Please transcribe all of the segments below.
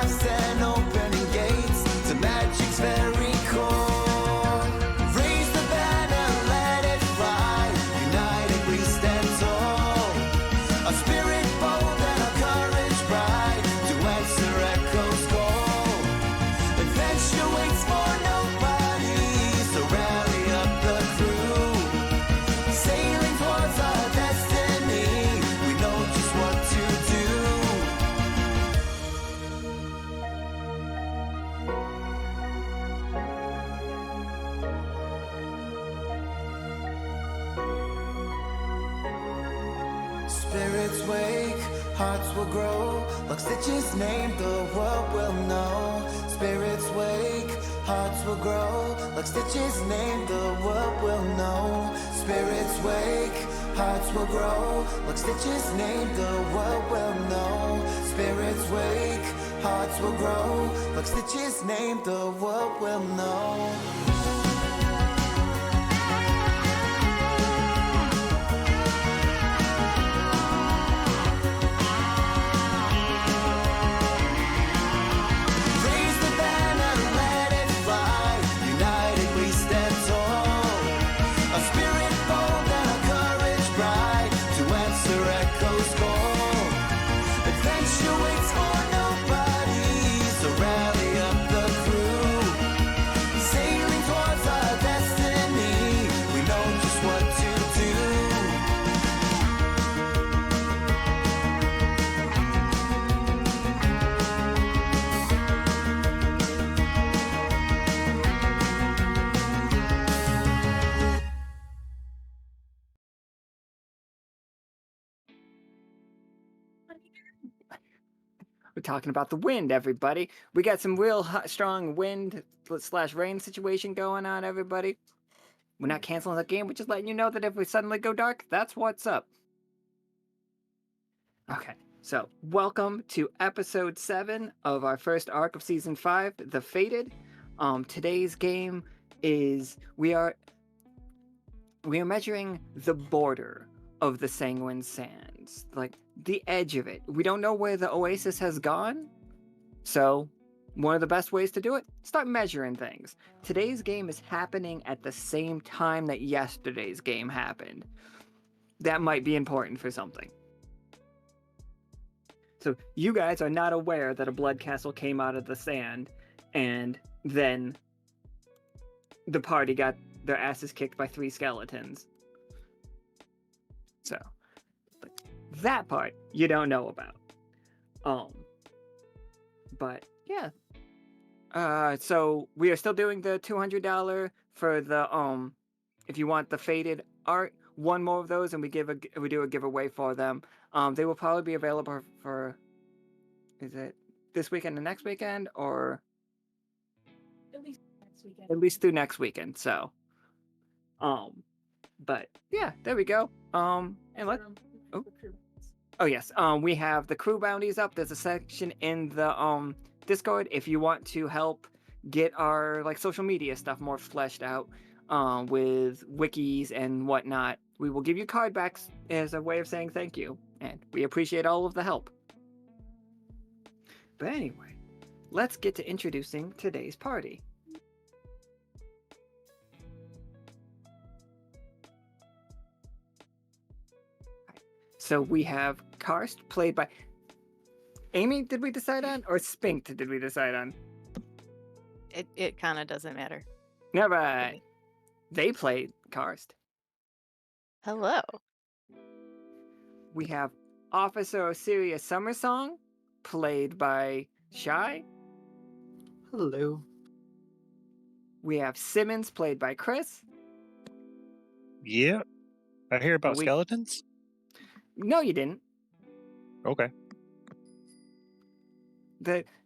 paths and opening gates to magic's very core. Raise the banner, let it fly. United we stand tall. A spirit bold and a courage bright to answer echo's call. Adventure waits for nobody, so rally up the crew. Sailing towards our destiny, we know just what to do. Spirits wake, hearts will grow. Lockstitch's name, the world will know. Spirits wake, hearts will grow. Lockstitch's name, the world will know. Spirits wake, hearts will grow. Lockstitch's name, the world will know. Spirits wake, hearts will grow. Lockstitch's name, the world will know. Raise the banner, let it fly. United we stand tall. A spirit bold and a courage bright to answer echo's call. Adventure waits for nobody, so rally up the crew. Sailing towards our destiny, we know just what to do. We're talking about the wind, everybody. We got some real hot, strong wind slash rain situation going on, everybody. We're not canceling the game. We're just letting you know that if we suddenly go dark, that's what's up. Okay, so welcome to episode 7 of our first arc of season 5, The Fated. Today's game is we are measuring the border of the Sanguine Sands, like the edge of it. We don't know where the oasis has gone, so one of the best ways to do it, start measuring things. Today's game is happening at the same time that yesterday's game happened. That might be important for something. So you guys are not aware that a blood castle came out of the sand and then the party got their asses kicked by 3 skeletons. So that part you don't know about. But yeah. So we are still doing the $200 for the if you want the faded art, one more of those, and we do a giveaway for them. They will probably be available for, is it this weekend and next weekend, or At least next weekend. at least through next weekend. So, but yeah, there we go. And let oh. Oh yes, we have the crew bounties up. There's a section in the Discord if you want to help get our like social media stuff more fleshed out, with wikis and whatnot. We will give you card backs as a way of saying thank you, and we appreciate all of the help. But anyway, let's get to introducing today's party. So we have Karst, played by Amy, did we decide on? Or Spinked, did we decide on? It kind of doesn't matter. All right. They played Karst. Hello. We have Officer Osiria Summersong, played by Shy. Hello. We have Simmons, played by Chris. Yeah. I hear about skeletons? No, you didn't. Okay.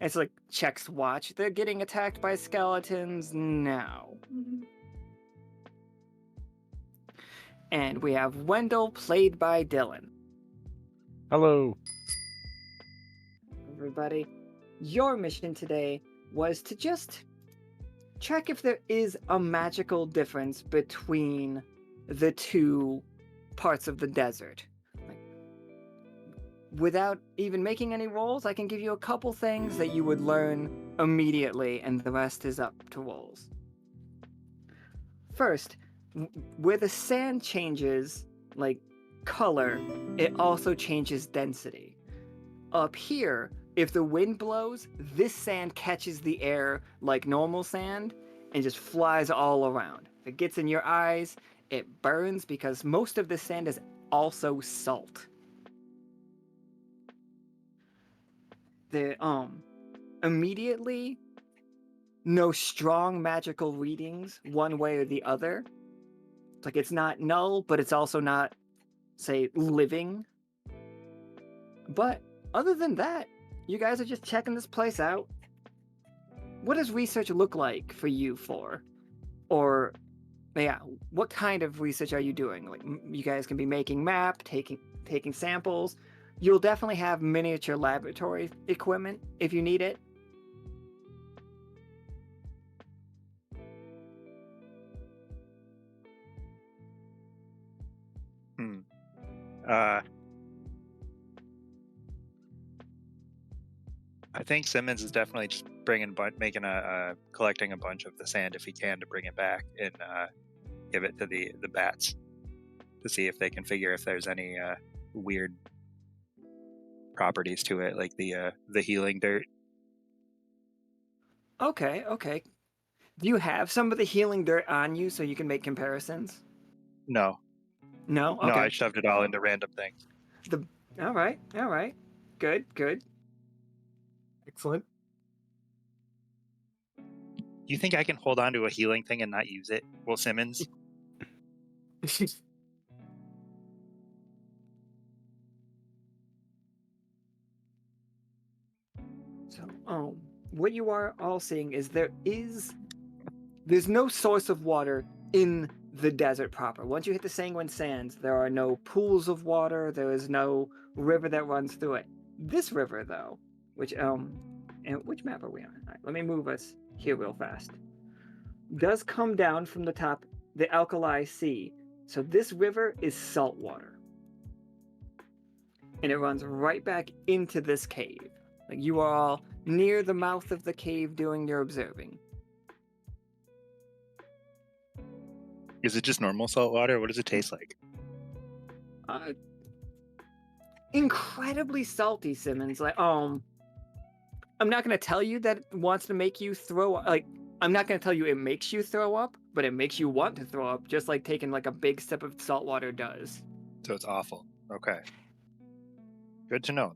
It's like checks watch. They're getting attacked by skeletons now. And we have Wendel, played by Dylan. Hello. Everybody, your mission today was to just check if there is a magical difference between the two parts of the desert. Like, without even making any rolls, I can give you a couple things that you would learn immediately, and the rest is up to rolls. First, where the sand changes, like, color, it also changes density. Up here, if the wind blows, this sand catches the air like normal sand and just flies all around. If it gets in your eyes, it burns because most of the sand is also salt. Immediately, no strong magical readings one way or the other. Like, it's not null, but it's also not, say, living. But other than that, you guys are just checking this place out. What does research look like for you four? Or, yeah, what kind of research are you doing? Like, you guys can be making map, taking samples. You'll definitely have miniature laboratory equipment if you need it. I think Simmons is definitely just collecting a bunch of the sand if he can to bring it back and give it to the bats to see if they can figure if there's any weird properties to it, like the healing dirt. Okay. Do you have some of the healing dirt on you so you can make comparisons? No, No? no, I Okay. shoved it all into random things. All right. Good. Excellent. You think I can hold on to a healing thing and not use it? Well, Simmons? So, what you are all seeing is there's no source of water in the desert proper. Once you hit the Sanguine Sands, there are no pools of water, there is no river that runs through it. This river, though, and which map are we on? All right, let me move us here real fast. Does come down from the top, the Alkali Sea. So this river is salt water. And it runs right back into this cave. Like, you are all near the mouth of the cave doing your observing. Is it just normal salt water? What does it taste like? Incredibly salty, Simmons. Like, I'm not gonna tell you that it wants to make you throw. Like, I'm not gonna tell you it makes you throw up, but it makes you want to throw up, just like taking like a big sip of salt water does. So it's awful. Okay. Good to know.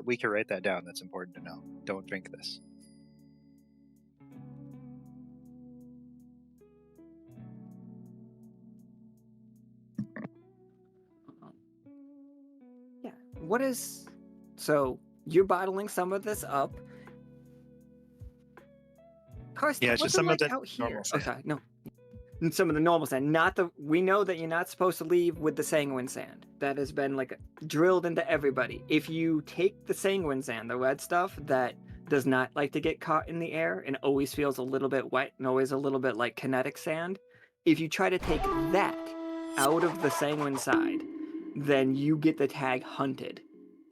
We could write that down. That's important to know. Don't drink this. Yeah. So you're bottling some of this up. Karst, Yeah, what's just it some of like the out here? normal Oh, sand. sorry, no. Some of the normal sand, we know that you're not supposed to leave with the Sanguine Sand. That has been like drilled into everybody. If you take the Sanguine Sand, the red stuff that does not like to get caught in the air and always feels a little bit wet and always a little bit like kinetic sand, if you try to take that out of the Sanguine side, then you get the tag hunted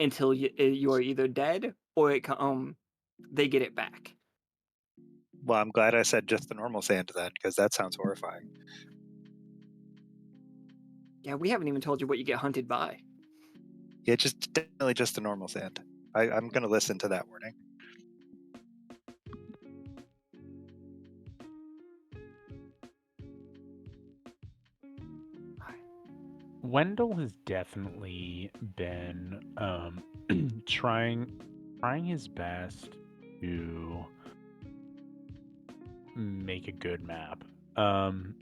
until you are either dead or they get it back. Well, I'm glad I said just the normal sand then, because that sounds horrifying. Yeah, we haven't even told you what you get hunted by. Yeah, definitely just the normal sand. I'm going to listen to that warning. Wendell has definitely been trying his best to make a good map. And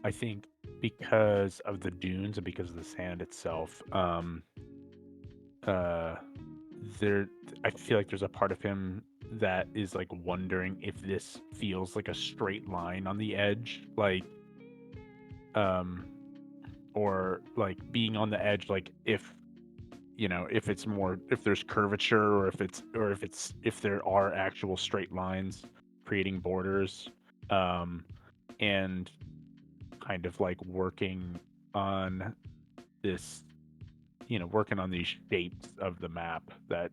I think because of the dunes and because of the sand itself, I feel like there's a part of him that is like wondering if this feels like a straight line on the edge, like or like being on the edge, like if there's curvature or if there are actual straight lines creating borders, and kind of like working on this working on these shapes of the map that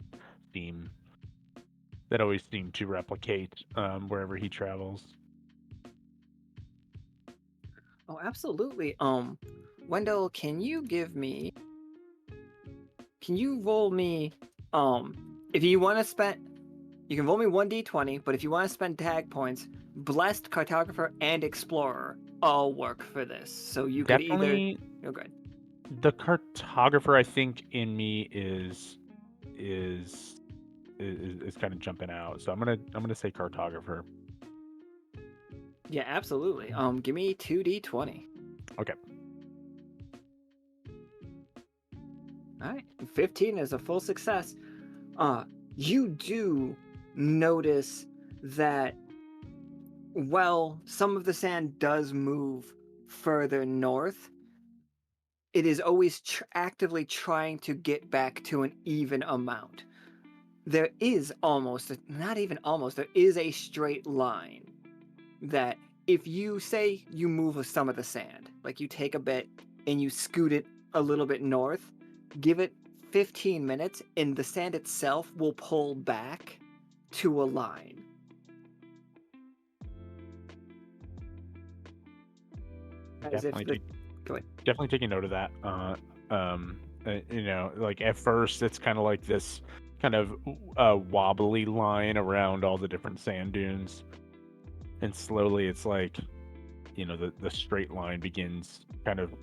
always seem to replicate wherever he travels. Oh, absolutely. Wendell, can you roll me, if you want to spend, you can roll me 1d20, but if you want to spend tag points, Blessed, Cartographer, and Explorer all work for this. So you could either, Definitely, oh, good. the cartographer, I think, in me is kind of jumping out. So I'm gonna say cartographer. Yeah, absolutely. Give me 2d20. Okay. All right, 15 is a full success. You do notice that, well, some of the sand does move further north. It is always actively trying to get back to an even amount. There is not even almost, there is a straight line that if you say you move some of the sand, like you take a bit and you scoot it a little bit north, give it 15 minutes and the sand itself will pull back to a line. As if Definitely, go ahead. definitely taking note of that. Like at first it's kind of like this kind of wobbly line around all the different sand dunes, and slowly it's like, the straight line begins kind of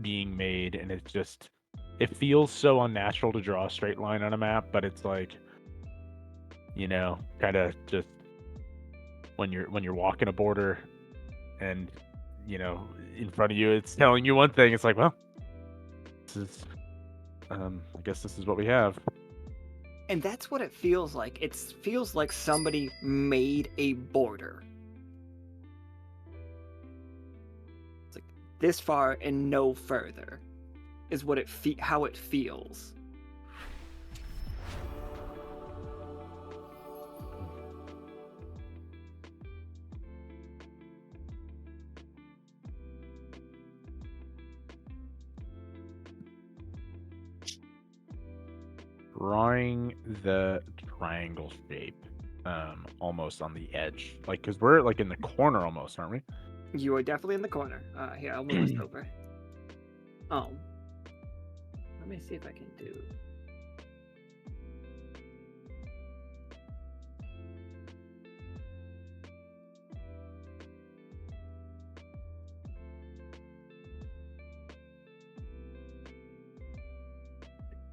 being made, and it feels so unnatural to draw a straight line on a map, but it's like, kind of just when you're walking a border and in front of you it's telling you one thing, it's like, well, this is I guess this is what we have. And that's what it feels like. It feels like somebody made a border. It's like this far and no further is what how it feels. Drawing the triangle shape almost on the edge, like, because we're like in the corner almost, aren't we? You are definitely in the corner. Here, I'll move this over. Let me see if I can do.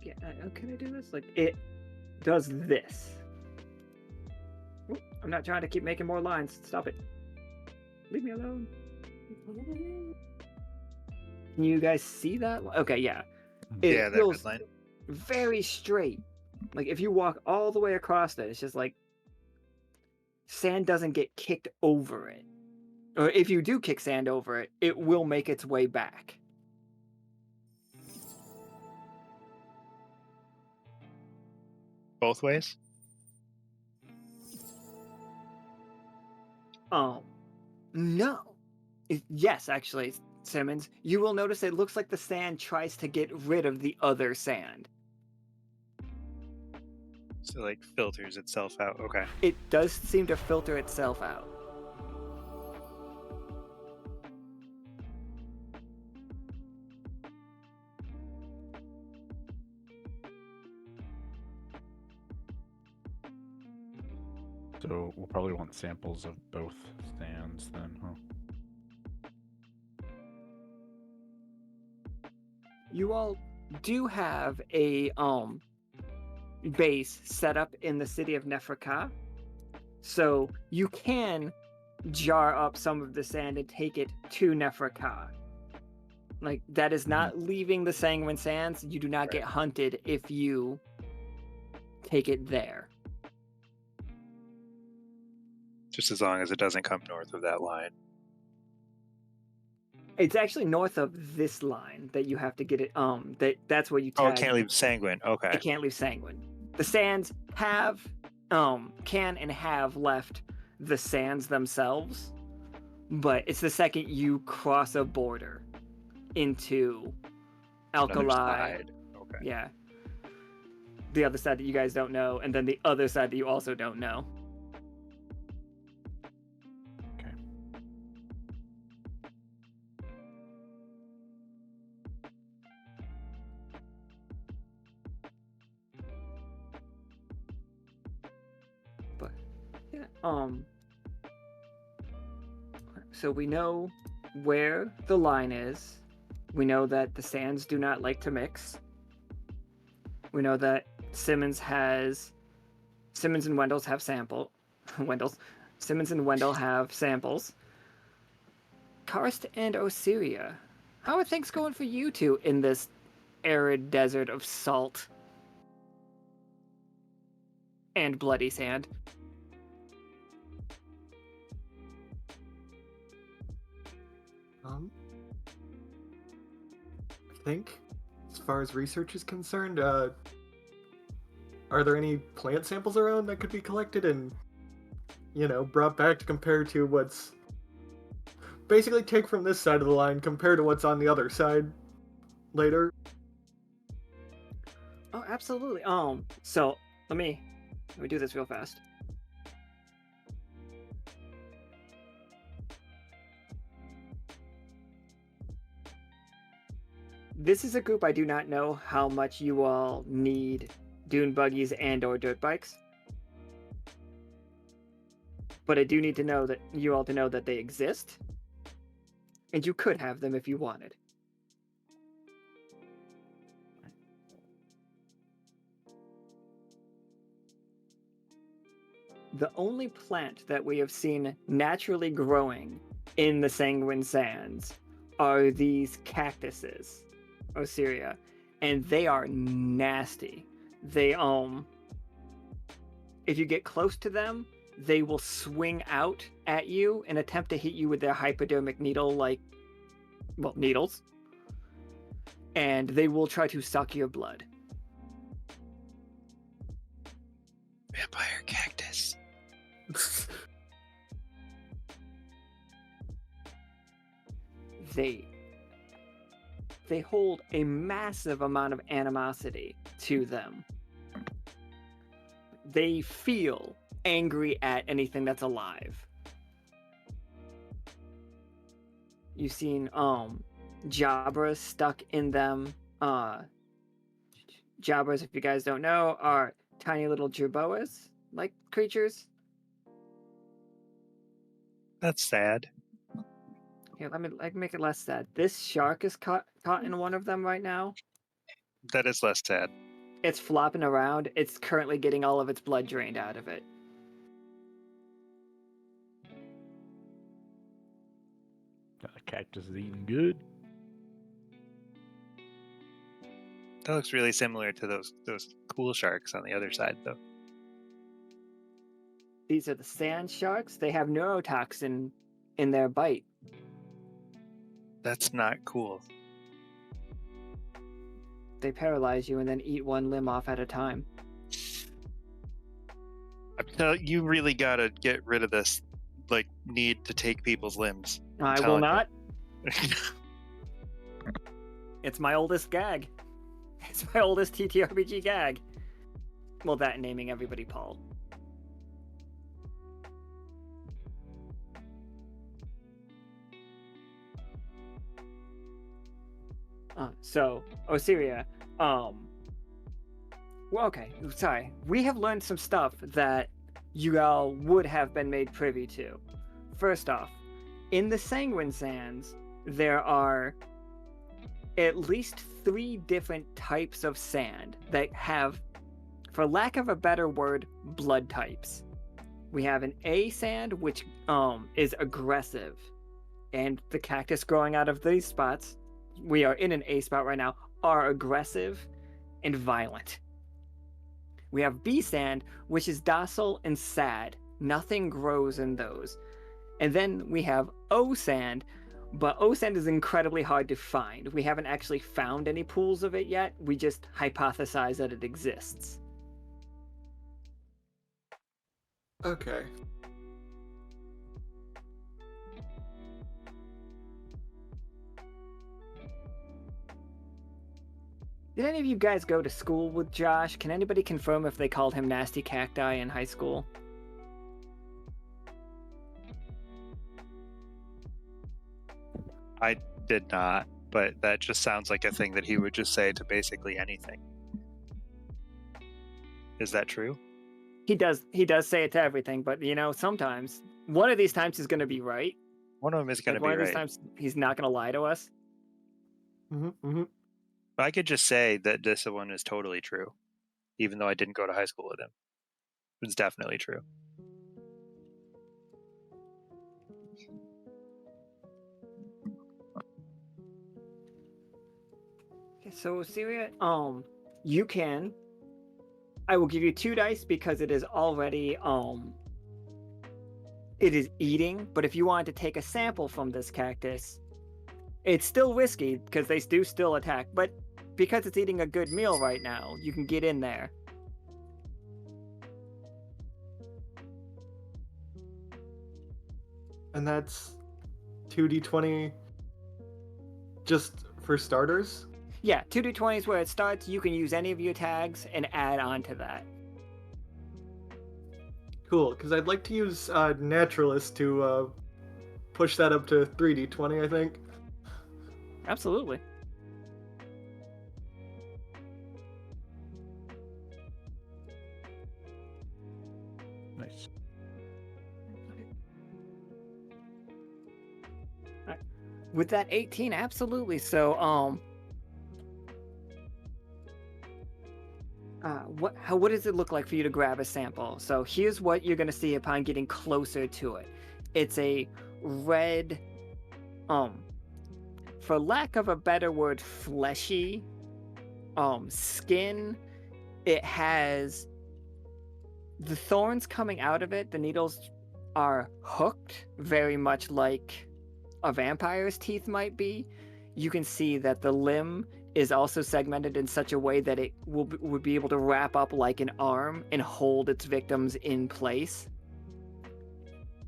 Yeah, can I do this? Like, it does this. Oop, I'm not trying to keep making more lines. Stop it. Leave me alone. Can you guys see that? Okay, yeah. It Yeah, that feels good line. very straight. Like if you walk all the way across it, it's just like sand doesn't get kicked over it. Or if you do kick sand over it, it will make its way back. Both ways? No. Yes, actually, Simmons, you will notice it looks like the sand tries to get rid of the other sand. So like filters itself out. Okay. It does seem to filter itself out. So we'll probably want samples of both sands then, huh? You all do have a base set up in the city of Nefraka, so you can jar up some of the sand and take it to Nefraka. Like, that is not leaving the Sanguine Sands. You do not get hunted if you take it there. Just as long as it doesn't come north of that line. It's actually north of this line that you have to get it. That's where you tag. Oh, it can't leave Sanguine. Okay. It can't leave Sanguine. The sands can and have left the sands themselves, but it's the second you cross a border into Another Alkali side. okay. Yeah. The other side that you guys don't know, and then the other side that you also don't know. Okay. But yeah, so we know where the line is. We know that the sands do not like to mix. We know that Simmons and Wendell's have Simmons and Wendell have samples. Karst and Osiria. How are things going for you two in this arid desert of salt and bloody sand? I think, as far as research is concerned, are there any plant samples around that could be collected and, brought back to compare to what's basically take from this side of the line compared to what's on the other side later? Oh, absolutely. So let me do this real fast. This is a group I do not know how much you all need dune buggies and or dirt bikes. But I do need to know that you all to know that they exist. And you could have them if you wanted. The only plant that we have seen naturally growing in the Sanguine Sands are these cactuses, Osiria, and they are nasty. They if you get close to them, they will swing out at you and attempt to hit you with their hypodermic needles. And they will try to suck your blood. Vampire cactus. They hold a massive amount of animosity to them. They feel angry at anything that's alive. You've seen Jabras stuck in them. Jabras, if you guys don't know, are tiny little jerboas like creatures. That's sad. Here, let me make it less sad. This shark is caught in one of them right now. That is less sad. It's flopping around. It's currently getting all of its blood drained out of it. The cactus is eating good. That looks really similar to those cool sharks on the other side, though. These are the sand sharks. They have neurotoxin in their bite. That's not cool. They paralyze you and then eat one limb off at a time. You really gotta get rid of this, need to take people's limbs. I will not. It's my oldest gag. It's my oldest TTRPG gag. Well, that and naming everybody Paul. So, Osiria, well, okay, sorry. We have learned some stuff that you all would have been made privy to. First off, in the Sanguine Sands, there are at least 3 different types of sand that have, for lack of a better word, blood types. We have an A sand, which is aggressive, and the cactus growing out of these spots, we are in an A spot right now, are aggressive and violent. We have B sand, which is docile and sad. Nothing grows in those. And then we have O sand, but O sand is incredibly hard to find. We haven't actually found any pools of it yet. We just hypothesize that it exists. Okay. Did any of you guys go to school with Josh? Can anybody confirm if they called him Nasty Cacti in high school? I did not, but that just sounds like a thing that he would just say to basically anything. Is that true? He does say it to everything, but sometimes one of these times he's going to be right. One of them is going to One be of these right. times he's not going to lie to us. I could just say that this one is totally true, even though I didn't go to high school with him. It's definitely true. Okay, so Osiria, you can. I will give you 2 dice because it is already it is eating. But if you wanted to take a sample from this cactus, it's still risky because they do still attack. But because it's eating a good meal right now, you can get in there. And that's 2d20 just for starters? Yeah, 2d20 is where it starts. You can use any of your tags and add on to that. Cool, because I'd like to use Naturalist to push that up to 3d20, I think. Absolutely. Nice. With that 18, absolutely. So, what does it look like for you to grab a sample? So here's what you're gonna see upon getting closer to it. It's a red, for lack of a better word, fleshy, skin. It has the thorns coming out of it. The needles are hooked, very much like a vampire's teeth might be. You can see that the limb is also segmented in such a way that it would be able to wrap up like an arm and hold its victims in place.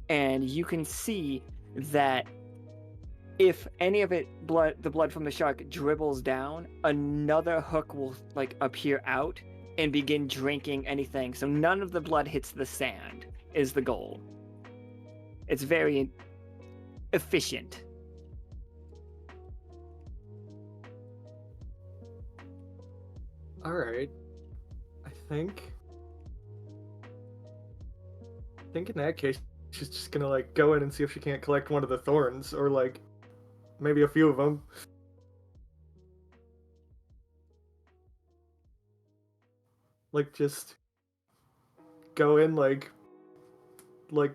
And you can see that if any of the blood from the shark dribbles down, another hook will appear out and begin drinking anything. So none of the blood hits the sand is the goal. It's very efficient. Alright. I think in that case, she's just gonna go in and see if she can't collect one of the thorns, or maybe a few of them. Just go in,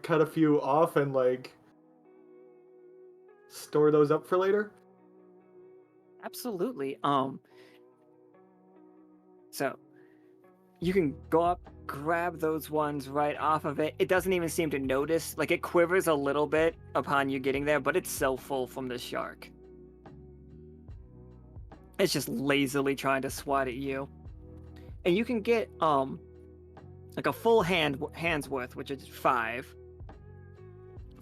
cut a few off and store those up for later. Absolutely. So you can go up, grab those ones right off of it. It doesn't even seem to notice. It quivers a little bit upon you getting there, but it's so full from the shark. It's just lazily trying to swat at you. And you can get a full hand's worth, which is 5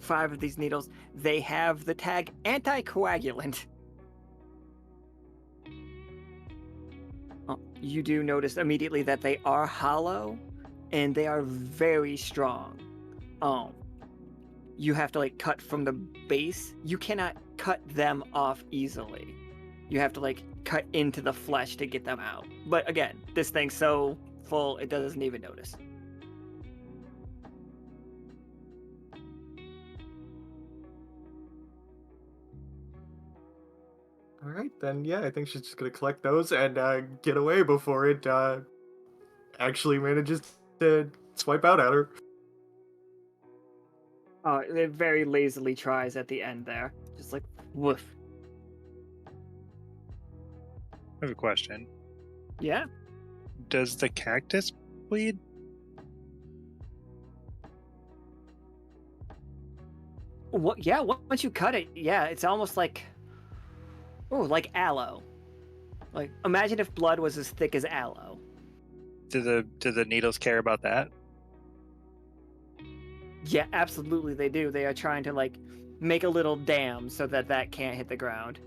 of these needles. They have the tag anticoagulant. You do notice immediately that they are hollow and they are very strong. You have to cut from the base. You cannot cut them off easily. You have to cut into the flesh to get them out. But again, this thing's so full it doesn't even notice. Alright, then yeah, I think she's just gonna collect those and get away before it actually manages to swipe out at her. It very lazily tries at the end there. Just woof. I have a question. Yeah? Does the cactus bleed? What? Yeah, once you cut it, yeah, it's almost like aloe. Imagine if blood was as thick as aloe. Do the needles care about that? Yeah, absolutely they do. They are trying to make a little dam so that can't hit the ground.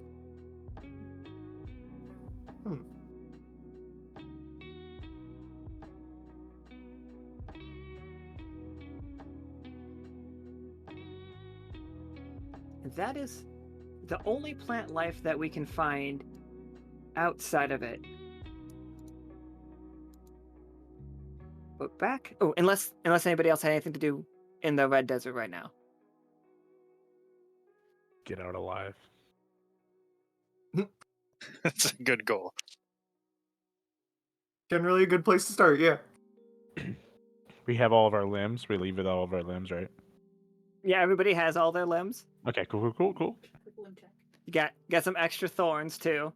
that is the only plant life that we can find outside of it. But back... Oh, unless anybody else had anything to do in the Red Desert right now. Get out alive. That's a good goal. Generally a good place to start, yeah. We have all of our limbs. We leave with all of our limbs, right? Yeah, everybody has all their limbs. Okay, cool. Quick limb check. You got some extra thorns too.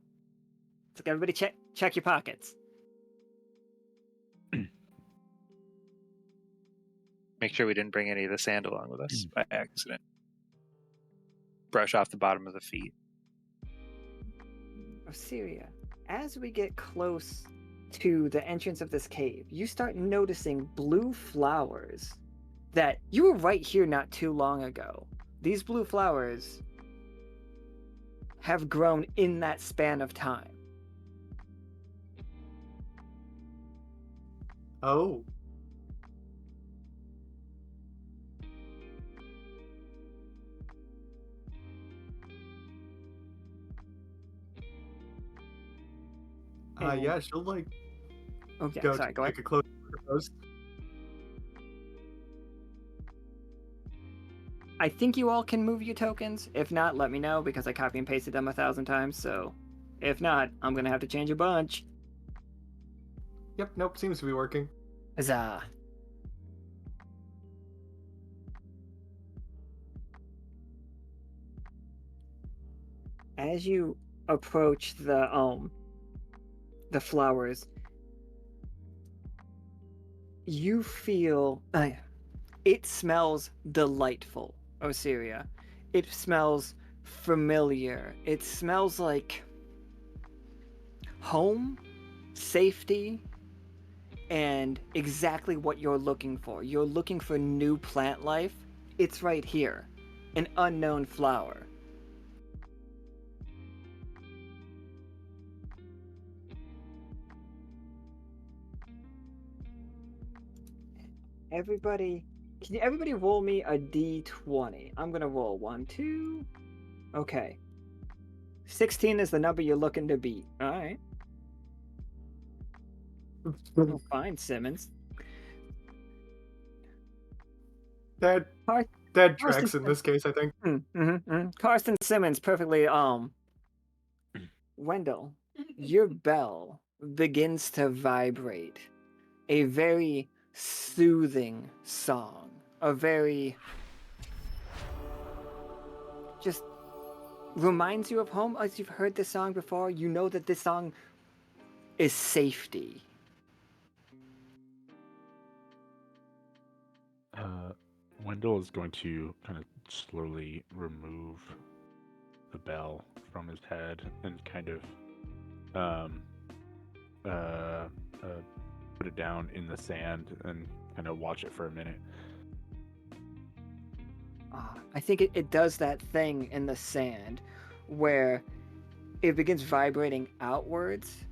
It's like everybody check your pockets. Make sure we didn't bring any of the sand along with us by accident. Brush off the bottom of the feet. Osiria, as we get close to the entrance of this cave, you start noticing blue flowers that you were right here not too long ago. These blue flowers have grown in that span of time. Oh. And- Yeah, she'll like Oh yeah, go sorry, go take ahead. a close look at those. I think you all can move your tokens. If not, let me know because I copy and pasted them 1,000 times. So, if not, I'm gonna have to change a bunch. Yep, nope, seems to be working. Huzzah! As you approach the flowers, you feel it smells delightful, Osiria. It smells familiar. It smells like home, safety, and exactly what you're looking for. You're looking for new plant life. It's right here. An unknown flower. Everybody, can everybody roll me a d20? I'm gonna roll 1, 2. Okay. 16 is the number you're looking to beat. All right. Oh, fine, Simmons. That Har- tracks Karst in this case, I think. Karst and Simmons perfectly. Wendel, your bell begins to vibrate. A very soothing song. A very just reminds you of home. As you've heard this song before, you know that this song is safety. Wendell is going to kind of slowly remove the bell from his head and kind of put it down in the sand and kind of watch it for a minute. I think it does that thing in the sand where it begins vibrating outwards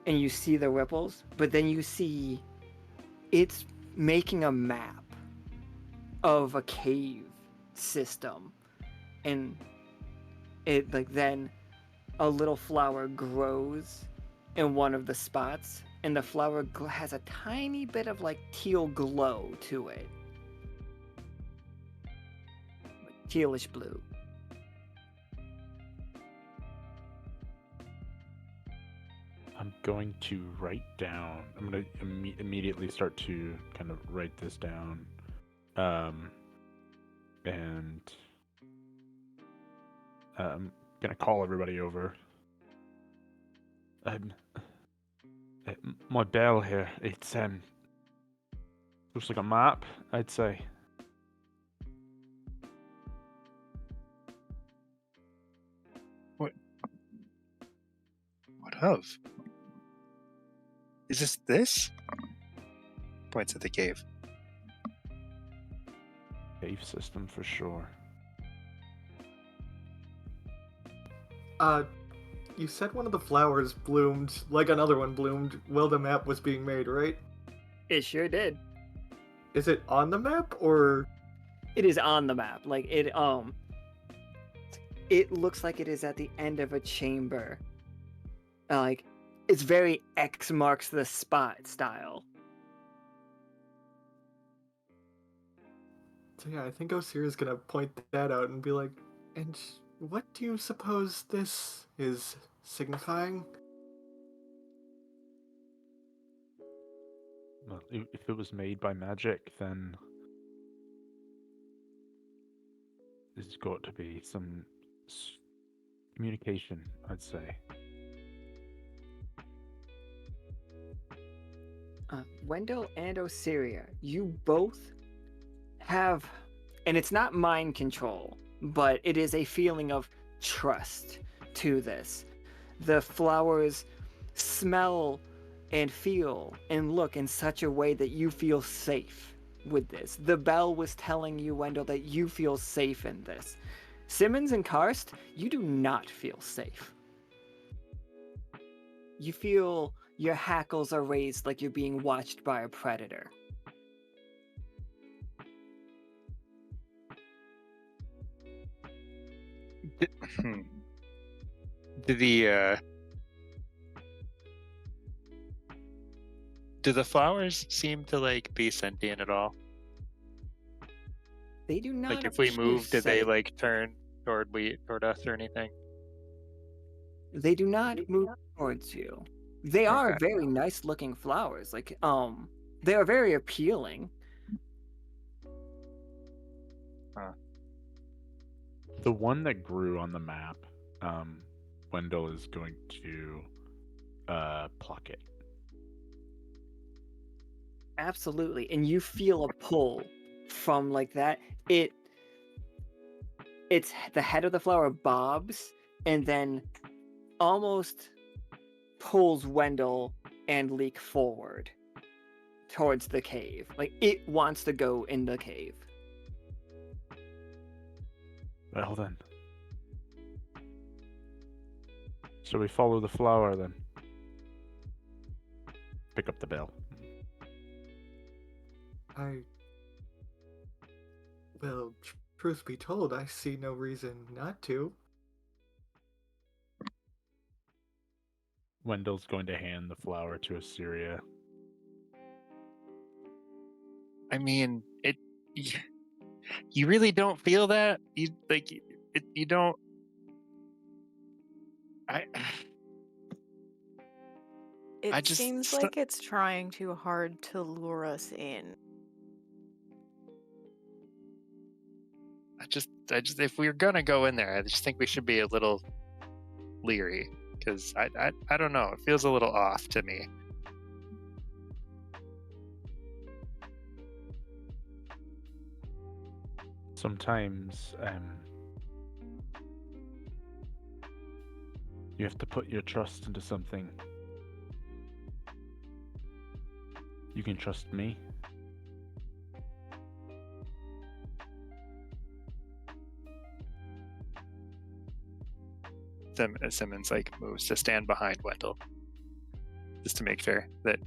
and you see the ripples, but then you see it's making a map of a cave system, and it then a little flower grows in one of the spots, and the flower has a tiny bit of teal glow to it, tealish blue. I'm going to write down. I'm going to immediately start to kind of write this down. And I'm gonna call everybody over. My bell here. It's looks like a map, I'd say. What of? Is this? Points at the cave. Cave system for sure. You said one of the flowers bloomed, like another one bloomed while the map was being made, right? It sure did. Is it on the map, or...? It is on the map. it looks like it is at the end of a chamber. Like, it's very X marks the spot style. So yeah, I think Osiria's gonna point that out and be like, and what do you suppose this is signifying? Well, if it was made by magic, then there's got to be some communication, I'd say. Wendel and Osiria, you both have, and it's not mind control, but it is a feeling of trust to this. The flowers smell and feel and look in such a way that you feel safe with this. The bell was telling you, Wendel, that you feel safe in this. Simmons and Karst, you do not feel safe. You feel your hackles are raised like you're being watched by a predator. Do the flowers seem to like be sentient at all? They do not Like if we appear move, do they safe. like turn toward us or anything? They do not move towards you. They are Okay. very nice looking flowers. Like, they are very appealing. The one that grew on the map, Wendel is going to pluck it. Absolutely. And you feel a pull from like that. It's the head of the flower bobs and then almost pulls Wendel and Leek forward towards the cave. Like it wants to go in the cave. Well then. So we follow the flower then. Pick up the bell. Well, truth be told, I see no reason not to. Wendel's going to hand the flower to Osiria. I mean, you really don't feel that? You don't. It I just seems like it's trying too hard to lure us in. I just if we're gonna go in there, I just think we should be a little leery because I don't know. It feels a little off to me. Sometimes you have to put your trust into something. You can trust me. Simmons like moves to stand behind Wendel, just to make sure that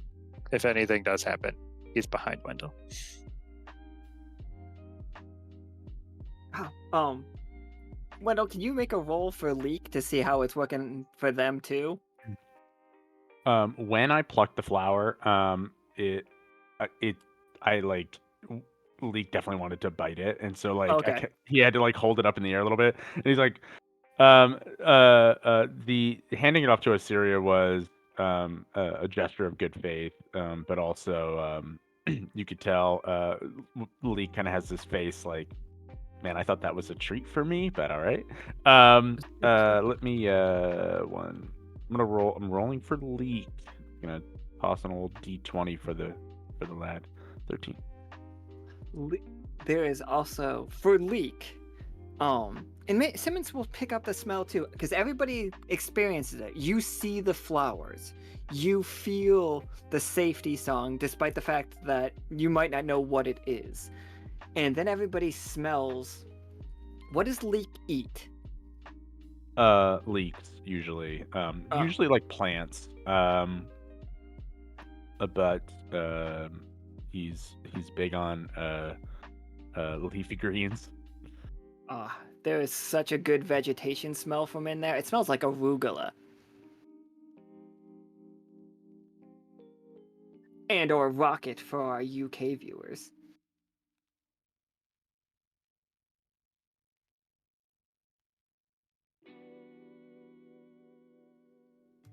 if anything does happen, he's behind Wendel. Wendel, can you make a roll for Leek to see how it's working for them too? When I plucked the flower, Leek definitely wanted to bite it, and so like Okay. he had to like hold it up in the air a little bit, and he's like, the handing it off to Osiria was a gesture of good faith, but also you could tell Leek kind of has this face like, man, I thought that was a treat for me, but all right. Let me one. I'm gonna roll. I'm rolling for Leek. I'm gonna toss an old D20 for the lad. 13. There is also for Leek. And Simmons will pick up the smell too, because everybody experiences it. You see the flowers. You feel the safety song, despite the fact that you might not know what it is. And then everybody smells. What does Leek eat? Leeks usually. Usually like plants. But he's big on leafy greens. There is such a good vegetation smell from in there. It smells like arugula. And or rocket for our UK viewers.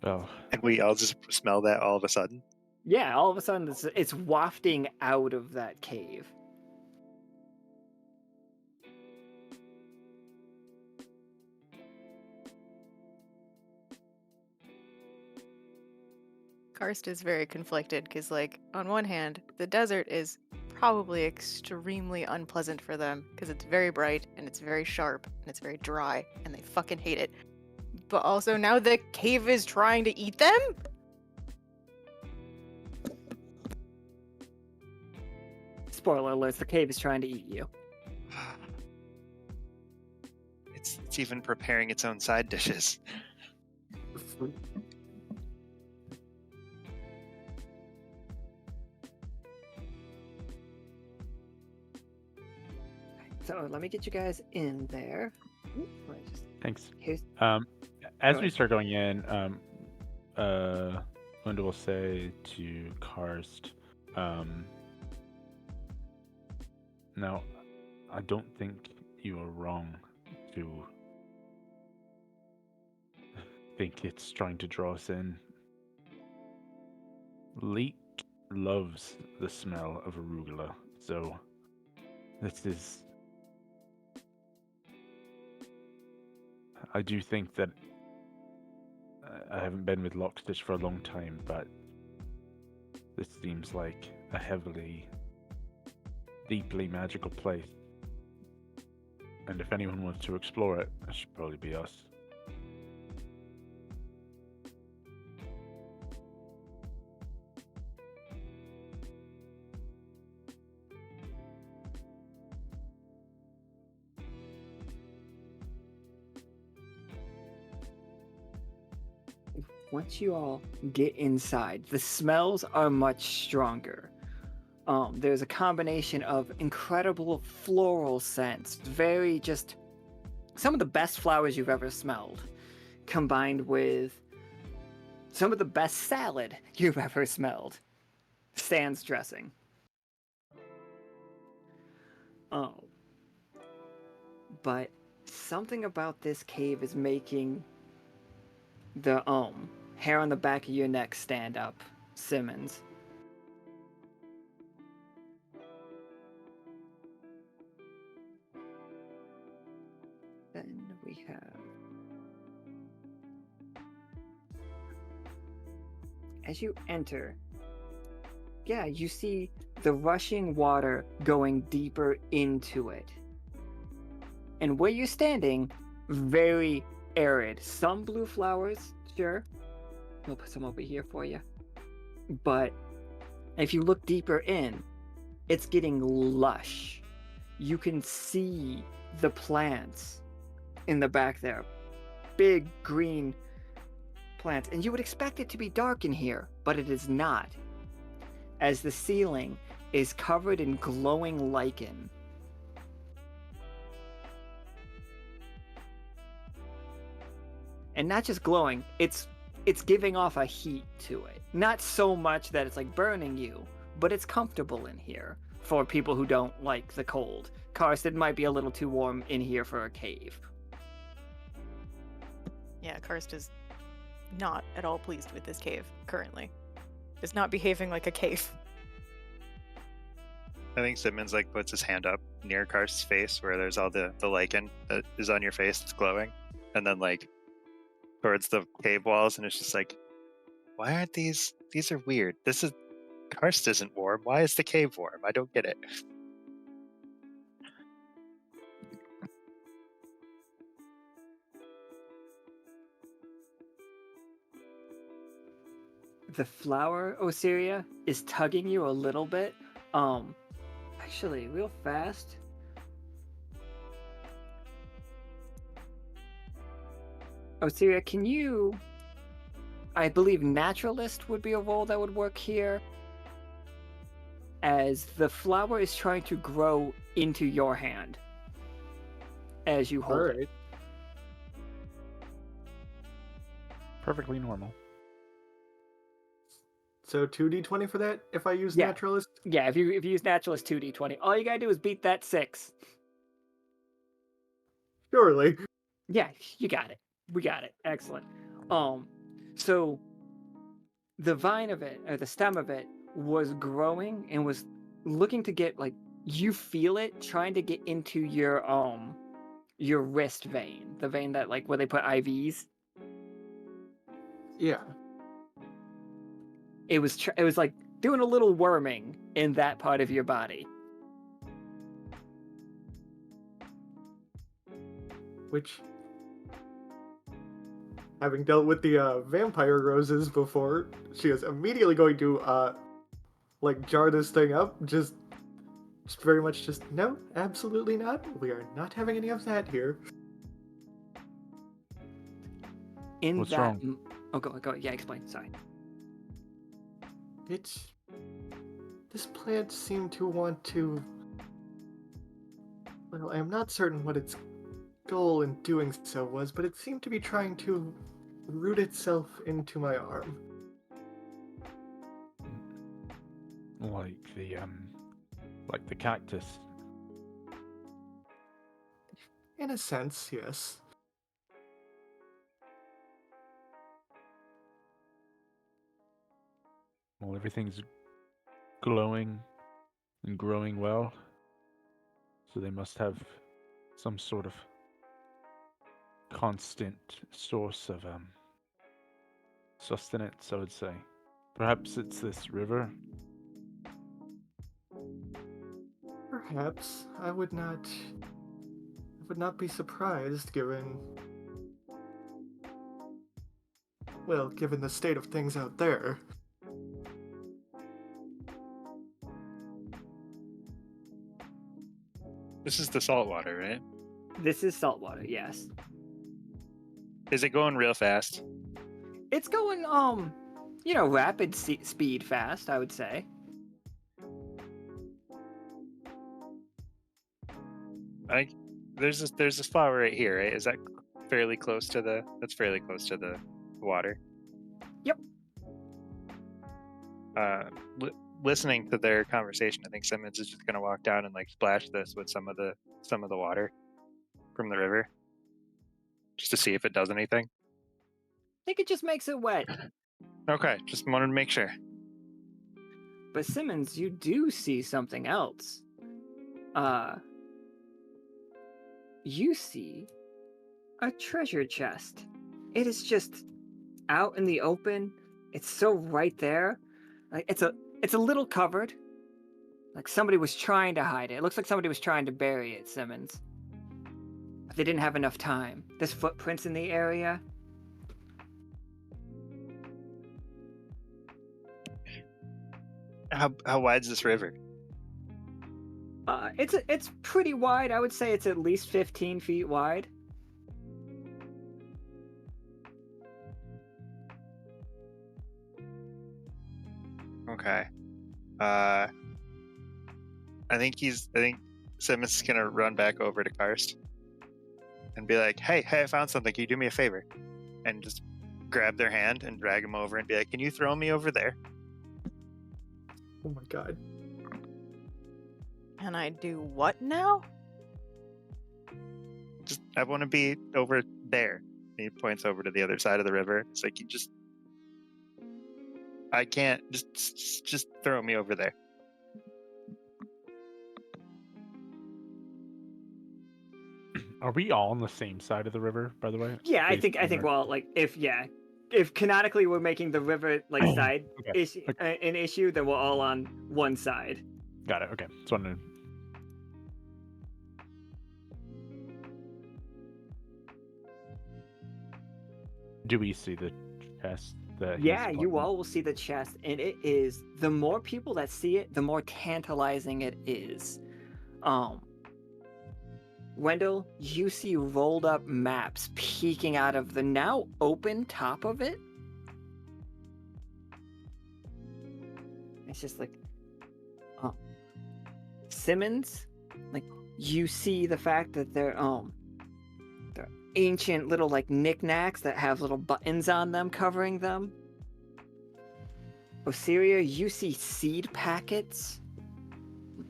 Oh, And we all just smell that all of a sudden. Yeah, all of a sudden it's wafting out of that cave. Karst is very conflicted because, like, on one hand, the desert is probably extremely unpleasant for them because it's very bright and it's very sharp and it's very dry and they fucking hate it. But also now the cave is trying to eat them? Spoiler alerts, the cave is trying to eat you. It's even preparing its own side dishes. So let me get you guys in there. thanks. Here's As Go we ahead. start going in, Wendel will say to Karst, now, I don't think you are wrong to think it's trying to draw us in. Leek loves the smell of arugula, so this is... I do think that I haven't been with Lockstitch for a long time, but this seems like a heavily, deeply magical place. And if anyone wants to explore it, it should probably be us. Once you all get inside, the smells are much stronger. There's a combination of incredible floral scents, very just some of the best flowers you've ever smelled, combined with some of the best salad you've ever smelled. Sans dressing. But something about this cave is making the hair on the back of your neck stand up, Simmons. Then we have, as you enter, yeah, you see the rushing water going deeper into it. And where you're standing, very arid. Some blue flowers, sure. We'll put some over here for you. But if you look deeper in, it's getting lush. You can see the plants in the back there. Big green plants. And you would expect it to be dark in here, but it is not. As the ceiling is covered in glowing lichen. And not just glowing, it's giving off a heat to it. Not so much that it's like burning you, but it's comfortable in here for people who don't like the cold. Karst, it might be a little too warm in here for a cave. Yeah, Karst is not at all pleased with this cave currently. It's not behaving like a cave. I think Simmons like puts his hand up near Karst's face where there's all the lichen that is on your face that's glowing. And then like towards the cave walls, and it's just like, why aren't these are weird. Karst isn't warm. Why is the cave warm? I don't get it. The flower, Osiria, is tugging you a little bit. Actually, real fast. Osiria, can you... I believe naturalist would be a role that would work here. As the flower is trying to grow into your hand. as you hold it. Alright. Perfectly normal. So 2d20 for that if I use Yeah. naturalist? Yeah, if you use naturalist 2d20, all you gotta do is beat that 6. Surely. Yeah, you got it. We got it. Excellent. So the vine of it, or the stem of it, was growing and was looking to get, like, you feel it trying to get into your wrist vein, the vein that, like, where they put IVs. Yeah. It was like doing a little worming in that part of your body. Which, having dealt with the vampire roses before, she is immediately going to like jar this thing up. Just very much just no, absolutely not. We are not having any of that here. In What's that, wrong? Oh, go. Yeah, explain. Sorry. This plant seemed to want to. Well, I am not certain what its goal in doing so was, but it seemed to be trying to root itself into my arm. Like the cactus. In a sense, yes. Well, everything's glowing and growing well. So they must have some sort of constant source of sustenance, I would say. Perhaps it's this river. Perhaps I would not be surprised given the state of things out there. This is the salt water, right? This is saltwater, yes. Is it going real fast? It's going, rapid speed fast, I would say. There's a spot right here, right? Is that fairly close to the? That's fairly close to the water. Yep. Listening to their conversation, I think Simmons is just gonna walk down and like splash this with some of the water from the river, just to see if it does anything. I think it just makes it wet. Okay, just wanted to make sure. But Simmons, you do see something else. You see a treasure chest. It is just out in the open. It's so right there. Like it's a little covered. Like somebody was trying to hide it. It looks like somebody was trying to bury it, Simmons. But they didn't have enough time. There's footprints in the area. How wide's this river? It's pretty wide. I would say it's at least 15 feet wide. Okay. I think Simmons is gonna run back over to Karst and be like, hey, I found something. Can you do me a favor? And just grab their hand and drag them over and be like, can you throw me over there? Oh my god. Can I do what now? Just, I want to be over there. And he points over to the other side of the river. It's like, I can't, just throw me over there. Are we all on the same side of the river, by the way? Yeah, I Based think on our- well, like if canonically we're making the river like side Okay. issue, an issue, then we're all on one side. Got it. Okay. So I'm gonna... Do we see the chest that he's Yeah, you pointing- all will see the chest, and it is, the more people that see it, the more tantalizing it is. Wendel, you see rolled up maps peeking out of the now open top of it. It's just like, Simmons, like you see the fact that ancient little like knickknacks that have little buttons on them covering them. Osiria, you see seed packets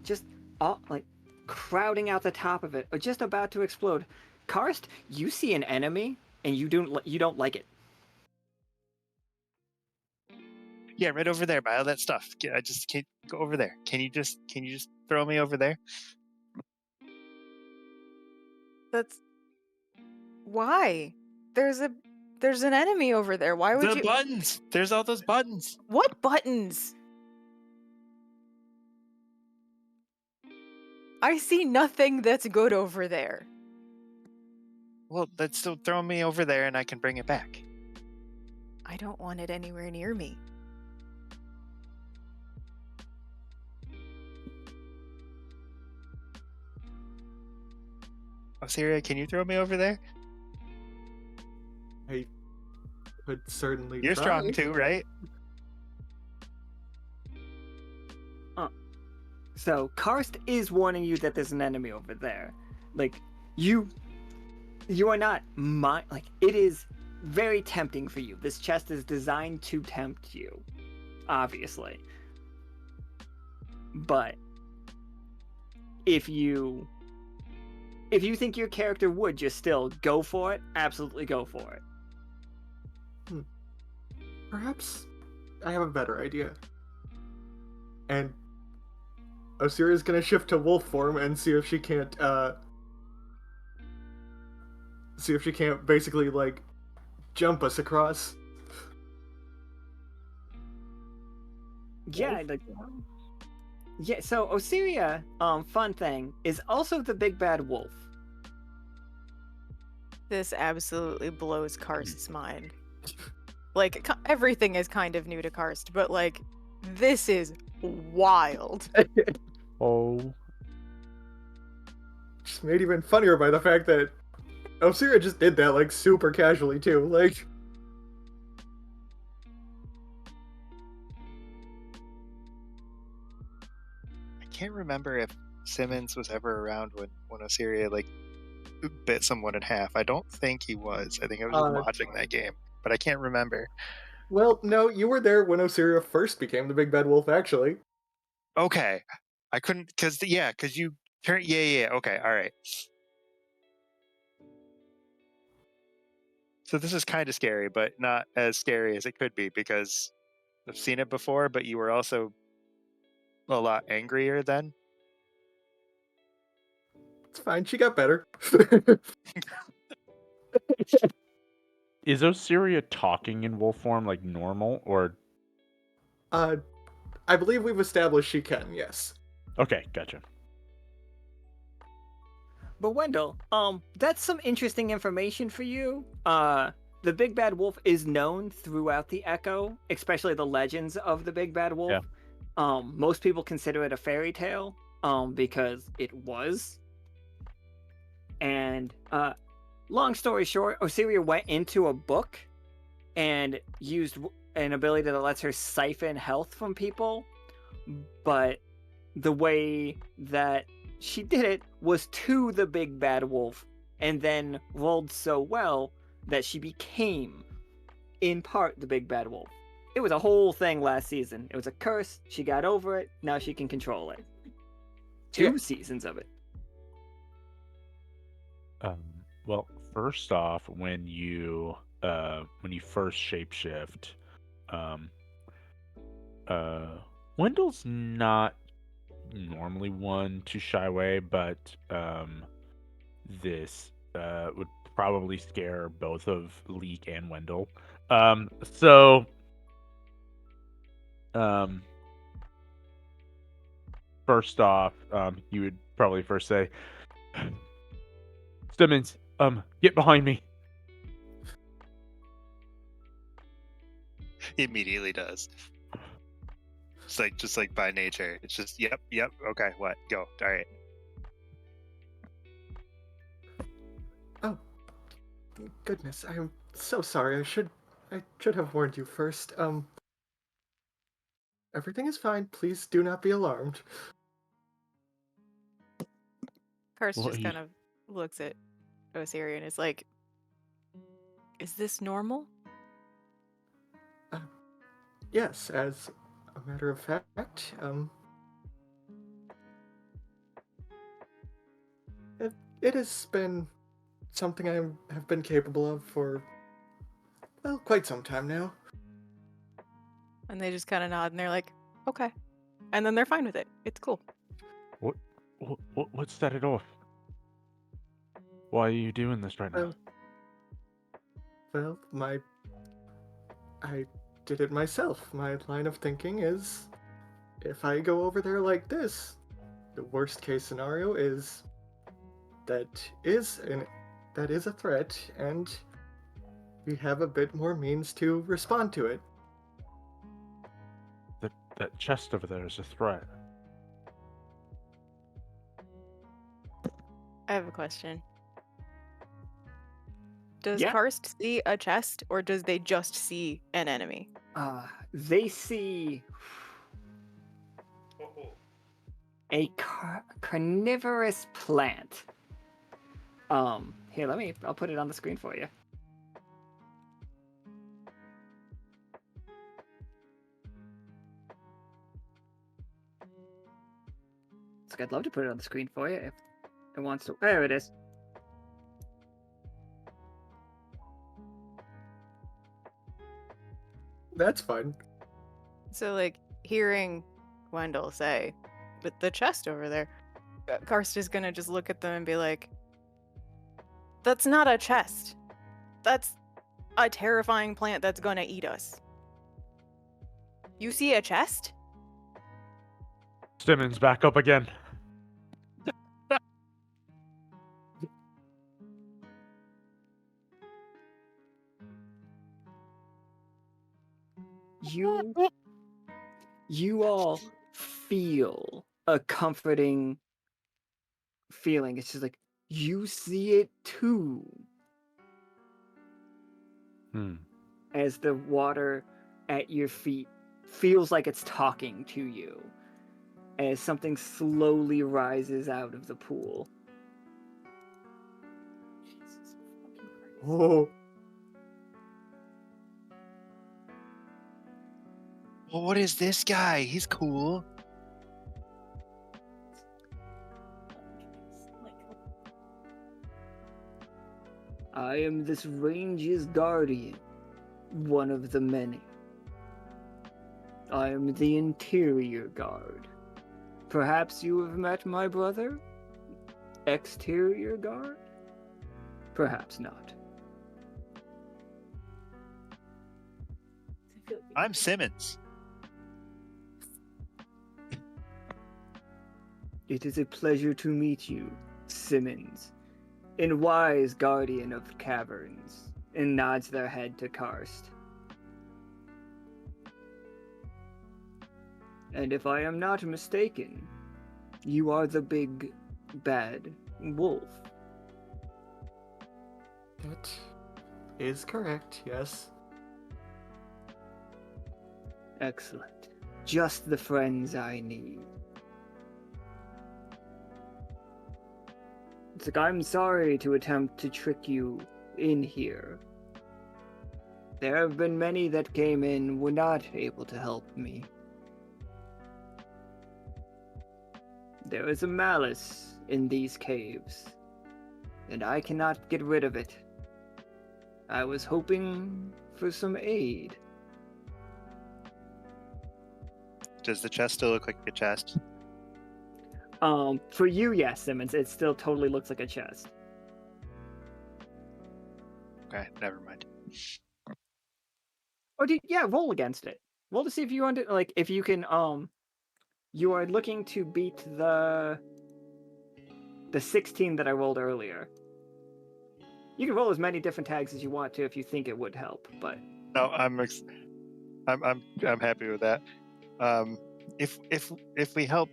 just all like crowding out the top of it, or just about to explode. Karst, you see an enemy and you don't like it. Yeah, right over there by all that stuff. I just can't go over there. Can you just throw me over there? That's why. There's an enemy over there. Why would The you? buttons. There's all those buttons. What buttons? I see nothing that's good over there. Well, then still throw me over there and I can bring it back. I don't want it anywhere near me. Osiria, can you throw me over there? I could certainly You're try. strong too, right? So Karst is warning you that there's an enemy over there. Like you are not like it is very tempting for you. This chest is designed to tempt you, obviously. But if you think your character would just still go for it, absolutely go for it. Perhaps I have a better idea. And Osiria's gonna shift to wolf form and see if she can't basically like jump us across. Yeah, like yeah, so Osiria, fun thing, is also the big bad wolf. This absolutely blows Karst's mind. Like, everything is kind of new to Karst, but like, this is wild. Oh, Just made even funnier by the fact that Osiria just did that like super casually too. Like, I can't remember if Simmons was ever around when Osiria like bit someone in half. I don't think he was. I think I was just watching that game, but I can't remember. well, no, you were there when Osiria first became the big bad wolf, actually. Okay, I couldn't because you turn. Yeah. Okay, all right. So this is kind of scary, but not as scary as it could be because I've seen it before. But you were also a lot angrier then. It's fine, she got better. is Osiria talking in wolf form like normal, or I believe we've established she can, yes. okay, gotcha. But Wendel, that's some interesting information for you. The Big Bad Wolf is known throughout the Echo, especially the legends of the Big Bad Wolf. Yeah. Most people consider it a fairy tale, because it was. And long story short, Osiria went into a book and used an ability that lets her siphon health from people, but the way that she did it was to the Big Bad Wolf, and then rolled so well that she became, in part, the Big Bad Wolf. It was a whole thing last season. It was a curse. She got over it. Now she can control it. Two seasons of it. Well, first off, when you first shapeshift, Wendel's not normally one to shy away, but this would probably scare both of Leek and Wendel. First off, you would probably first say, Simmons, get behind me. He immediately does. It's just like by nature. It's just yep. Okay, what? Go. All right. Oh, goodness, I'm so sorry. I should have warned you first. Everything is fine. Please do not be alarmed. Karst Well, just kind of looks at Osiria and is like, Is this normal? Yes, as a matter of fact, it has been something I have been capable of for, well, quite some time now. And they just kind of nod and they're like, okay. And then they're fine with it. It's cool. What set it off? Why are you doing this right now? Well, I did it myself. My line of thinking is, if I go over there like this, the worst case scenario is that is a threat, and we have a bit more means to respond to it. That chest over there is a threat. I have a question. Does Yeah. Karst see a chest, or does they just see an enemy? They see a carnivorous plant. Here, I'll put it on the screen for you. So I'd love to put it on the screen for you if it wants to. There it is. That's fine. So, like, hearing Wendel say, but the chest over there, Karst is gonna just look at them and be like, that's not a chest. That's a terrifying plant that's gonna eat us. You see a chest? Simmons, back up again. You all feel a comforting feeling. It's just like, you see it too. As the water at your feet feels like it's talking to you, as something slowly rises out of the pool. Jesus fucking Christ. Oh, Well, what is this guy? He's cool. Like, I am this range's guardian, one of the many. I am the interior guard. Perhaps you have met my brother? Exterior guard? Perhaps not. I feel like I'm Simmons. It is a pleasure to meet you, Simmons, and wise guardian of caverns, and nods their head to Karst. And if I am not mistaken, you are the big, bad wolf. that is correct, yes. Excellent. Just the friends I need. It's like, I'm sorry to attempt to trick you in here. There have been many that came in were not able to help me. There is a malice in these caves, and I cannot get rid of it. I was hoping for some aid. Does the chest still look like a chest? For you, yes, Simmons, it still totally looks like a chest. Okay, never mind. Oh, roll against it. Roll to see if you if you can, you are looking to beat the 16 that I rolled earlier. You can roll as many different tags as you want to if you think it would help, but No, I'm happy with that. If we help,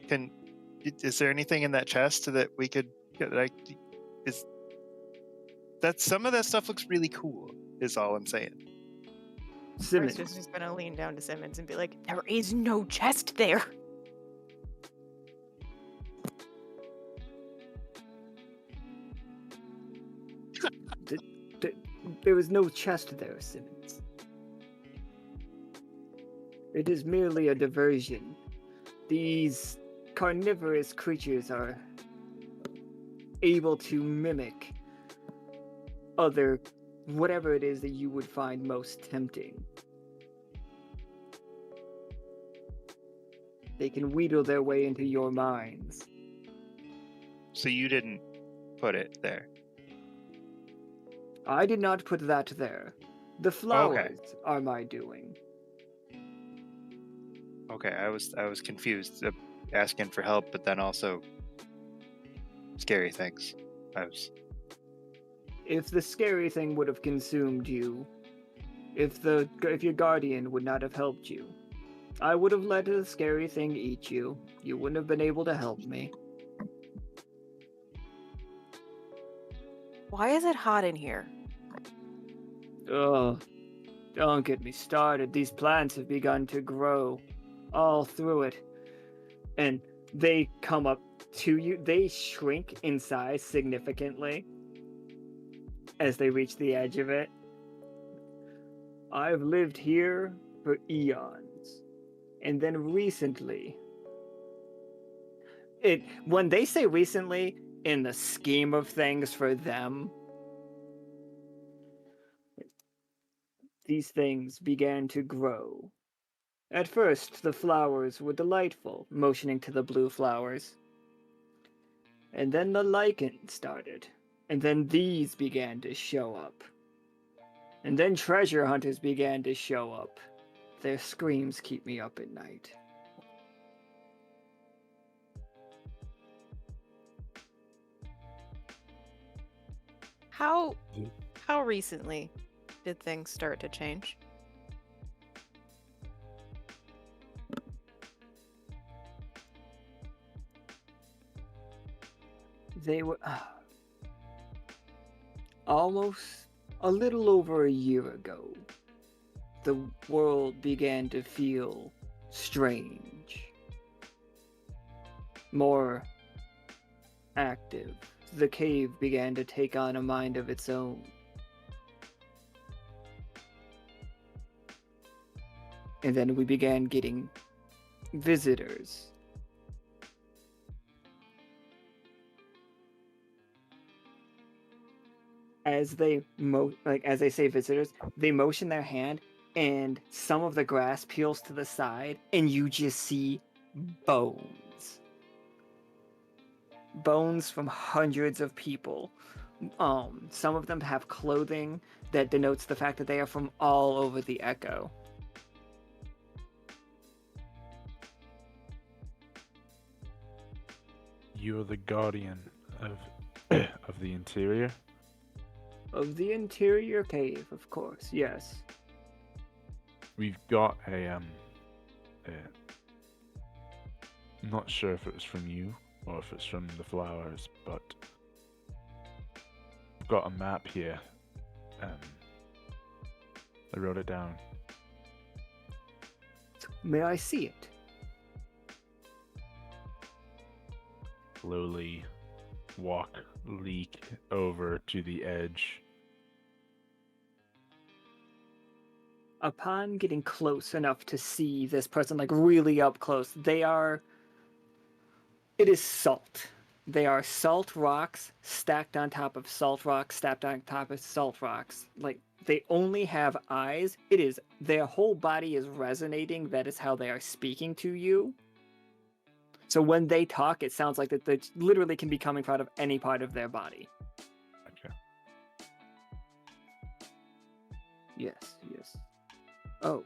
is there anything in that chest that we could some of that stuff looks really cool, is all I'm saying. Simmons, Karst is just gonna lean down to Simmons and be like, there is no chest there. There is no chest there, Simmons. It is merely a diversion. These carnivorous creatures are able to mimic other whatever it is that you would find most tempting. They can wheedle their way into your minds. So you didn't put it there. I did not put that there. The flowers are my doing. Okay, I was confused, asking for help, but then also scary things. If the scary thing would have consumed you, if your guardian would not have helped you, I would have let the scary thing eat you. You wouldn't have been able to help me. Why is it hot in here? Ugh. Don't get me started. These plants have begun to grow all through it. And they come up to you. They shrink in size significantly as they reach the edge of it. I've lived here for eons. And then recently, when they say recently, in the scheme of things for them, these things began to grow. At first, the flowers were delightful, motioning to the blue flowers. And then the lichen started. And then these began to show up. And then treasure hunters began to show up. Their screams keep me up at night. How recently did things start to change? They were almost a little over a year ago. The world began to feel strange, more active. The cave began to take on a mind of its own. And then we began getting visitors. As they as they say visitors, they motion their hand, and some of the grass peels to the side, and you just see bones. Bones from hundreds of people. Some of them have clothing that denotes the fact that they are from all over the Echo. You're the guardian of of the interior. Of the interior cave, of course, yes. We've got I'm not sure if it was from you or if it's from the flowers, but I've got a map here. I wrote it down. May I see it? Slowly leak over to the edge. Upon getting close enough to see this person, like really up close, it is salt. They are salt rocks stacked on top of salt rocks, stacked on top of salt rocks. Like, they only have eyes. Their whole body is resonating. That is how they are speaking to you. So when they talk, it sounds like that they literally can be coming out of any part of their body. Okay. Yes. Oh.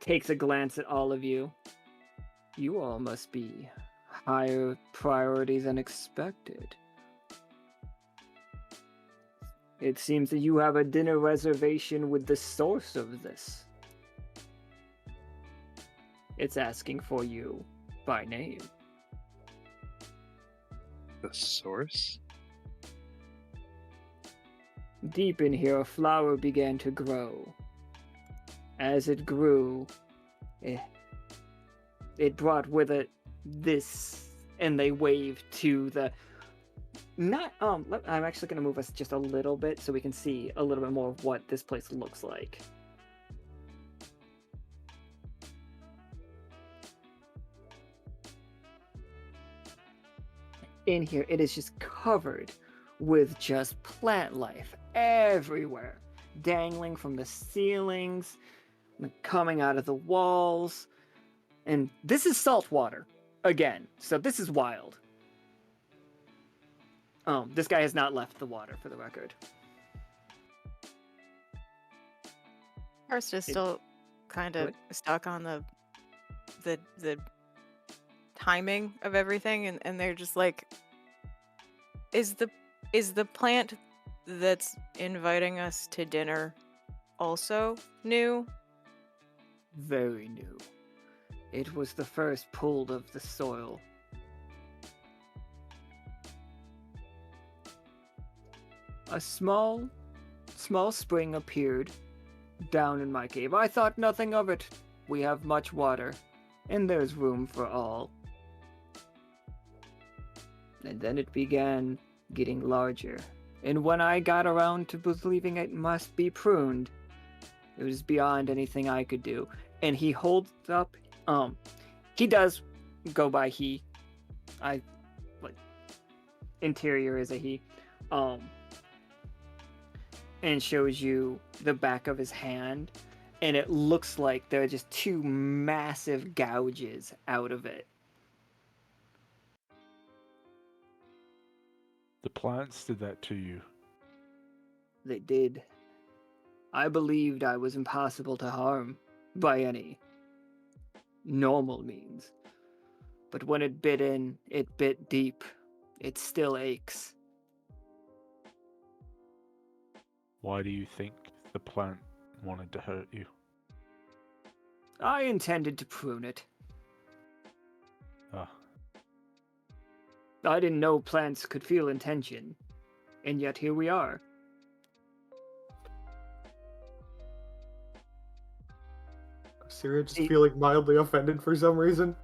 Takes a glance at all of you. You all must be higher priority than expected. It seems that you have a dinner reservation with the source of this. It's asking for you by name. The source? Deep in here, a flower began to grow. As it grew, it brought with it this, and they waved to Not I'm actually going to move us just a little bit so we can see a little bit more of what this place looks like. In here, it is just covered with just plant life everywhere, dangling from the ceilings, coming out of the walls. And this is salt water again, so this is wild. This guy has not left the water, for the record. Karst is still kind of stuck on the timing of everything, and they're just like, is the plant that's inviting us to dinner also new? Very new. It was the first pulled of the soil. A small spring appeared down in my cave. I thought nothing of it. We have much water, and there's room for all. And then it began getting larger. And when I got around to believing it must be pruned, it was beyond anything I could do. And he holds up, he does go by he. Interior is a he. And shows you the back of his hand. And it looks like there are just two massive gouges out of it. The plants did that to you. They did. I believed I was impossible to harm by any normal means. But when it bit in, it bit deep. It still aches. Why do you think the plant wanted to hurt you? I intended to prune it. Ah, I didn't know plants could feel intention. And yet here we are. Osiria just feeling mildly offended for some reason.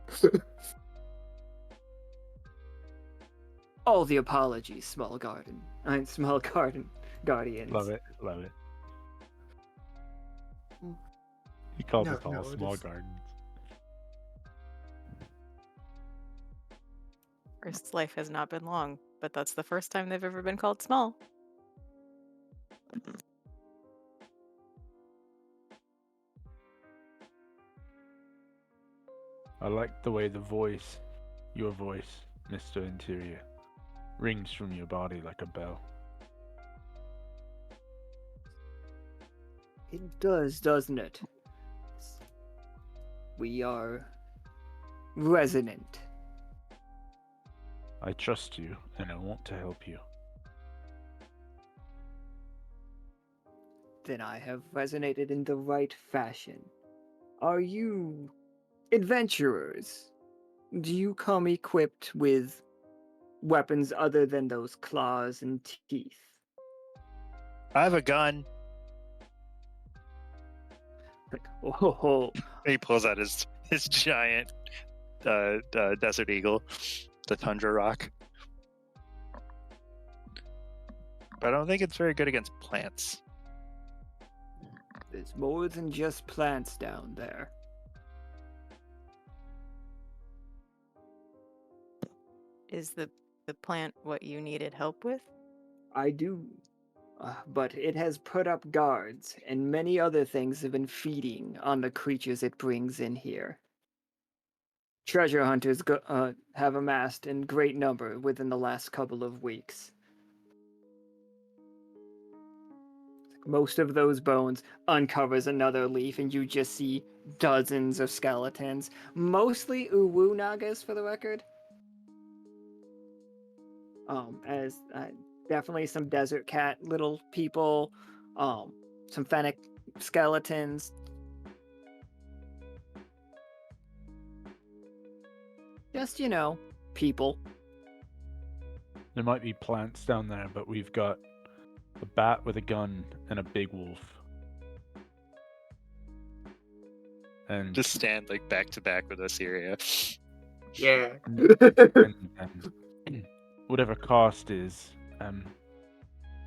All the apologies, small garden guardians. love it, love it. He calls No, us all no, small it's- gardens. Karst's life has not been long, but that's the first time they've ever been called small. I like the way your voice, Mr. Interior, rings from your body like a bell. It does, doesn't it? We are resonant. I trust you, and I want to help you. Then I have resonated in the right fashion. Are you adventurers? Do you come equipped with weapons other than those claws and teeth? I have a gun. Like, oh, He pulls out his giant desert eagle, the tundra rock. But I don't think it's very good against plants. there's more than just plants down there. Is the plant what you needed help with? I do. But it has put up guards, and many other things have been feeding on the creatures it brings in here. Treasure hunters have amassed in great number within the last couple of weeks. Most of those bones uncovers another leaf, and you just see dozens of skeletons. Mostly Uwu Nagas, for the record. As definitely some desert cat little people, some fennec skeletons. Just, people. There might be plants down there, but we've got a bat with a gun and a big wolf. And Just stand like back to back with Osiria. Yeah. and whatever Karst is,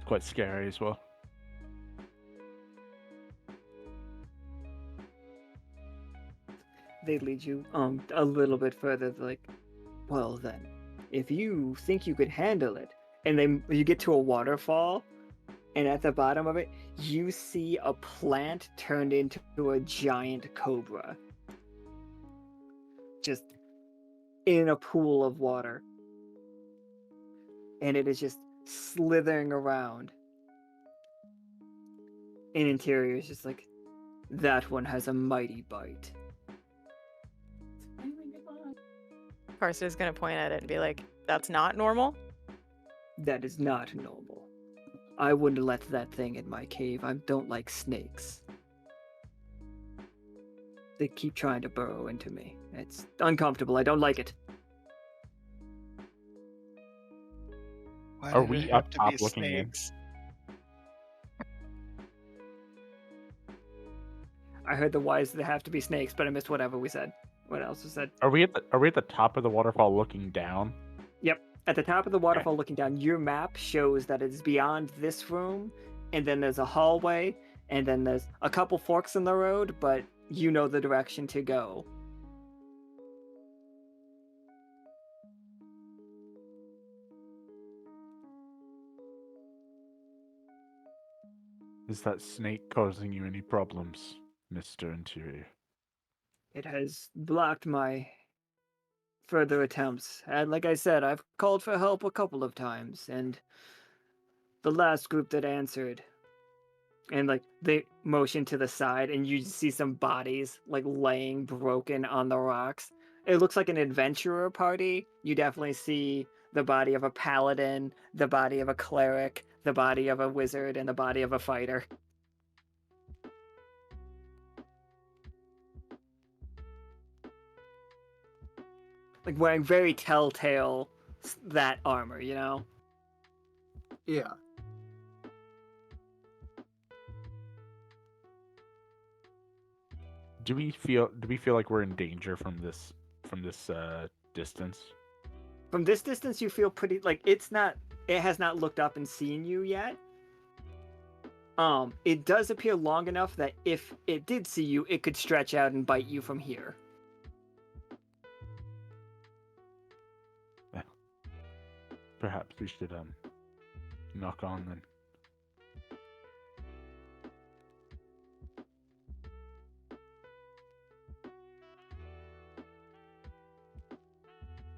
quite scary as well. They lead you a little bit further. Like, well then, if you think you could handle it, and then you get to a waterfall, and at the bottom of it, you see a plant turned into a giant cobra, just in a pool of water, and it is just slithering around. And interior is just like, that one has a mighty bite. Karst is gonna point at it and be like, "That's not normal." That is not normal. I wouldn't let that thing in my cave. I don't like snakes. They keep trying to burrow into me. It's uncomfortable. I don't like it. Why Are did we it up have to top be looking in? snakes? I heard the whys that have to be snakes, but I missed whatever we said. What else was said? Are we at the top of the waterfall looking down? Yep. At the top of the waterfall looking down, your map shows that it's beyond this room, and then there's a hallway, and then there's a couple forks in the road, but you know the direction to go. Is that snake causing you any problems, Mr. Interior? It has blocked my further attempts. And like I said, I've called for help a couple of times, and the last group that answered, and like they motion to the side, and you see some bodies like laying broken on the rocks. It looks like an adventurer party. You definitely see the body of a paladin, the body of a cleric, the body of a wizard, and the body of a fighter. Like wearing very telltale that armor, you know? Yeah. Do we feel like we're in danger from this distance? From this distance, you feel pretty like it has not looked up and seen you yet. It does appear long enough that if it did see you, it could stretch out and bite you from here. Perhaps we should knock on then.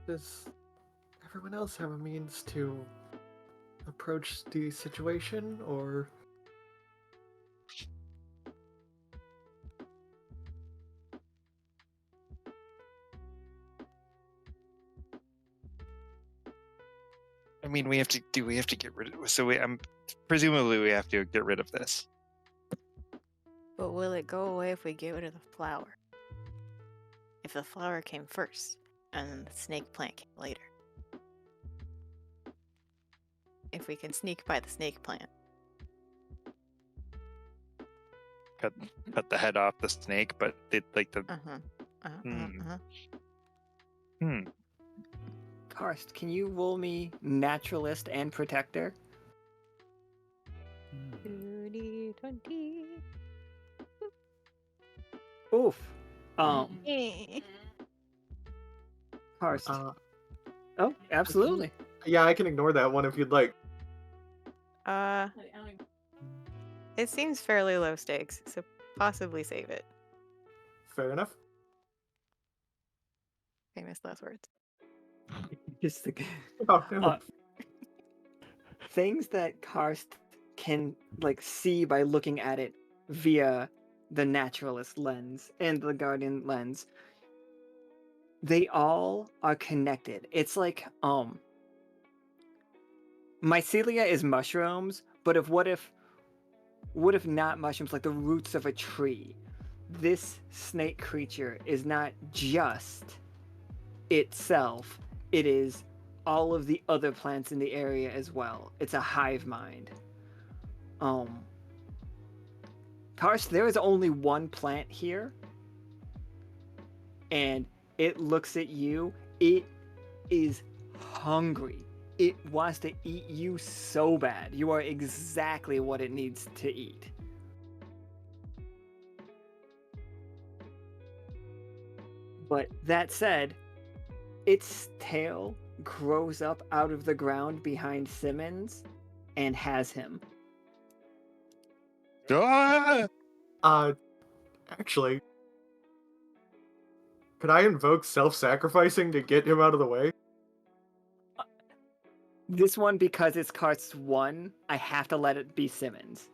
Does everyone else have a means to approach the situation, or? I mean, we have to get rid of. So presumably we have to get rid of this. But will it go away if we get rid of the flower? If the flower came first, and then the snake plant came later. If we can sneak by the snake plant. Cut the head off the snake, but Karst, can you roll me naturalist and protector? 20. Oof. Eh. Karst. Uh, Oh, absolutely. yeah, I can ignore that one if you'd like. It seems fairly low stakes, so possibly save it. Fair enough. Famous last words. Just the Oh, no. things that Karst can like see by looking at it via the naturalist lens and the guardian lens. They all are connected. It's like mycelia is mushrooms, but what if not mushrooms, like the roots of a tree? This snake creature is not just itself, it is all of the other plants in the area as well. It's a hive mind. Karst, there is only one plant here, and it looks at you. It is hungry. it wants to eat you so bad. You are exactly what it needs to eat. But that said, its tail grows up out of the ground behind Simmons and has him. Ah! Actually, could I invoke self-sacrificing to get him out of the way? This one, because it's Karst's one, I have to let it be Simmons.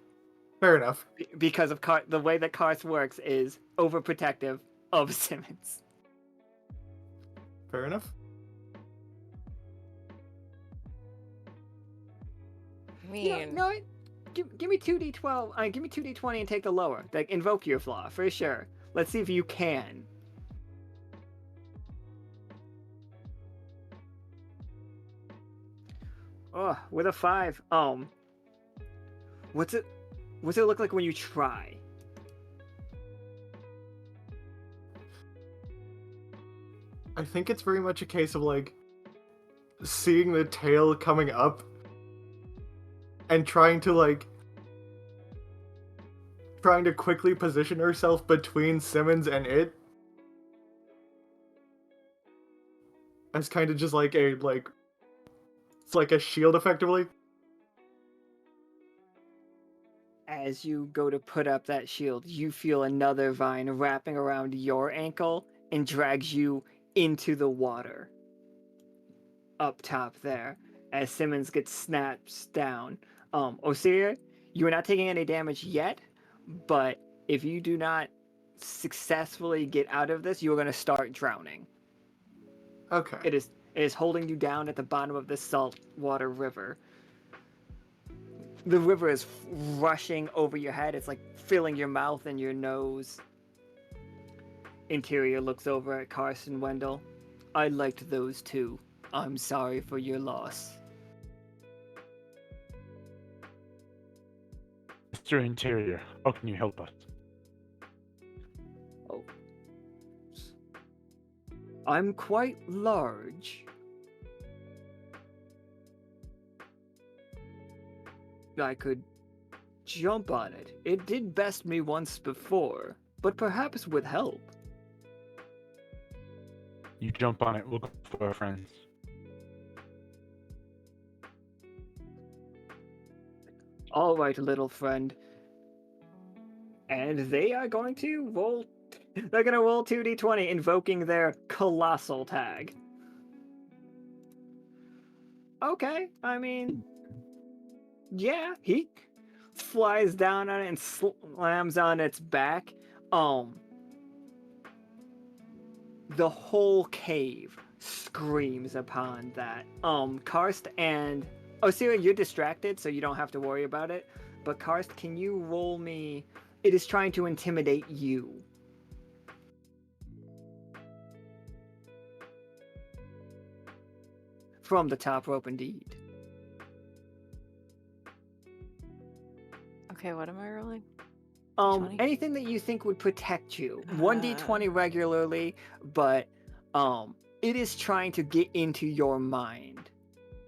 Fair enough. Because of the way that Karst works is overprotective of Simmons. Fair enough. I mean, No, give me 2d12. Give me 2d20 and take the lower. Like, invoke your flaw, for sure. Let's see if you can. Oh, with a 5. What's it look like when you try? I think it's very much a case of like seeing the tail coming up and trying to quickly position herself between Simmons and it as kind of just like it's like a shield effectively. As you go to put up that shield, you feel another vine wrapping around your ankle and drags you into the water. Up top there, as Simmons gets snapped down. Osiria, you are not taking any damage yet, but if you do not successfully get out of this, you are going to start drowning. Okay. It is holding you down at the bottom of the saltwater river. The river is rushing over your head. It's like filling your mouth and your nose. Interior looks over at Karst and Wendel. I liked those two. I'm sorry for your loss. Mr. Interior, how can you help us? Oh. I'm quite large. I could jump on it. It did best me once before, but perhaps with help. You jump on it, we'll go for our friends. All right, little friend. And they are going to roll. They're going to roll 2d20, invoking their colossal tag. Okay, I mean, yeah, he flies down on it and slams on its back. The whole cave screams upon that. Karst and Osiria, you're distracted, so you don't have to worry about it. But Karst, can you roll me? It is trying to intimidate you. From the top rope, indeed. okay, what am I rolling? 20? Anything that you think would protect you. 1d20 regularly, but it is trying to get into your mind.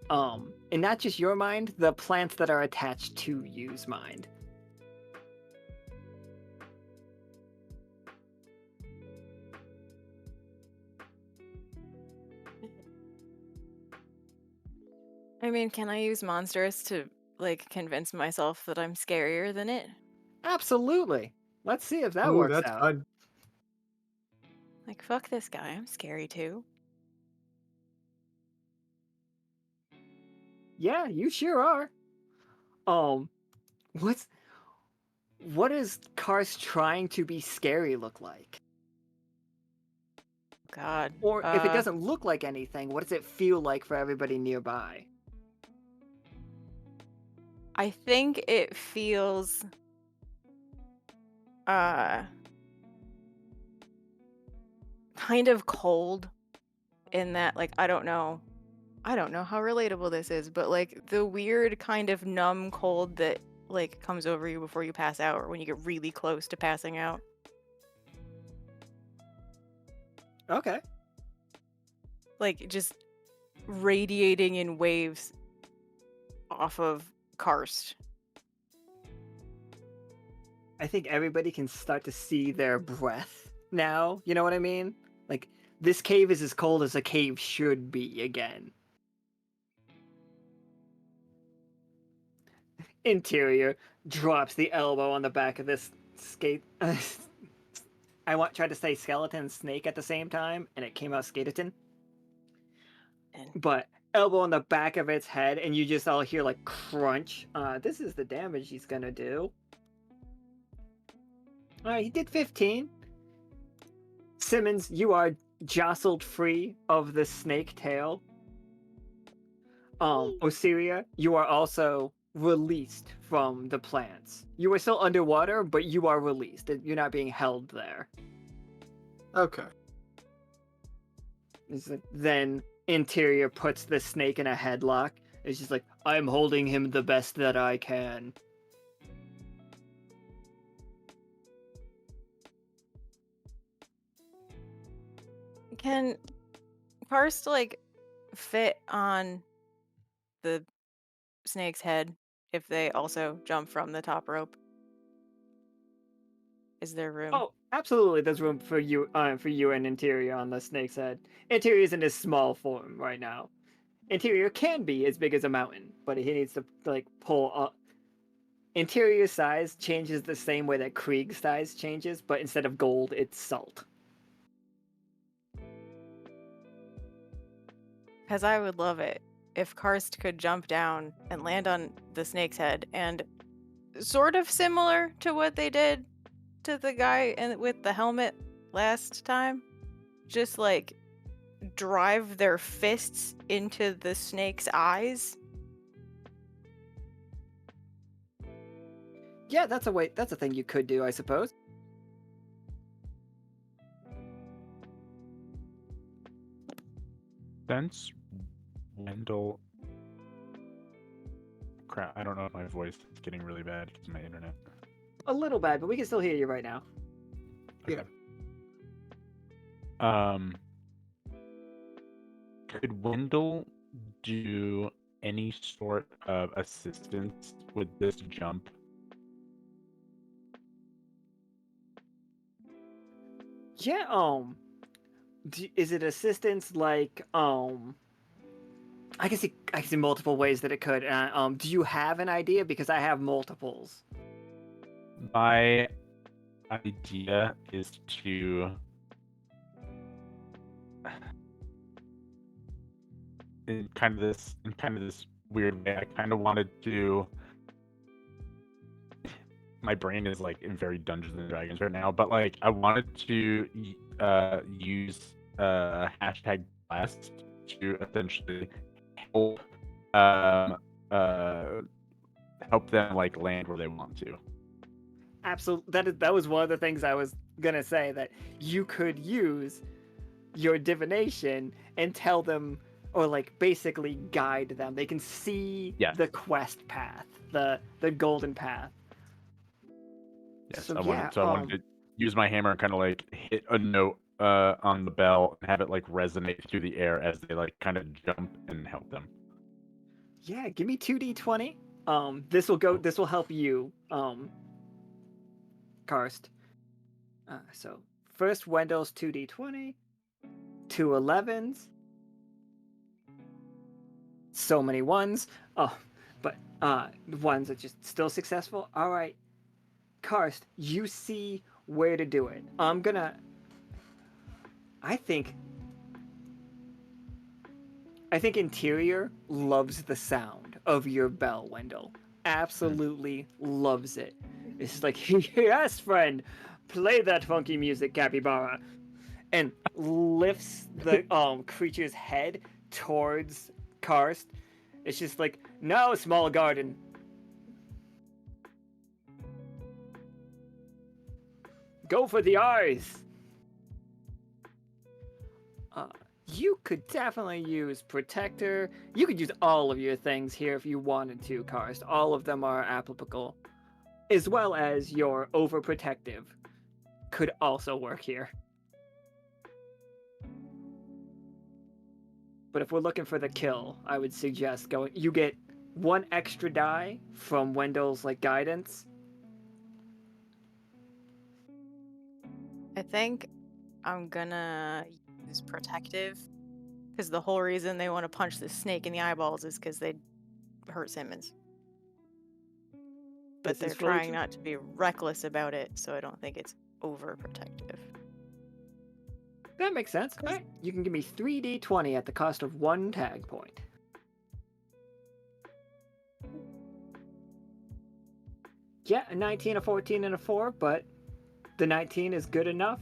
And not just your mind, the plants that are attached to you's mind. I mean, can I use monstrous to like convince myself that I'm scarier than it? Absolutely. Let's see if that Ooh, works that's out. fun. Like, fuck this guy, I'm scary too. Yeah, you sure are. What does Karst trying to be scary look like? God. Or if it doesn't look like anything, what does it feel like for everybody nearby? I think it feels kind of cold in that, like, I don't know how relatable this is, but like the weird kind of numb cold that like comes over you before you pass out or when you get really close to passing out. Okay. Like just radiating in waves off of Karst. I think everybody can start to see their breath now. You know what I mean? Like, this cave is as cold as a cave should be again. Interior drops the elbow on the back of this skate. Tried to say skeleton snake at the same time, and it came out skeleton. And But elbow on the back of its head, and you just all hear like crunch. This is the damage he's gonna do. He did 15. Simmons, you are jostled free of the snake tail. Osiria, you are also released from the plants. You are still underwater, but you are released. You're not being held there. Okay. Then Interior puts the snake in a headlock. It's just like, I'm holding him the best that I can. can Karst like fit on the snake's head if they also jump from the top rope? Is there room? Oh, absolutely. There's room for you and Interior on the snake's head. Interior is in his small form right now. Interior can be as big as a mountain, but he needs to like pull up. Interior size changes the same way that Krieg's size changes, but instead of gold, it's salt. Because I would love it if Karst could jump down and land on the snake's head, and sort of similar to what they did to the guy with the helmet last time, just like drive their fists into the snake's eyes. Yeah, that's a thing you could do, I suppose. Since Wendel... Crap, I don't know if my voice is getting really bad because of my internet. A little bad, but we can still hear you right now. Yeah. Could Wendel do any sort of assistance with this jump? Yeah, is it assistance like I can see multiple ways that it could. Do you have an idea? Because I have multiples. My idea is to in kind of this weird way. I kind of wanted to. My brain is like in very Dungeons and Dragons right now, but like I wanted to use hashtag blast to essentially help help them like land where they want to. Absolutely, that was one of the things I was gonna say, that you could use your divination and tell them, or like basically guide them. They can see the quest path, the golden path. Yes, So, I wanted to use my hammer and kind of like hit a note on the bell and have it like resonate through the air as they like kind of jump and help them. Yeah, give me 2d20. This will help you, Karst. So first Wendel's 2d20, 2 11s. So many ones. Oh, but ones are just still successful. All right, Karst, you see where to do it. I think Interior loves the sound of your bell, Wendel. Absolutely loves it. It's just like, yes, friend, play that funky music, Capybara. And lifts the creature's head towards Karst. It's just like, now, small garden. Go for the eyes. You could definitely use Protector. You could use all of your things here if you wanted to, Karst. All of them are applicable. As well as your Overprotective could also work here. But if we're looking for the kill, I would suggest going. You get 1 extra die from Wendel's like guidance. I think I'm gonna use protective, because the whole reason they want to punch this snake in the eyeballs is because they hurt Simmons. But This they're is really trying not to be reckless about it, so I don't think it's overprotective. That makes sense. All right. You can give me 3d20 at the cost of 1 tag point. Yeah, a 19, a 14, and a 4, but the 19 is good enough.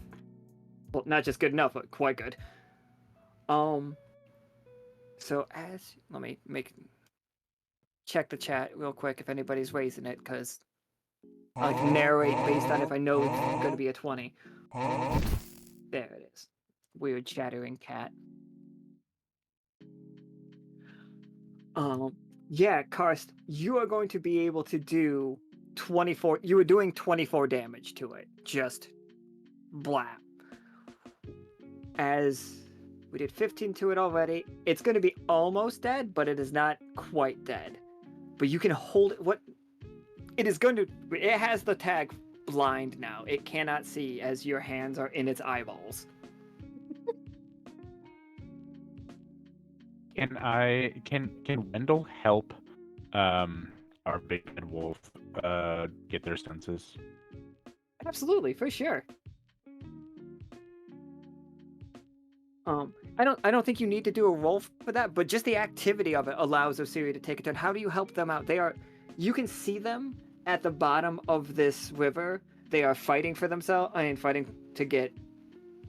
Well, not just good enough, but quite good. So let me check the chat real quick if anybody's raising it, because I can narrate based on if I know it's going to be a 20. There it is. Weird chattering cat. Yeah, Karst, you are going to be able to do 24. You were doing 24 damage to it. Just blah. As we did 15 to it already, it's going to be almost dead, but it is not quite dead. But you can hold it. What it is going to. It has the tag blind now. It cannot see as your hands are in its eyeballs. Can Wendel help our big bad wolf get their senses? Absolutely, for sure. I don't think you need to do a roll for that, but just the activity of it allows Osiria to take a turn. How do you help them out? You can see them at the bottom of this river. They are fighting for themselves. Fighting to get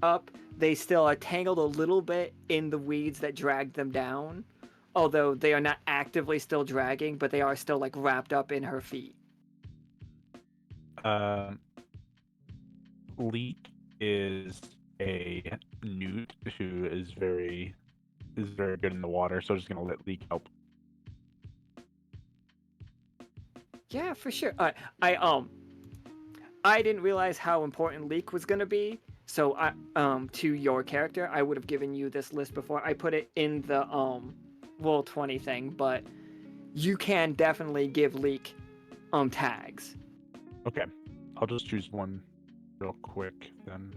up. They still are tangled a little bit in the weeds that dragged them down. Although they are not actively still dragging, but they are still like wrapped up in her feet. Leek is a newt who is very good in the water, so I'm just gonna let Leek help. Yeah, for sure. I didn't realize how important Leek was gonna be. So to your character, I would have given you this list before. I put it in the roll 20 thing, but you can definitely give Leek tags. Okay, I'll just choose one real quick then.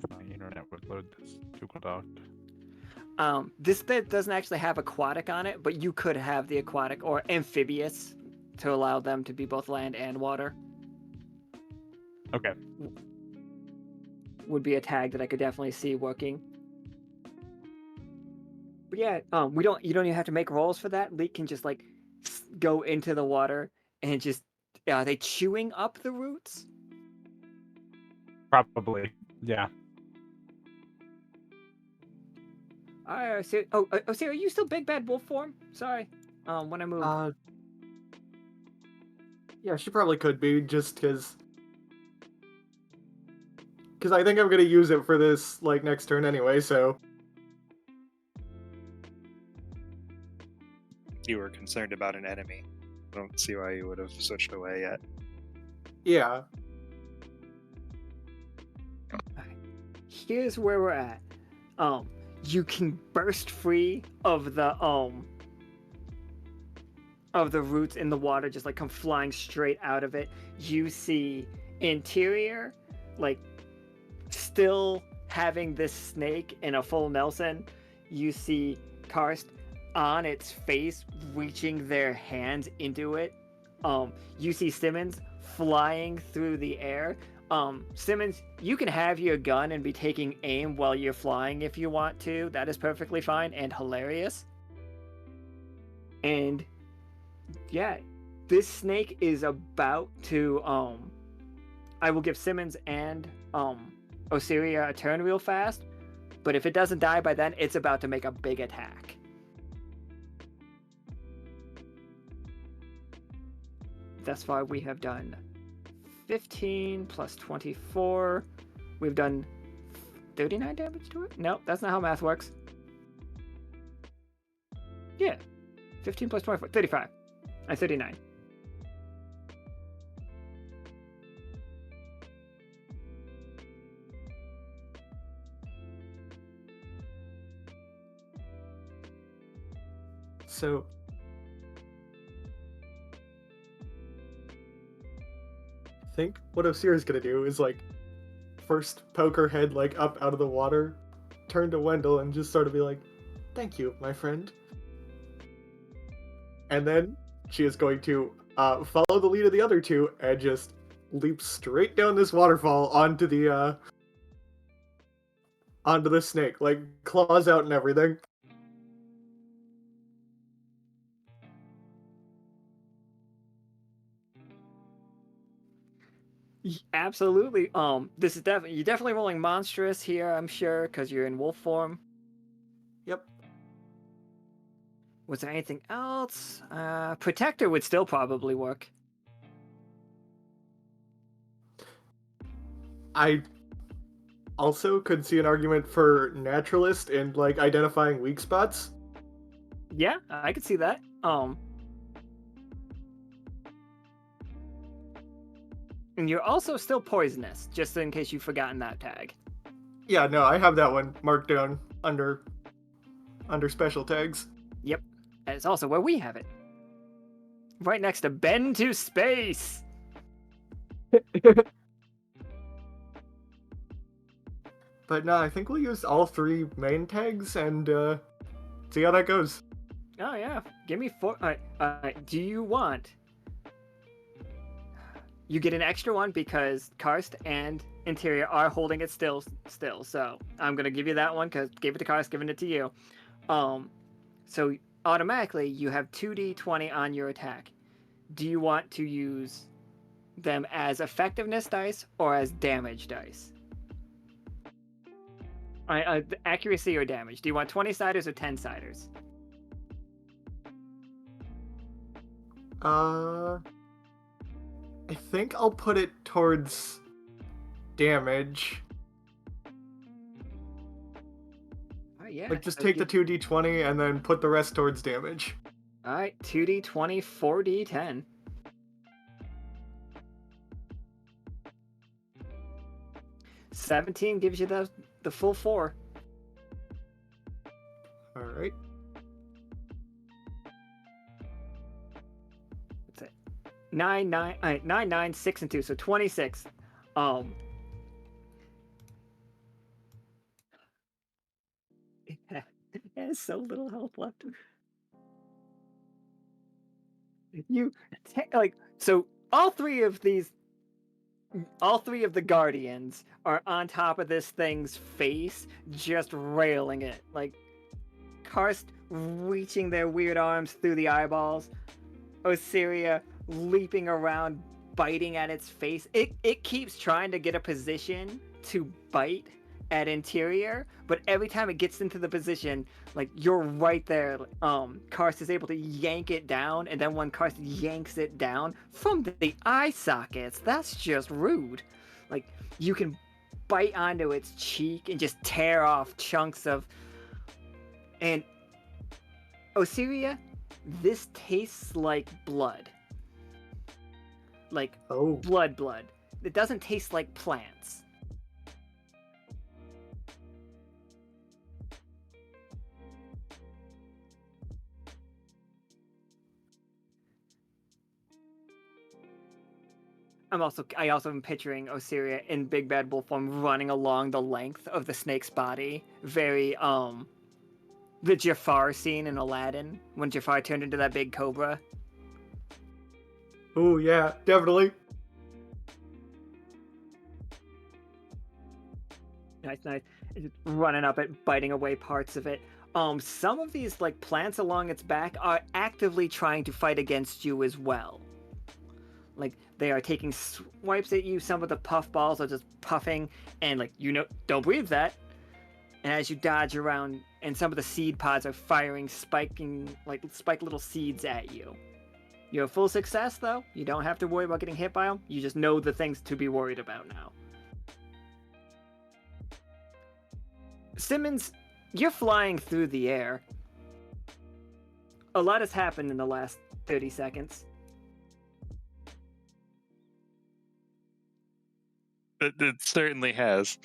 If my internet would load this Google Doc. This bit doesn't actually have aquatic on it, but you could have the aquatic or amphibious to allow them to be both land and water. Okay. Would be a tag that I could definitely see working. But yeah, you don't even have to make rolls for that. Leek can just like go into the water and just are they chewing up the roots? Probably, yeah. Sarah, are you still big bad wolf form? Sorry. When I moved. Yeah, she probably could be, just because I think I'm gonna use it for this like next turn anyway. So You were concerned about an enemy. I don't see why you would have switched away yet. yeah, Here's where we're at. You can burst free of the roots in the water, just like come flying straight out of it. You see interior, like still having this snake in a full Nelson. You see Karst on its face, reaching their hands into it. You see Simmons flying through the air. Simmons, you can have your gun and be taking aim while you're flying if you want to. That is perfectly fine and hilarious. And yeah, this snake is about to I will give Simmons and Osiria a turn real fast, but if it doesn't die by then, it's about to make a big attack. Thus far, we have done 15 plus 24. We've done 39 damage to it? No, that's not how math works. Yeah. 15 plus 24, 35. 39. So I think what Osiria's gonna do is like first poke her head like up out of the water, turn to Wendell and just sort of be like, "Thank you, my friend." And then she is going to follow the lead of the other two and just leap straight down this waterfall onto the snake, like claws out and everything. Absolutely. This is definitely you're definitely rolling monstrous here, I'm sure, because you're in wolf form. Yep. Was there anything else? Protector would still probably work. I also could see an argument for naturalist and like identifying weak spots. Yeah, I could see that. And you're also still poisonous, just in case you've forgotten that tag. Yeah, no, I have that one marked down under special tags. Yep. And it's also where we have it. Right next to Bend to Space. But no, I think we'll use all three main tags and see how that goes. Oh yeah, give me 4. Do you want? You get an extra one because Karst and Interior are holding it still. So I'm gonna give you that one because gave it to Karst, giving it to you. So automatically you have 2d20 on your attack. Do you want to use them as effectiveness dice or as damage dice? Accuracy or damage? Do you want 20-siders or 10-siders? I think I'll put it towards damage. Yeah. Like, just take the 2d20 and then put the rest towards damage. Alright, 2d20, 4d10. $17 gives you the full 4. Alright. What's it? 9, 6, and 2, so 26. It has so little health left. So all three of the guardians are on top of this thing's face, just railing it. Like Karst reaching their weird arms through the eyeballs, Osiria leaping around, biting at its face. It keeps trying to get a position to bite at Interior, but every time it gets into the position, like you're right there, Karst is able to yank it down, and then when Karst yanks it down from the eye sockets, that's just rude. Like you can bite onto its cheek and just tear off chunks of. And Osiria, this tastes like blood. Like blood. It doesn't taste like plants. I also am picturing Osiria in Big Bad Wolf form running along the length of the snake's body. Very the Jafar scene in Aladdin when Jafar turned into that big cobra. Oh yeah, definitely. Nice. It's just running up it, biting away parts of it. Some of these like plants along its back are actively trying to fight against you as well. Like they are taking swipes at you. Some of the puff balls are just puffing and like don't breathe that. And as you dodge around, and some of the seed pods are firing spike little seeds at you. You have full success though. You don't have to worry about getting hit by them. You just know the things to be worried about now. Simmons, you're flying through the air. A lot has happened in the last 30 seconds. It certainly has.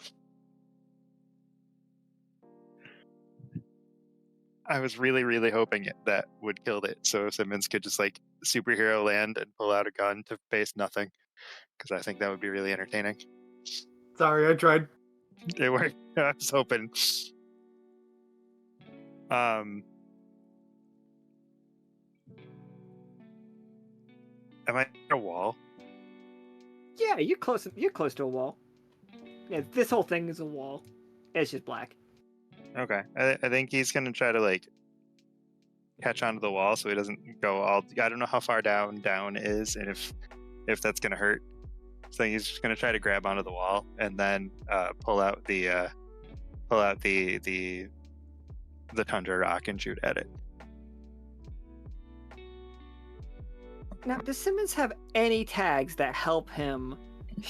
I was really, really hoping that would kill it, so Simmons could just like superhero land and pull out a gun to face nothing, because I think that would be really entertaining. Sorry, I tried. It worked. I was hoping. Am I at a wall? Yeah, you're close. You're close to a wall. Yeah, this whole thing is a wall. It's just black. Okay, I think he's gonna try to like catch onto the wall so he doesn't go all. I don't know how far down is, and if that's gonna hurt. So he's just gonna try to grab onto the wall and then pull out the tundra rock and shoot at it. Now, does Simmons have any tags that help him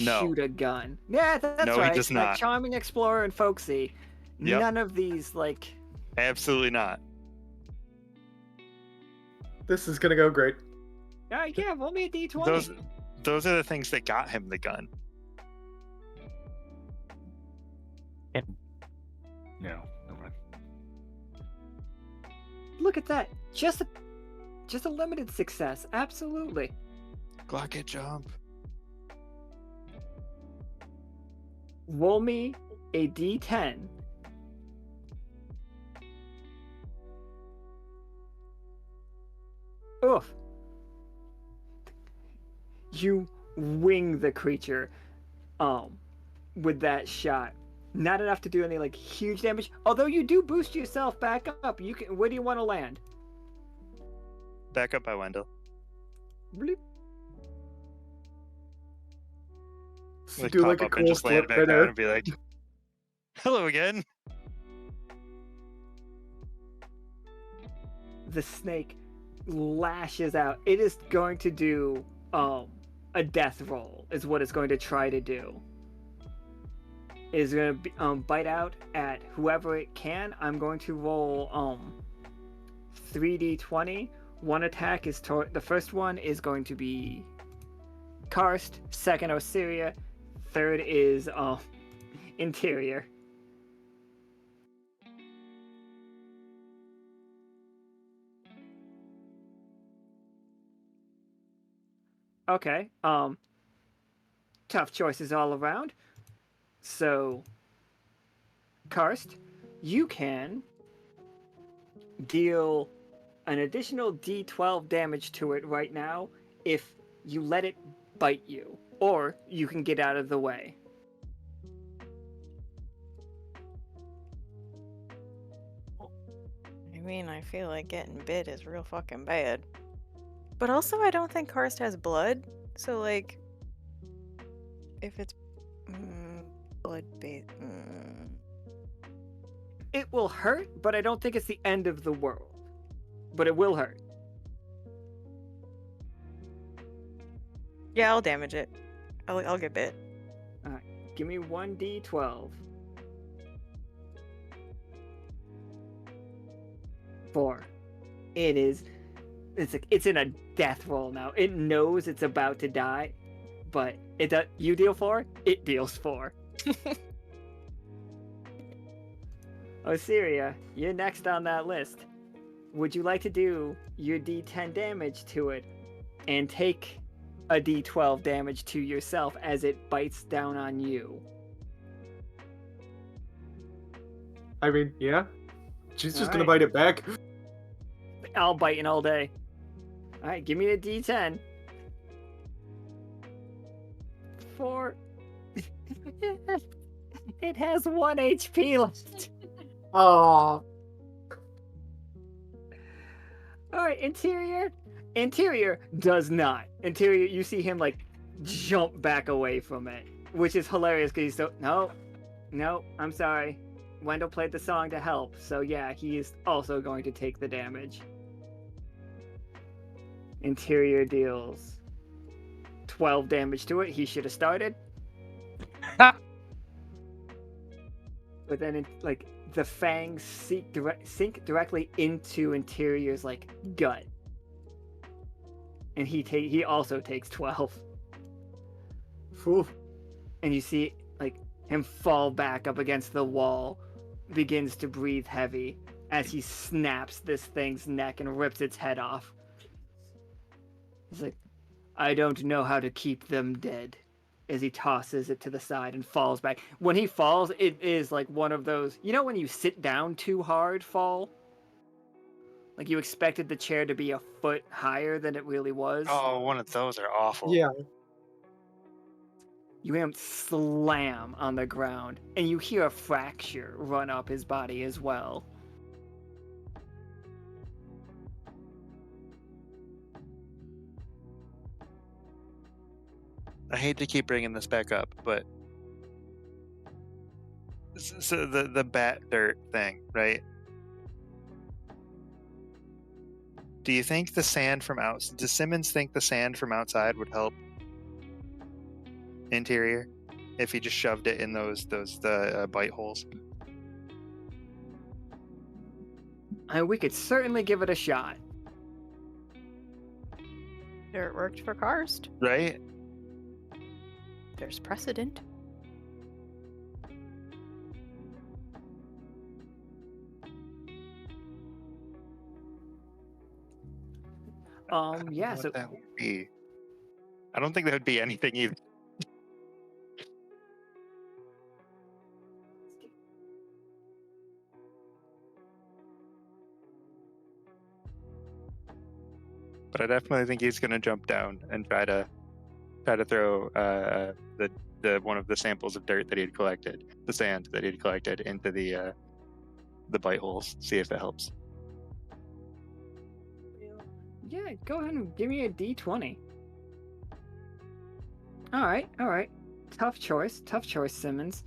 No. shoot a gun? Yeah, that's No, right. he does Like not. Charming Explorer and Folksy. Yep. None of these, like... Absolutely not. This is gonna go great. yeah, roll me a d20. Those are the things that got him the gun. No, never mind. Look at that. Just a limited success. Absolutely. Glock it, jump. Roll me a d10. Oof. You wing the creature with that shot. Not enough to do any like huge damage. Although you do boost yourself back up. You can. Where do you want to land? Back up by Wendel. Bloop. Like, Do pop like a up and cool just land flip back right down there. and be like, "Hello again." The snake lashes out. It is going to do a death roll is what it's going to try to do. It is going to bite out at whoever it can. I'm going to roll 3d20. One attack is the first one is going to be Karst, second Osiria, third is Interior. Okay. Tough choices all around. So, Karst, you can deal an additional d12 damage to it right now if you let it bite you, or you can get out of the way. I mean, I feel like getting bit is real fucking bad. But also, I don't think Karst has blood. So, like, if it's blood-based... It will hurt, but I don't think it's the end of the world. But it will hurt. Yeah, I'll damage it. I'll get bit. Give me 1d12. 4. It's in a death roll now. It knows it's about to die, but you deal 4, it deals 4. Osiria, you're next on that list. Would you like to do your d10 damage to it and take a d12 damage to yourself as it bites down on you? I mean, yeah. She's just gonna Alright. bite it back. I'll biting all day. Alright, give me a d10. 4. It has 1 HP left. Oh, Alright, Interior does not. Interior, you see him like jump back away from it, which is hilarious because he's so no, I'm sorry. Wendel played the song to help, so yeah, he is also going to take the damage. Interior deals 12 damage to it. He should have started. But then the fangs sink directly into Interior's like gut. And he also takes 12. Oof. And you see like him fall back up against the wall, begins to breathe heavy. as he snaps this thing's neck and rips its head off. He's like, I don't know how to keep them dead. As he tosses it to the side and falls back. When he falls, it is like one of those, you know, when you sit down too hard fall? Like you expected the chair to be a foot higher than it really was. Oh, one of those are awful. Yeah. You hear him slam on the ground, and you hear a fracture run up his body as well. I hate to keep bringing this back up, but so the bat dirt thing, right? Do you think the sand from outside? Does Simmons think the sand from outside would help interior if he just shoved it in those bite holes? We could certainly give it a shot. It worked for Karst. Right? There's precedent. Yeah, What so that would be? I don't think that would be anything either. But I definitely think he's going to jump down and try to throw the one of the samples of dirt that he had collected, the sand that he had collected, into the bite holes. See if it helps. yeah, go ahead and give me a D20. All right. Tough choice, Simmons.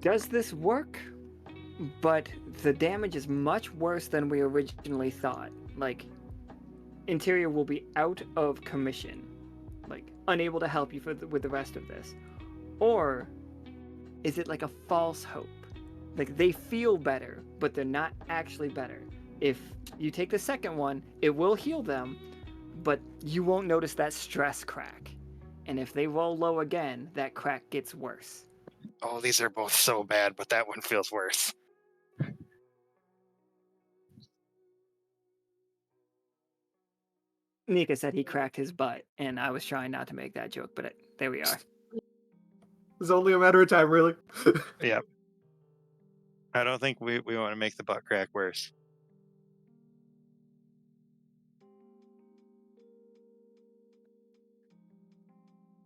Does this work? But the damage is much worse than we originally thought. Like, Interior will be out of commission, like unable to help you with the rest of this. Or is it like a false hope? Like they feel better, but they're not actually better. If you take the second one, it will heal them, but you won't notice that stress crack. And if they roll low again, that crack gets worse. Oh, these are both so bad, but that one feels worse. Nika said he cracked his butt, and I was trying not to make that joke, but there we are. It's only a matter of time, really. Yep. I don't think we want to make the butt crack worse.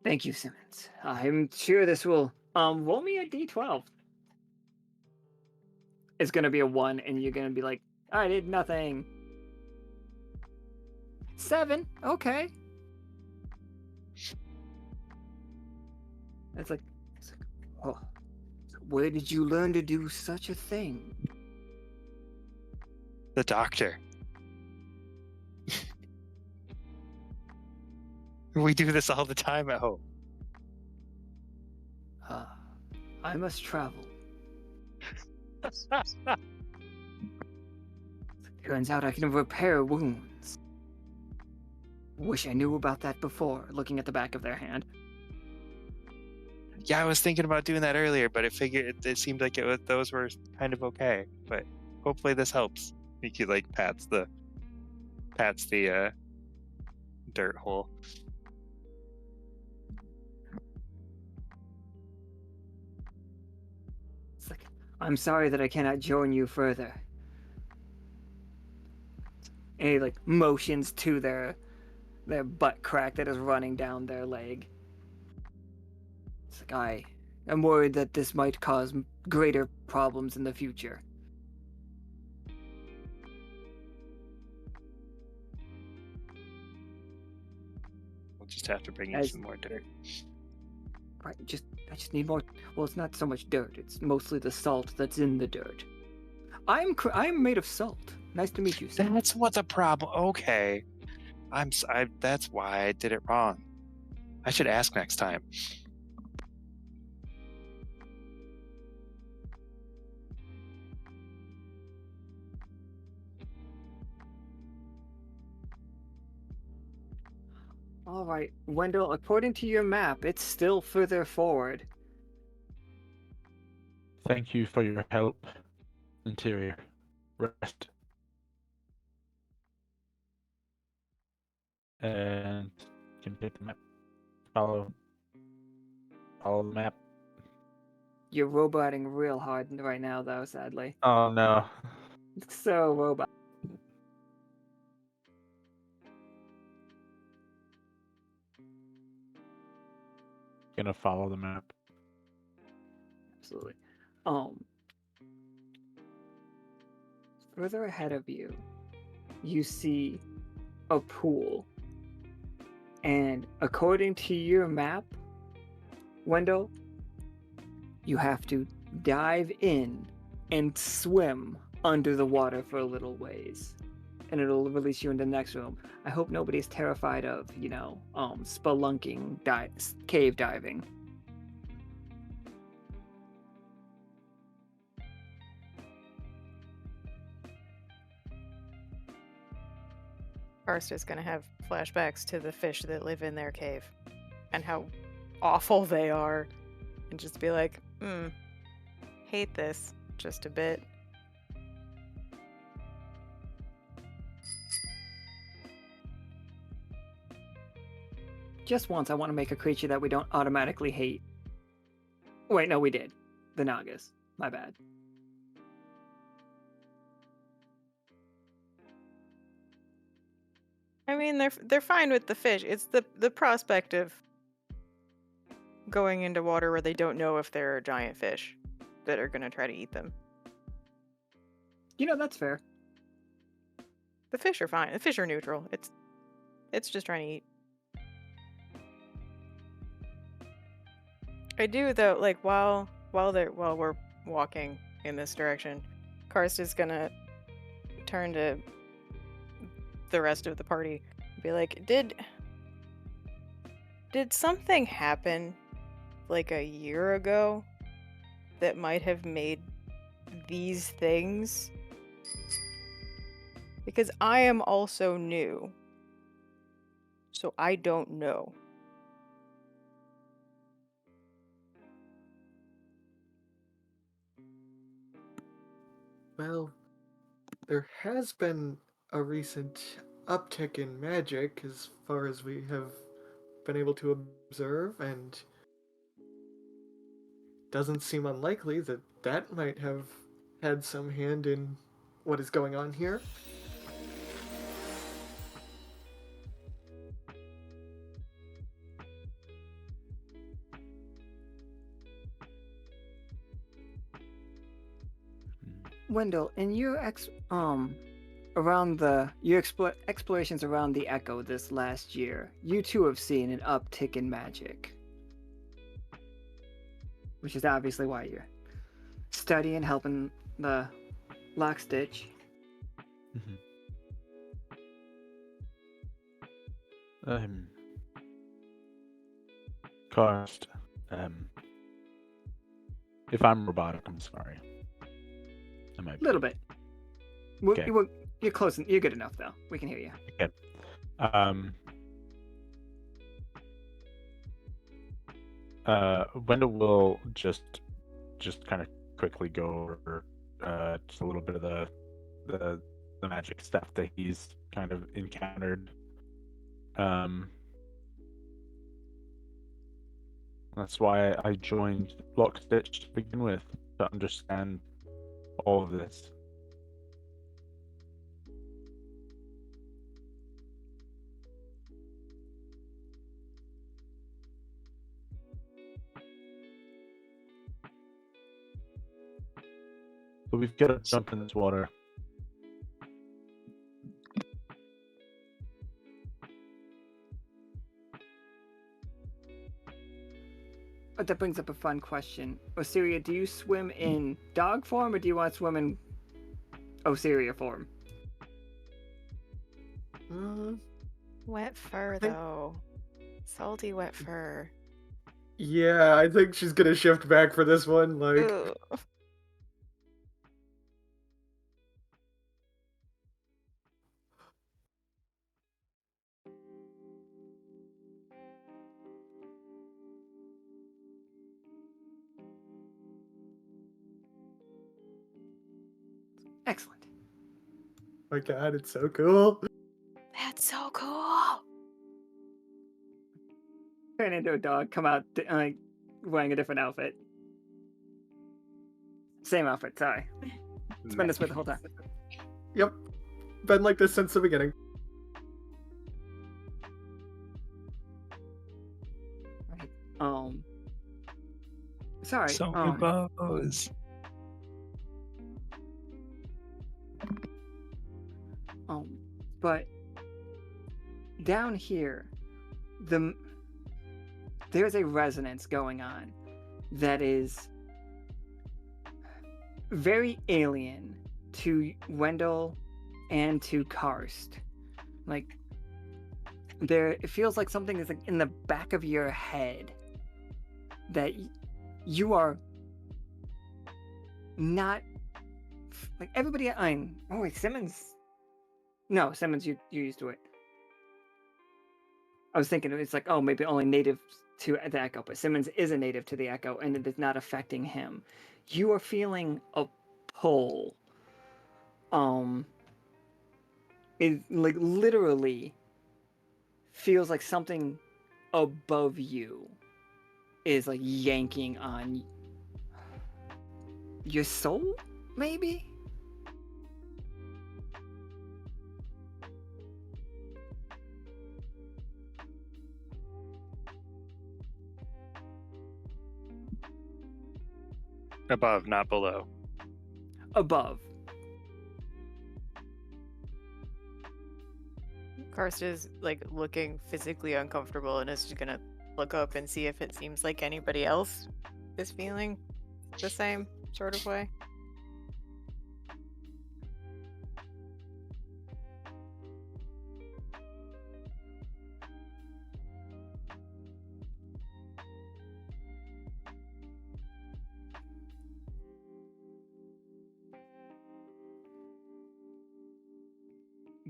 Thank you, Simmons. I'm sure this will roll me a D12. It's gonna be a 1, and you're gonna be like, I did nothing. 7, okay. It's like, oh, where did you learn to do such a thing? The doctor. We do this all the time at home. I must travel. Turns out I can repair wounds. Wish I knew about that before, looking at the back of their hand. Yeah, I was thinking about doing that earlier, but it seemed like those were kind of okay. But hopefully this helps. He like pats the dirt hole. It's like, I'm sorry that I cannot join you further. And he like motions to their butt crack that is running down their leg. It's like, I am worried that this might cause greater problems in the future. We'll just have to bring in some more dirt. Right, I just need more. Well, it's not so much dirt. It's mostly the salt that's in the dirt. I'm made of salt. Nice to meet you, sir. That's what the problem. Okay, that's why I did it wrong. I should ask next time. All right, Wendell. According to your map, it's still further forward. Thank you for your help. Interior. Rest. And can take the map. Follow the map. You're roboting real hard right now, though. Sadly, Oh no. so robot. Gonna follow the map. Absolutely. Further ahead of you, you see a pool, and according to your map, Wendell, you have to dive in and swim under the water for a little ways, and it'll release you into the next room. I hope nobody's terrified of, spelunking, cave diving. Karst is going to have flashbacks to the fish that live in their cave and how awful they are, and just be like, hate this just a bit. Just once, I want to make a creature that we don't automatically hate. Wait, no, we did. The Nagas. My bad. I mean, they're fine with the fish. It's the prospect of going into water where they don't know if there are giant fish that are going to try to eat them. That's fair. The fish are fine. The fish are neutral. It's just trying to eat. I do though, like while we're walking in this direction, Karst is gonna turn to the rest of the party and be like, did something happen like a year ago that might have made these things? Because I am also new, so I don't know. Well, there has been a recent uptick in magic as far as we have been able to observe, and doesn't seem unlikely that that might have had some hand in what is going on here. Wendell, in your explorations around the Echo this last year, you too have seen an uptick in magic, which is obviously why you're studying, helping the Lockstitch. Karst. If I'm robotic, I'm sorry. I might A little bit. Okay. You're close. You're good enough, though. We can hear you. Okay. Wendell will just kind of quickly go over just a little bit of the magic stuff that he's kind of encountered. That's why I joined Lockstitch to begin with, to understand all of this. But we've got to jump in this water. But that brings up a fun question. Osiria, do you swim in dog form, or do you want to swim in Osiria form? Wet fur, think- though. Salty wet fur. Yeah, I think she's gonna shift back for this one. Like, Ugh. Excellent. My God, it's so cool. That's so cool. Turn into a dog, come out wearing a different outfit. Same outfit, sorry. It's been this way the whole time. Yep, been like this since the beginning. Right. Sorry. So many bows. But down here, there's a resonance going on that is very alien to Wendel and to Karst. Like it feels like something is like in the back of your head that you are not like everybody. Oh wait, Simmons. No, Simmons, you used to it. I was thinking it's like, oh, maybe only native to the Echo, but Simmons is a native to the Echo, and it is not affecting him. You are feeling a pull. It like literally feels like something above you is like yanking on your soul, maybe? Above, not below. Above. Karst is like looking physically uncomfortable and is just gonna look up and see if it seems like anybody else is feeling the same sort of way.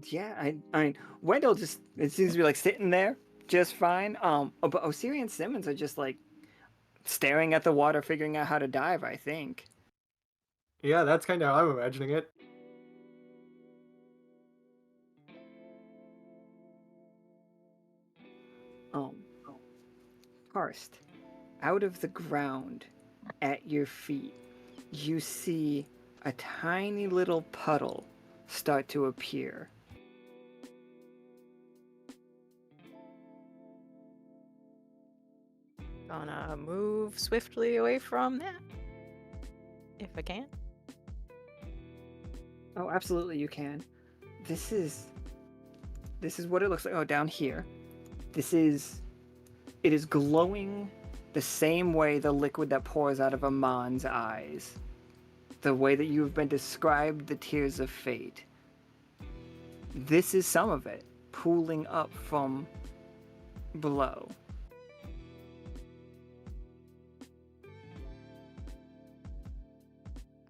Yeah, I Wendell just it seems to be like sitting there just fine. But Osiria and Simmons are just like staring at the water, figuring out how to dive, I think. Yeah, that's kind of how I'm imagining it. Karst, out of the ground at your feet, you see a tiny little puddle start to appear. Gonna move swiftly away from that. If I can. Oh, absolutely you can. This is what it looks like. Oh, down here. It is glowing the same way the liquid that pours out of Amon's eyes. The way that you've been described the tears of fate. This is some of it pooling up from below.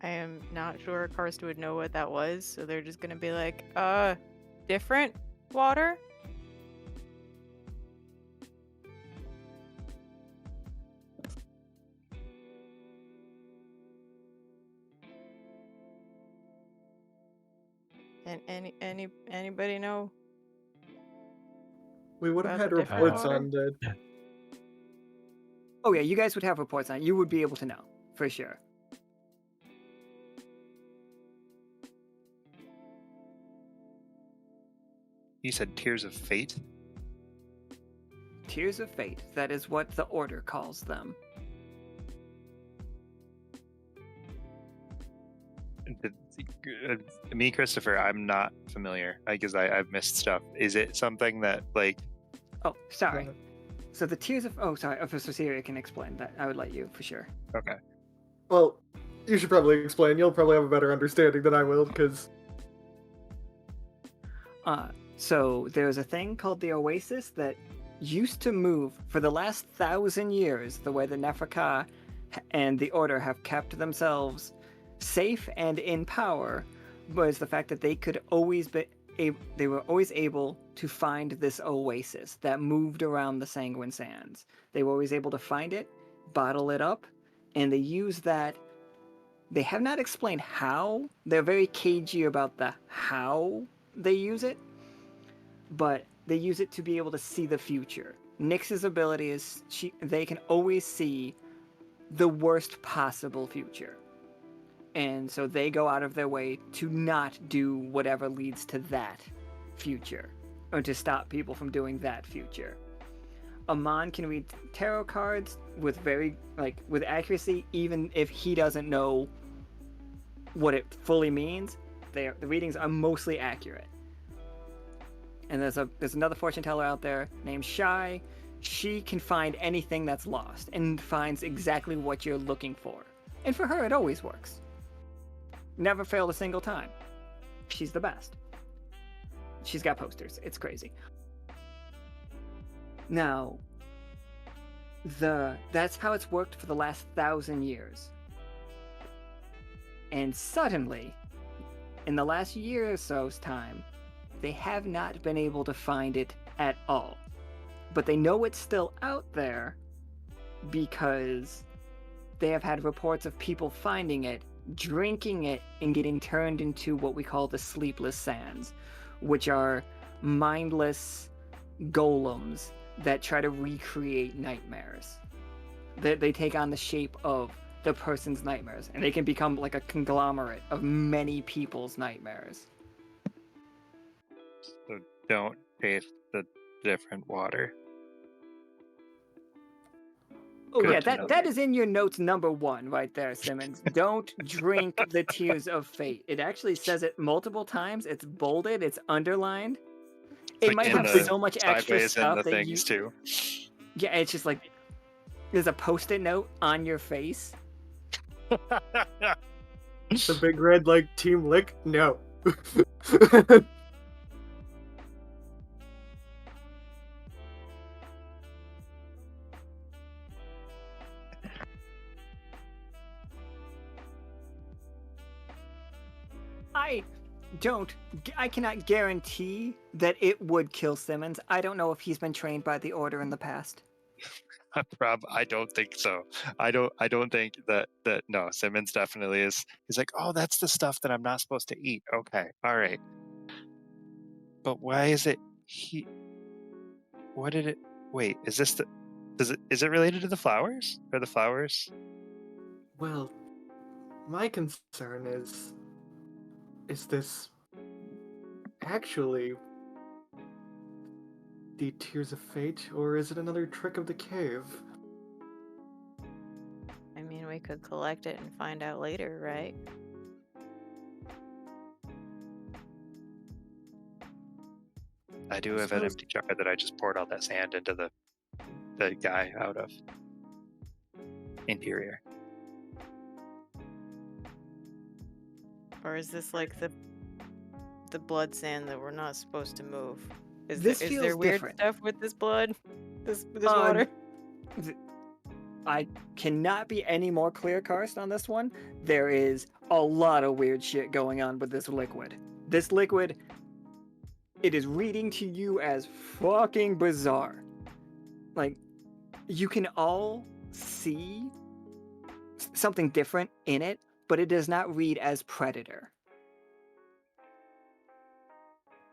I am not sure Karst would know what that was, so they're just gonna be like, different water? And anybody know? We would have About had the different reports water? on the. Oh yeah, you guys would have reports on it. You would be able to know, for sure. You said Tears of Fate? Tears of fate, that is what the Order calls them. Me, Christopher, I'm not familiar because I've missed stuff. Is it something that, like... Oh, sorry. So the tears of... Oh, sorry. If Osiria can explain that, I would let you, for sure. Okay. Well, you should probably explain. You'll probably have a better understanding than I will, because... So there's a thing called the Oasis that used to move for the last 1,000 years, the way the Nefraka and the Order have kept themselves safe and in power, was the fact that they were always able to find this oasis that moved around the Sanguine Sands. They were always able to find it, bottle it up, and they used that They have not explained how. They're very cagey about the how they use it, but they use it to be able to see the future. Nyx's ability is they can always see the worst possible future. And so they go out of their way to not do whatever leads to that future, or to stop people from doing that future. Amon can read tarot cards with with accuracy, even if he doesn't know what it fully means. The readings are mostly accurate. And there's another fortune teller out there named Shy. She can find anything that's lost and finds exactly what you're looking for. And for her, it always works. Never failed a single time. She's the best. She's got posters. It's crazy. Now, that's how it's worked for the last 1,000 years. And suddenly, in the last year or so's time, they have not been able to find it at all. But they know it's still out there because they have had reports of people finding it, drinking it, and getting turned into what we call the sleepless sands, which are mindless golems that try to recreate nightmares. They take on the shape of the person's nightmares, and they can become like a conglomerate of many people's nightmares. So don't taste the different water. Oh Good yeah, to know. that is in your notes number 1 right there, Simmons. Don't drink the tears of fate. It actually says it multiple times. It's bolded. It's underlined. It Like might in have the so much extra sideways and stuff the that things you. too. Yeah, it's just like there's a post-it note on your face. The big red like Team Lick? No. I cannot guarantee that it would kill Simmons. I don't know if he's been trained by the Order in the past. I don't think so. I don't think that no, Simmons definitely is. He's like, oh, that's the stuff that I'm not supposed to eat. Okay, all right. But why is it what did it wait, is it related to the flowers? Are the flowers? Well, my concern is this actually the Tears of Fate, or is it another trick of the cave? I mean, we could collect it and find out later, right? I do have an empty jar that I just poured all that sand into the guy out of. Interior. Or is this like the blood sand that we're not supposed to move? Is This there feels weird different. stuff with this blood? This water? I cannot be any more clear, Karst, on this one. There is a lot of weird shit going on with this liquid. This liquid, it is reading to you as fucking bizarre. Like, you can all see something different in it, but it does not read as predator.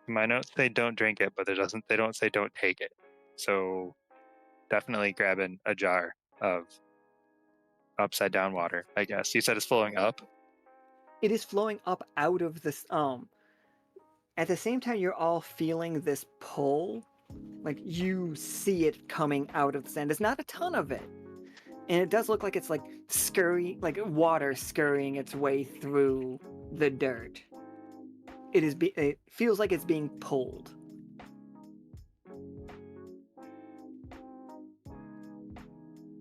My notes say don't drink it, but they don't say don't take it. So definitely grabbing a jar of upside down water, I guess. You said it's flowing up? It is flowing up out of this at the same time you're all feeling this pull, like you see it coming out of the sand. There's not a ton of it, and it does look like it's like water scurrying its way through the dirt. It feels like it's being pulled.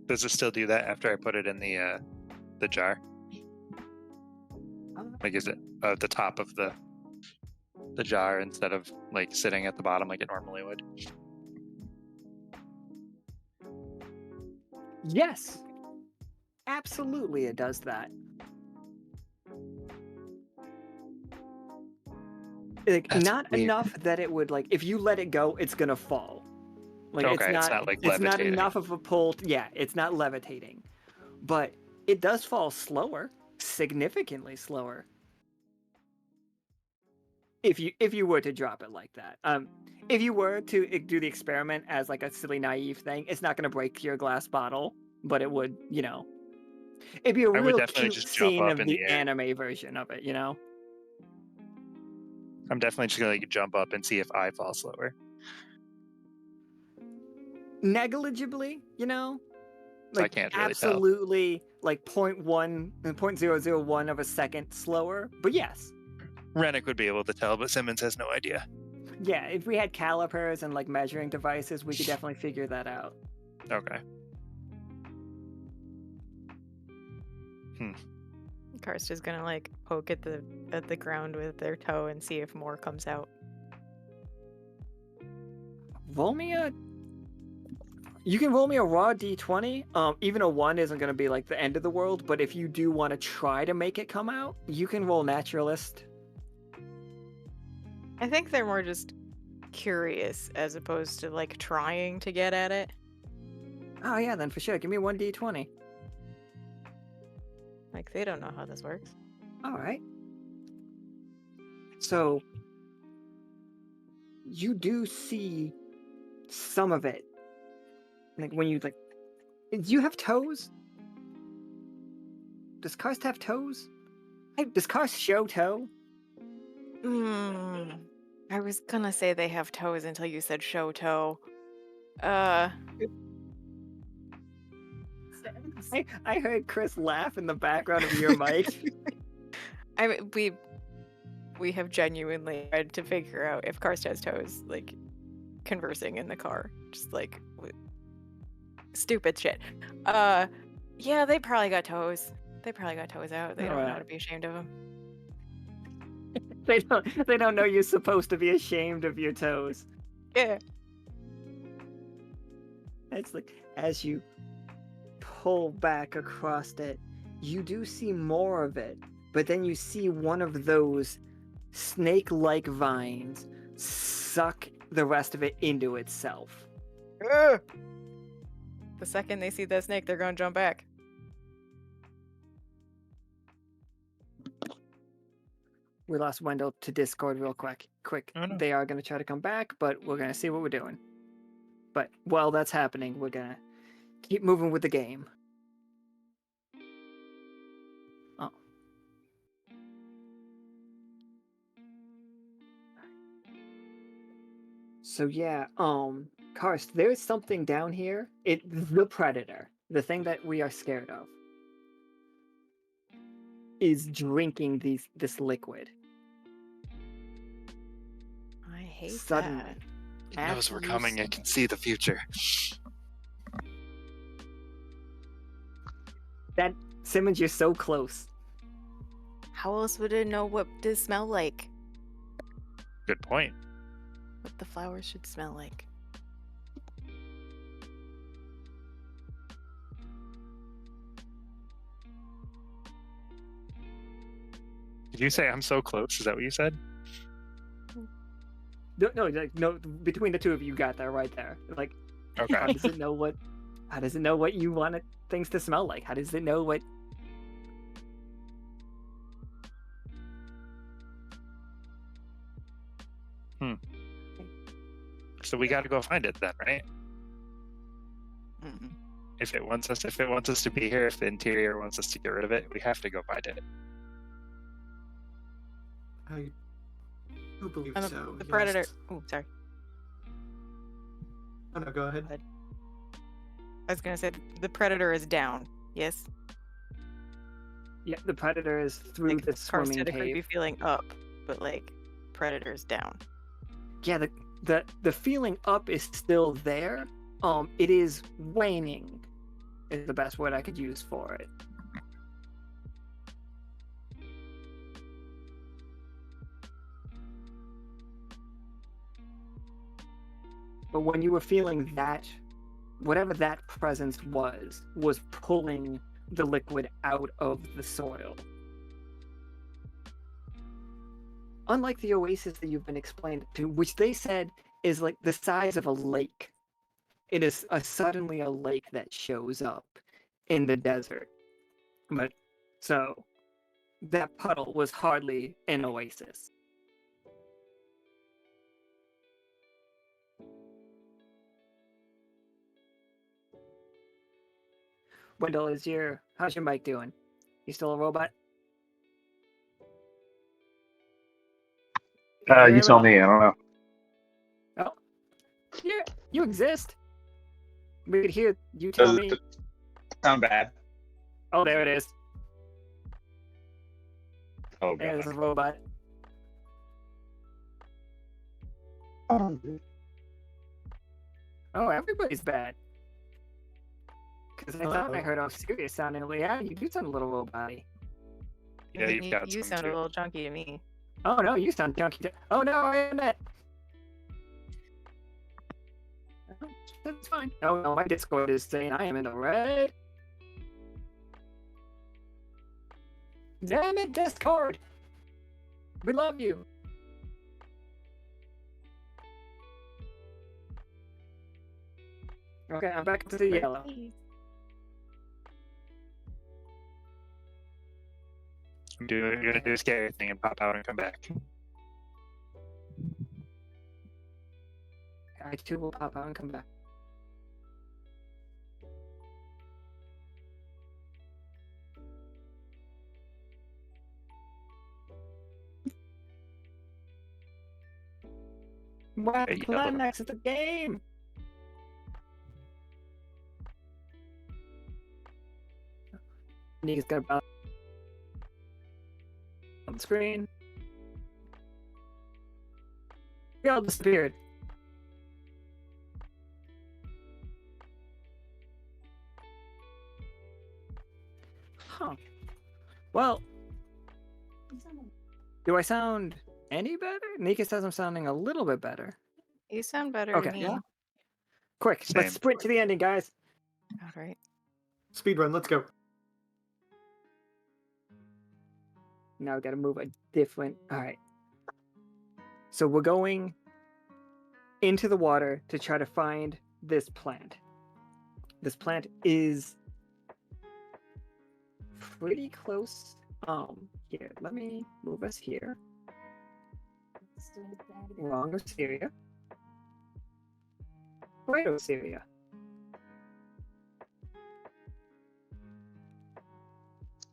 Does it still do that after I put it in the jar? Like, is it at the top of the jar instead of like sitting at the bottom like it normally would? Yes, absolutely, it does that. Like, That's not weird. enough that it would, like, if you let it go, it's gonna fall. Like, Okay, it's not like it's not levitating. enough of a pull. Yeah, it's not levitating, but it does fall slower. significantly slower. If you were to drop it like that, if you were to do the experiment as like a silly naive thing, it's not going to break your glass bottle, but it would, it'd be a I would real definitely cute just jump scene up of in the the air. anime version of it, I'm definitely just gonna like jump up and see if I fall slower. negligibly, So I like can't really tell. absolutely like 0.001 of a second slower, but yes. Rennick would be able to tell, but Simmons has no idea. Yeah, if we had calipers and like measuring devices, we could definitely figure that out. Okay. Karst is gonna like poke at the ground with their toe and see if more comes out. You can roll me a raw d20. Even a 1 isn't going to be like the end of the world, but if you do want to try to make it come out, you can roll naturalist. I think they're more just curious as opposed to like trying to get at it. Oh yeah, then for sure, give me 1 d20. Like they don't know how this works. All right. So you do see some of it. Like when you like, do you have toes? Does Karst have toes? Does Karst show toe? I was gonna say they have toes until you said show toe. I heard Chris laugh in the background of your mic. I mean, we have genuinely tried to figure out if Karst has toes, like conversing in the car, just like stupid shit. Yeah, they probably got toes. They probably got toes out. They don't know how to be ashamed of them. They don't know you're supposed to be ashamed of your toes. Yeah. It's like as you pull back across it, you do see more of it, but then you see one of those snake-like vines suck the rest of it into itself. The second they see that snake, they're gonna jump back. We lost Wendel to Discord real quick. Oh, no. They are going to try to come back, but we're going to see what we're doing. But while that's happening, we're going to keep moving with the game. Oh. So yeah, Karst, there's something down here. The predator, the thing that we are scared of, is drinking this liquid. I hate Suddenly. that. He knows we're coming and can see the future. That Simmons, you're so close. How else would it know what to smell like? Good point. What the flowers should smell like? Did you say I'm so close? Is that what you said? No, between the two of you got that right there. Like, Okay. how does it know what you want things to smell like? How does it know what? So we got to go find it then, right? Mm-mm. If it wants us to be here, if the interior wants us to get rid of it, we have to go find it. I do believe And so. the yes. predator. Oh, sorry. Oh no, go ahead. I was gonna say the predator is down. Yes. Yeah, the predator is through Like, the Karst swimming had a creepy cave. feeling up, but like predator's down. Yeah, the feeling up is still there. It is waning, is the best word I could use for it. But when you were feeling that, whatever that presence was pulling the liquid out of the soil. Unlike the oasis that you've been explained to, which they said is like the size of a lake. It is suddenly a lake that shows up in the desert. But so that puddle was hardly an oasis. Wendell, how's your mic doing? You still a robot? You tell me. I don't know. Oh, yeah, you exist. We could hear you tell Does me. it sound bad? Oh, there it is. Oh There's god. a robot. Oh, everybody's bad. Because I thought I heard Osiria sounding. Yeah, you do sound a little robot-y. Yeah, I mean, you've got you some sound a too. little junky to me. Oh no, you sound junky. Oh no, I am that. Oh, that's fine. Oh no, my Discord is saying I am in the red. Damn it, Discord! We love you. Okay, I'm back to the yellow. You're gonna do a scary thing and pop out and come back. I too will pop out and come back. What? Hey, yellow. Plan next to the game. Nika's got about on the screen. We all disappeared. Huh. Well, do I sound any better? Nika says I'm sounding a little bit better. You sound better to Okay. me. Yeah. Quick, Same. let's sprint to the ending, guys. All right. Speedrun, let's go. Now we gotta move a different. All right. So we're going into the water to try to find this plant. This plant is pretty close. Here, let me move us here. Wrong Osiria. Right Osiria.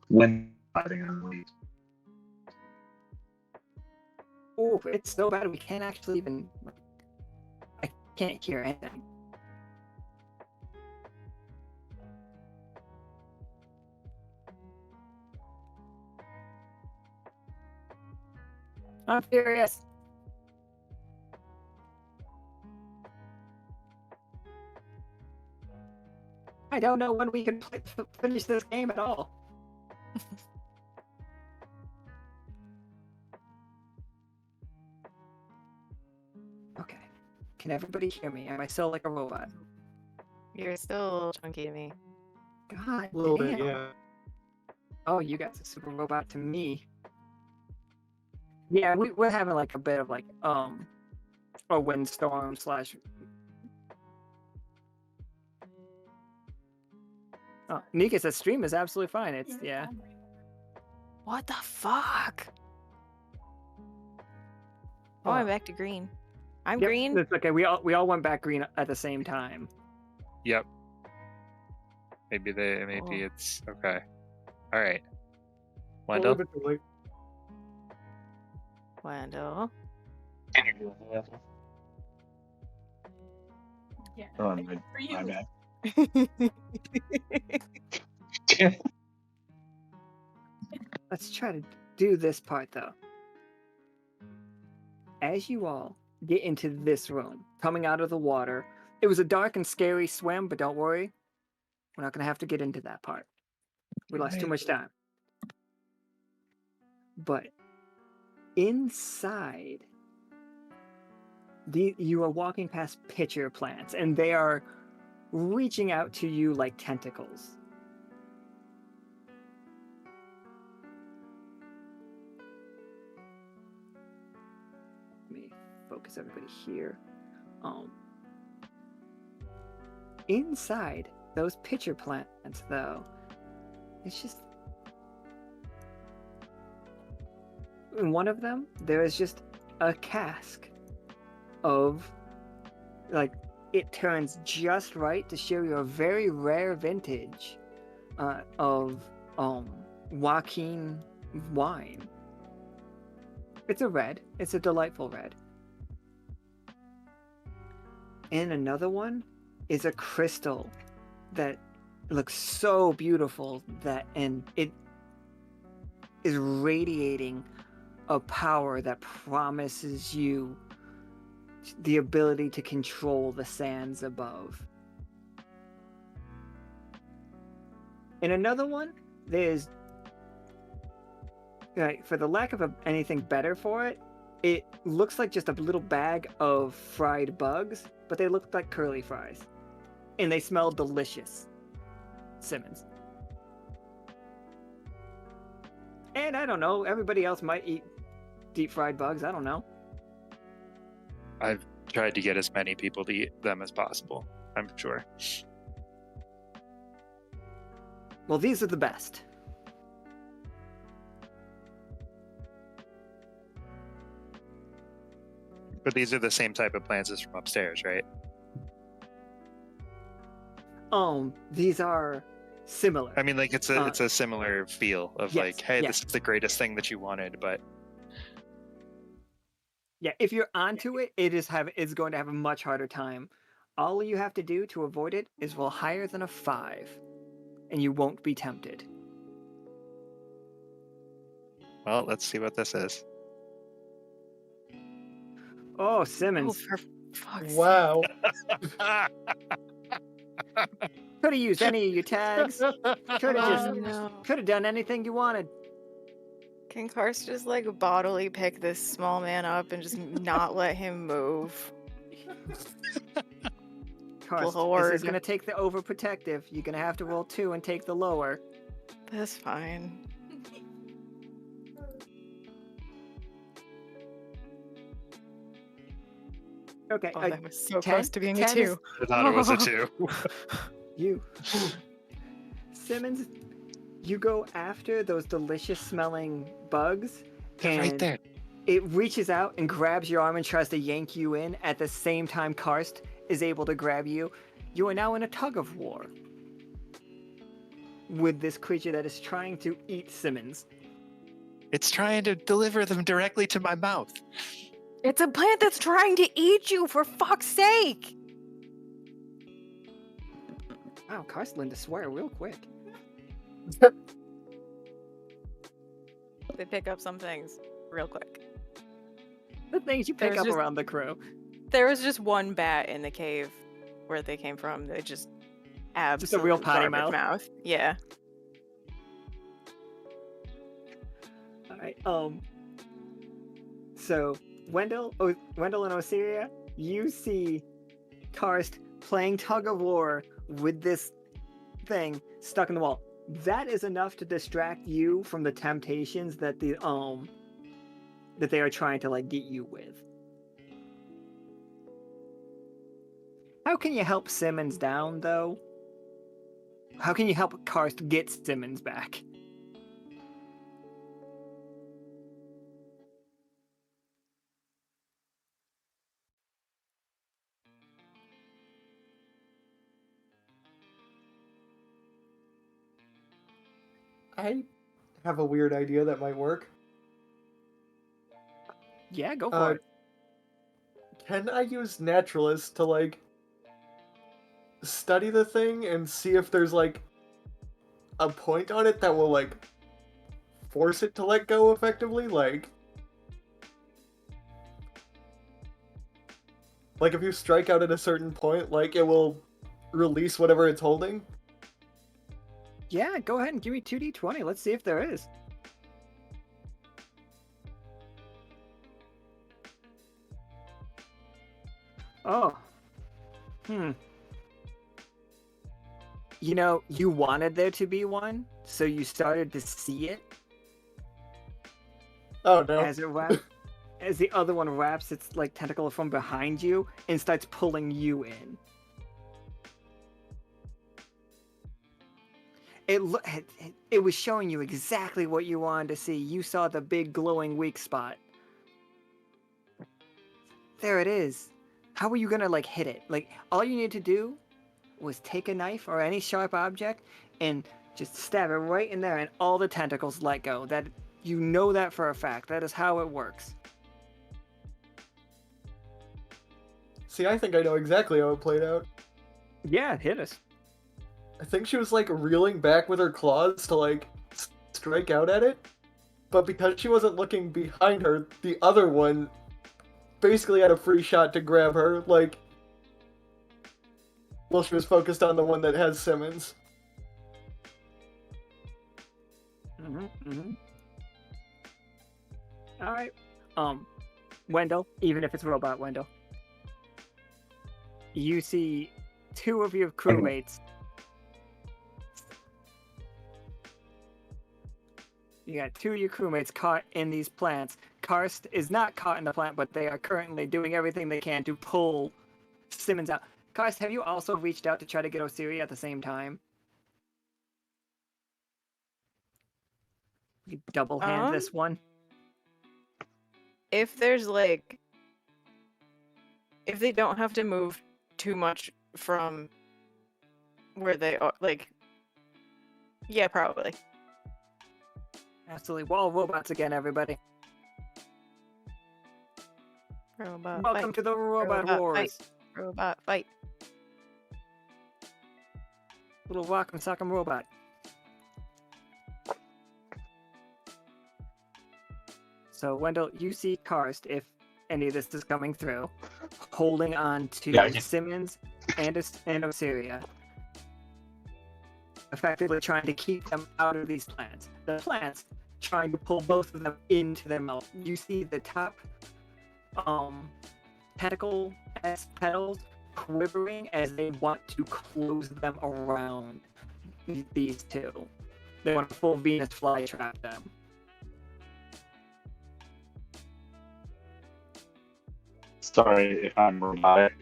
When fighting on the lead. Oh, it's so bad we can't actually even. I can't hear anything. I'm furious. I don't know when we can finish this game at all. Okay. Can everybody hear me? Am I still like a robot? You're still chunky to me. God A little damn. bit, yeah. Oh, you guys are super robot to me. Yeah, we're having like a bit of like a windstorm slash. Oh, Nika says stream is absolutely fine. It's yeah. What the fuck? Oh, I'm back to green. I'm Yep, green. It's okay. We all went back green at the same time. Yep. Maybe Oh. it's okay. All right. A Wendell. little bit too late. Wendell. Can you do it? Yeah. Oh, For my you. bad. Let's try to do this part though. As you all get into this room, coming out of the water, it was a dark and scary swim, but don't worry, we're not gonna have to get into that part. We lost too much time. But inside, you are walking past pitcher plants, and they are reaching out to you like tentacles. Let me focus everybody here. Inside those pitcher plants, though, it's just in one of them, there is just a cask of, like, it turns just right to show you a very rare vintage of Joaquin wine. It's a red. It's a delightful red. And another one is a crystal that looks so beautiful and it is radiating a power that promises you the ability to control the sands above. In another one, there's, for the lack of anything better for it, it looks like just a little bag of fried bugs, but they look like curly fries. And they smell delicious. Simmons. And I don't know, everybody else might eat deep fried bugs, I don't know. I've tried to get as many people to eat them as possible, I'm sure. Well, these are the best. But these are the same type of plants as from upstairs, right? These are similar. I mean, like it's a similar feel of yes, like, hey, yes. this is the greatest thing that you wanted, but Yeah, if you're onto it, it's going to have a much harder time. All you have to do to avoid it is roll higher than a 5, and you won't be tempted. well, let's see what this is. Oh, Oh, Simmons. for fuck's sake. Wow. Could have used any of your tags. Could have Oh, just no. could have done anything you wanted. Can Karst just like bodily pick this small man up and just not let him move? Karst, this Lord. is gonna take the overprotective. You're gonna have to roll 2 and take the lower. That's fine. Okay. Oh, that was so 10 close to being a 10 is 2. I thought it was a 2. You. Simmons, you go after those delicious smelling bugs. They're right and there. It reaches out and grabs your arm and tries to yank you in. At the same time, Karst is able to grab you. You are now in a tug of war with this creature that is trying to eat Simmons. It's trying to deliver them directly to my mouth. It's a plant that's trying to eat you, for fuck's sake! Wow, Karst learned to swear real quick. They pick up some things real quick. The things you pick There's up just- around the crew. There was just one bat in the cave where they came from that just absolute real potty garbage mouth? Yeah. All right. So Wendel and Osiria, you see Karst playing tug of war with this thing stuck in the wall. That is enough to distract you from the temptations that they are trying to like get you with. How can you help Simmons down though? How can you help Karst get Simmons back? I have a weird idea that might work. Yeah, go for it. Can I use Naturalist to, like, study the thing and see if there's, like, a point on it that will, like, force it to let go effectively? Like, if you strike out at a certain point, like, it will release whatever it's holding? Yeah, go ahead and give me 2d20. Let's see if there is. Oh. You know, you wanted there to be one, so you started to see it Oh, no. as it wraps, as the other one wraps its like tentacle from behind you and starts pulling you in. it was showing you exactly what you wanted to see. You saw the big glowing weak spot. There it is. How were you gonna like hit it? Like all you need to do was take a knife or any sharp object and just stab it right in there, and all the tentacles let go. That you know that for a fact. That is how it works. See, I think I know exactly how it played out. Yeah, hit us. I think she was like reeling back with her claws to like strike out at it, but because she wasn't looking behind her, the other one basically had a free shot to grab her, like, while she was focused on the one that has Simmons. All right. Wendel, even if it's robot Wendel, you see two of your crewmates. You got two of your crewmates caught in these plants. Karst is not caught in the plant, but they are currently doing everything they can to pull Simmons out. Karst, have you also reached out to try to get Osiria at the same time? You double hand this one. If there's like, if they don't have to move too much from where they are, like, yeah, probably. Absolutely. Wall robots again, everybody. Robot Welcome fight. to the Robot Robot Wars. fight. Robot fight. Little rock'em sock'em robot. So, Wendell, you see Karst, if any of this is coming through, holding on to Yeah, I can- Simmons and Osiria, effectively trying to keep them out of these plants. The plants trying to pull both of them into their mouth. You see the top tentacle as petals quivering as they want to close them around these two. They want a full Venus flytrap them. Sorry if I'm robotic.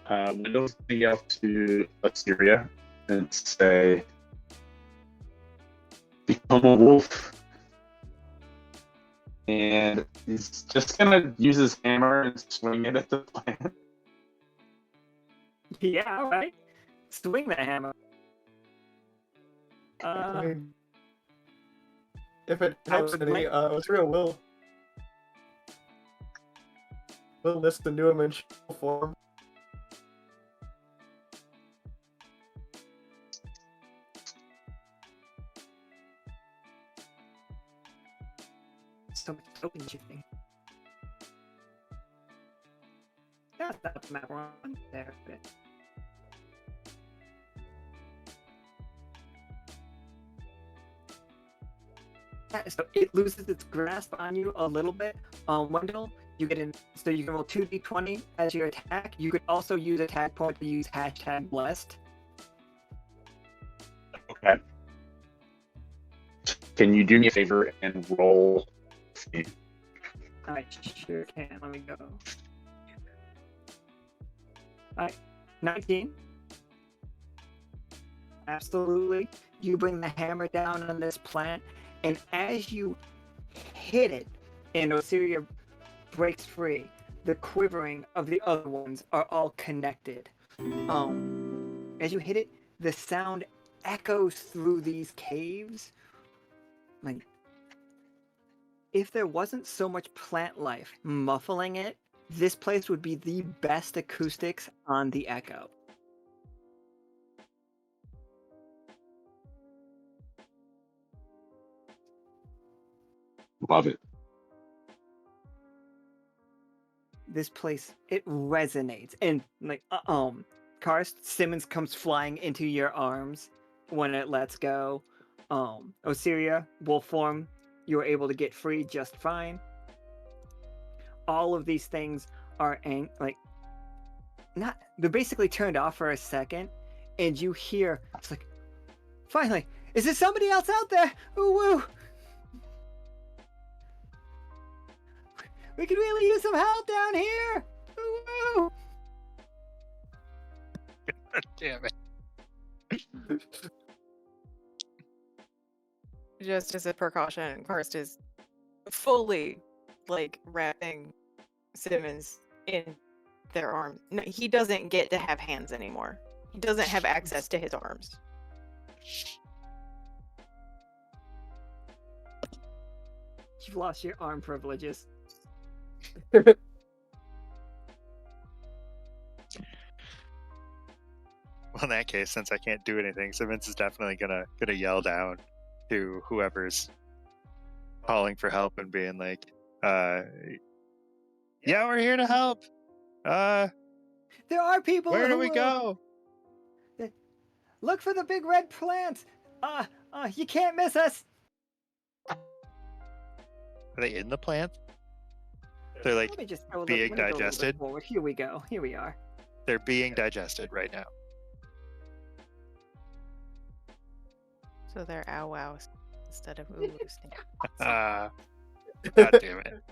Wendell's gonna go to Osiria and say, "Become a wolf." And he's just gonna use his hammer and swing it at the plant. Yeah, alright. Swing that hammer. I mean, if it I helps would any, like- Osiria will listen to him in show form. So much token shifting. That's not the map wrong there, but... Yeah, so it loses its grasp on you a little bit. Wendell, you get in, so you can roll 2d20 as your attack. You could also use attack point to use hashtag blessed. Okay. Can you do me a favor and roll? I sure can. Let me go. Alright, 19. Absolutely. You bring the hammer down on this plant, and as you hit it, and Osiria breaks free, the quivering of the other ones are all connected. As you hit it, the sound echoes through these caves. Like, if there wasn't so much plant life muffling it, this place would be the best acoustics on the echo. Love it. This place, it resonates, and like Karst, Simmons comes flying into your arms when it lets go. Osiria, wolf form, you were able to get free just fine. All of these things are they're basically turned off for a second, and you hear it's like, finally, is there somebody else out there? Ooh woo! We could really use some help down here! Ooh woo! Damn it. Just as a precaution, Karst is fully like wrapping Simmons in their arms. No, he doesn't get to have hands anymore. He doesn't have access to his arms. You've lost your arm privileges. Well, in that case, since I can't do anything, Simmons is definitely gonna yell down to whoever's calling for help and being like, yeah, we're here to help. There are people Where do who we will- go? Look for the big red plant. You can't miss us. Are they in the plant? They're like Let me just go look, being let me go a little bit digested? forward. Here we go. Here we are. They're being digested right now. So they're ow wows instead of ooh woos. God damn it.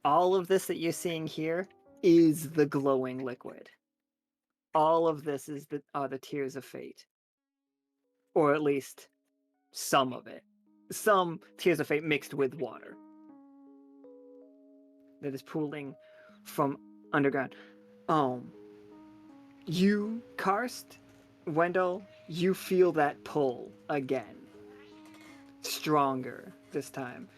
All of this that you're seeing here is the glowing liquid. All of this are the tears of fate. Or at least some of it. Some tears of fate mixed with water. That is pooling from underground. You, Karst, Wendel, you feel that pull again. Stronger this time.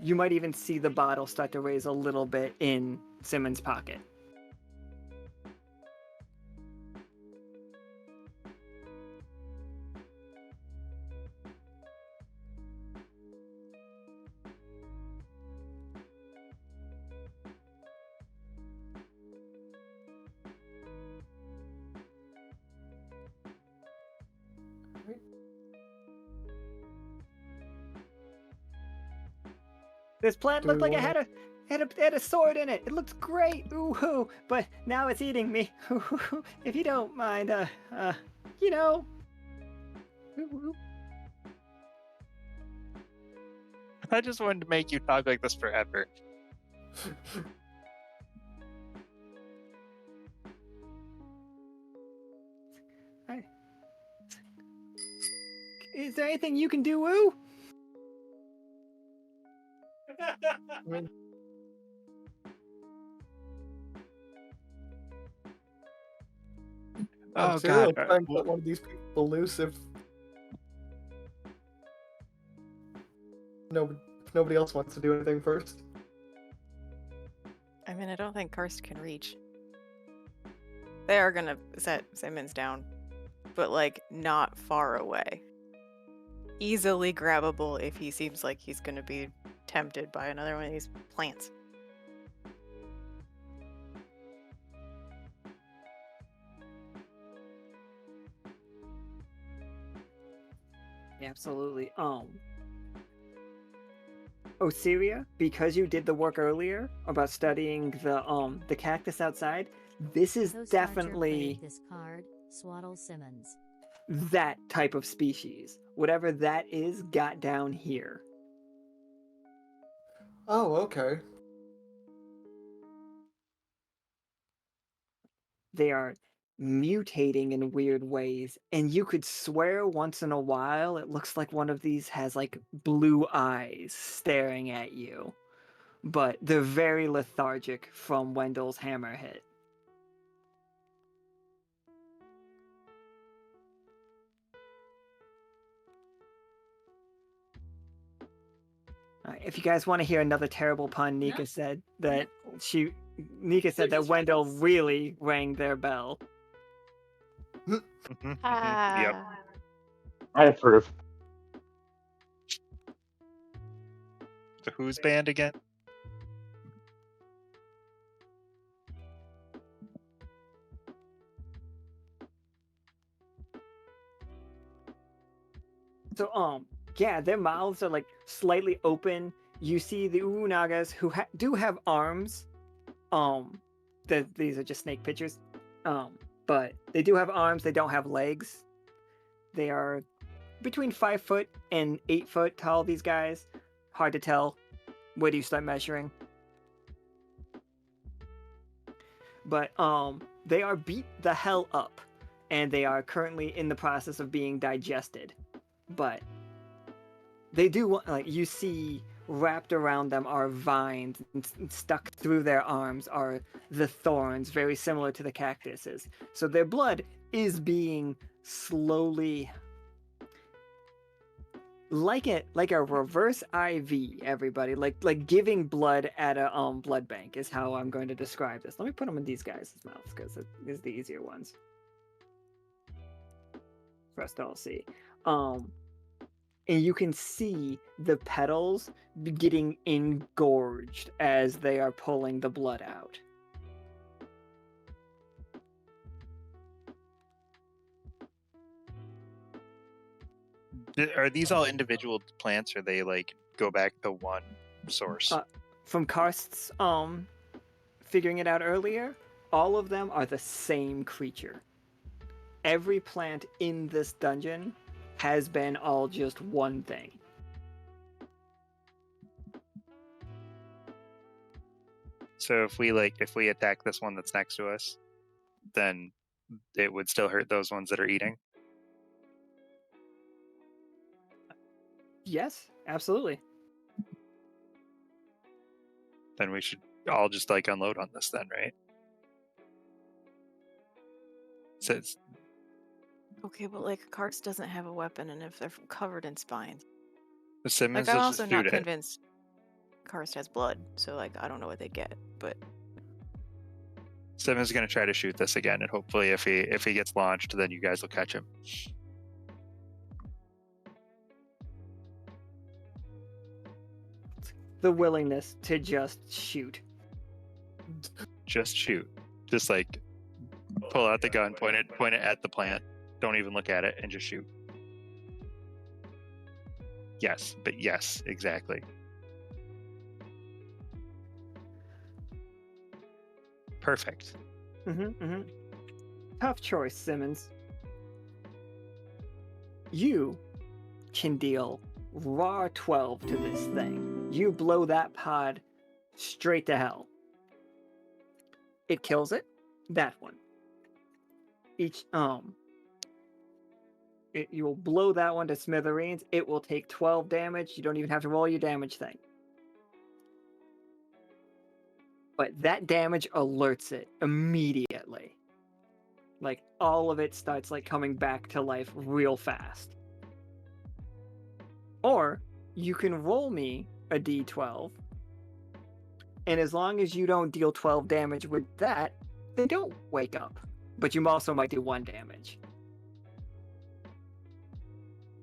You might even see the bottle start to raise a little bit in Simmons' pocket. This plant Do looked we like it had a sword in it. It looked great, ooh-hoo, but now it's eating me. If you don't mind, you know. I just wanted to make you talk like this forever. Is there anything you can do, Woo? Oh Osiria will god. try and put one of these people loose if nobody else wants to do anything first. I mean, I don't think Karst can reach. They are gonna set Simmons down, but like not far away. Easily grabbable if he seems like he's gonna be tempted by another one of these plants. Absolutely. Osiria, because you did the work earlier about studying the cactus outside, this is Post Archer definitely played this card, Swaddle Simmons. that type of species. Whatever that is got down here. Oh, okay. They are mutating in weird ways, and you could swear once in a while it looks like one of these has like blue eyes staring at you. But they're very lethargic from Wendel's hammer hit. If you guys want to hear another terrible pun, Nika said that Wendell really rang their bell. Yep. Ah. I approve. The Who's band again? So yeah, their mouths are like slightly open. You see the Urunagas who do have arms. These are just snake pictures. But they do have arms. They don't have legs. They are between 5 foot and 8 foot tall, these guys. Hard to tell. Where do you start measuring? But they are beat the hell up, and they are currently in the process of being digested. But they do want, like, you see wrapped around them are vines, and stuck through their arms are the thorns, very similar to the cactuses. So their blood is being slowly, like a reverse IV, everybody, like giving blood at a blood bank is how I'm going to describe this. Let me put them in these guys' mouths because it is the easier ones for us to all see. And you can see the petals getting engorged as they are pulling the blood out. Are these all individual plants, or they like go back to one source? From Karst's figuring it out earlier, all of them are the same creature. Every plant in this dungeon has been all just one thing. So if we attack this one that's next to us, then it would still hurt those ones that are eating. Yes, absolutely. Then we should all just like unload on this then, right? So it's, Okay, but like Karst doesn't have a weapon, and if they're covered in spines, Simmons like I'm will also just not shoot it. convinced Karst has blood. So like I don't know what they get, but Simmons is gonna try to shoot this again, and hopefully, if he gets launched, then you guys will catch him. The willingness to just shoot. Just shoot. Just like pull out the gun, point it at the plant. Don't even look at it, and just shoot. Yes, but yes, exactly. Perfect. Tough choice, Simmons. You can deal raw 12 to this thing. You blow that pod straight to hell. It kills it. That one. You'll blow that one to smithereens. It will take 12 damage. You don't even have to roll your damage thing. But that damage alerts it immediately. Like, all of it starts, like, coming back to life real fast. Or, you can roll me a d12. And as long as you don't deal 12 damage with that, they don't wake up. But you also might do 1 damage.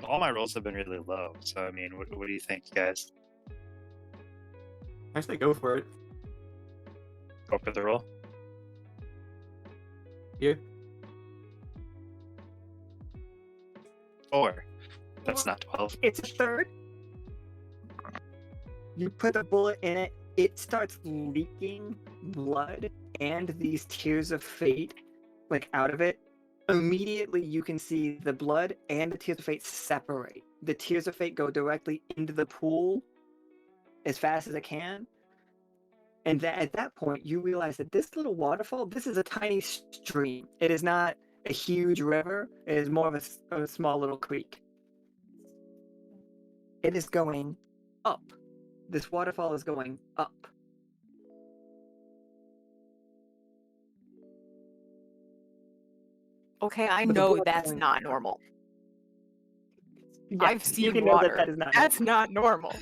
All my rolls have been really low, so I mean, what do you think, guys? I say go for it. Go for the roll. Yeah. 4. That's not 12. It's a third. You put the bullet in it, it starts leaking blood and these tears of fate, like, out of it. Immediately you can see the blood and the tears of fate separate. The tears of fate go directly into the pool as fast as it can. And at that point, you realize that this little waterfall, this is a tiny stream. It is not a huge river. It is more of a small little creek. It is going up. This waterfall is going up. okay, I But the know bullet that's going not up. normal. Yes, I've you seen can know water. that is not. That's not normal.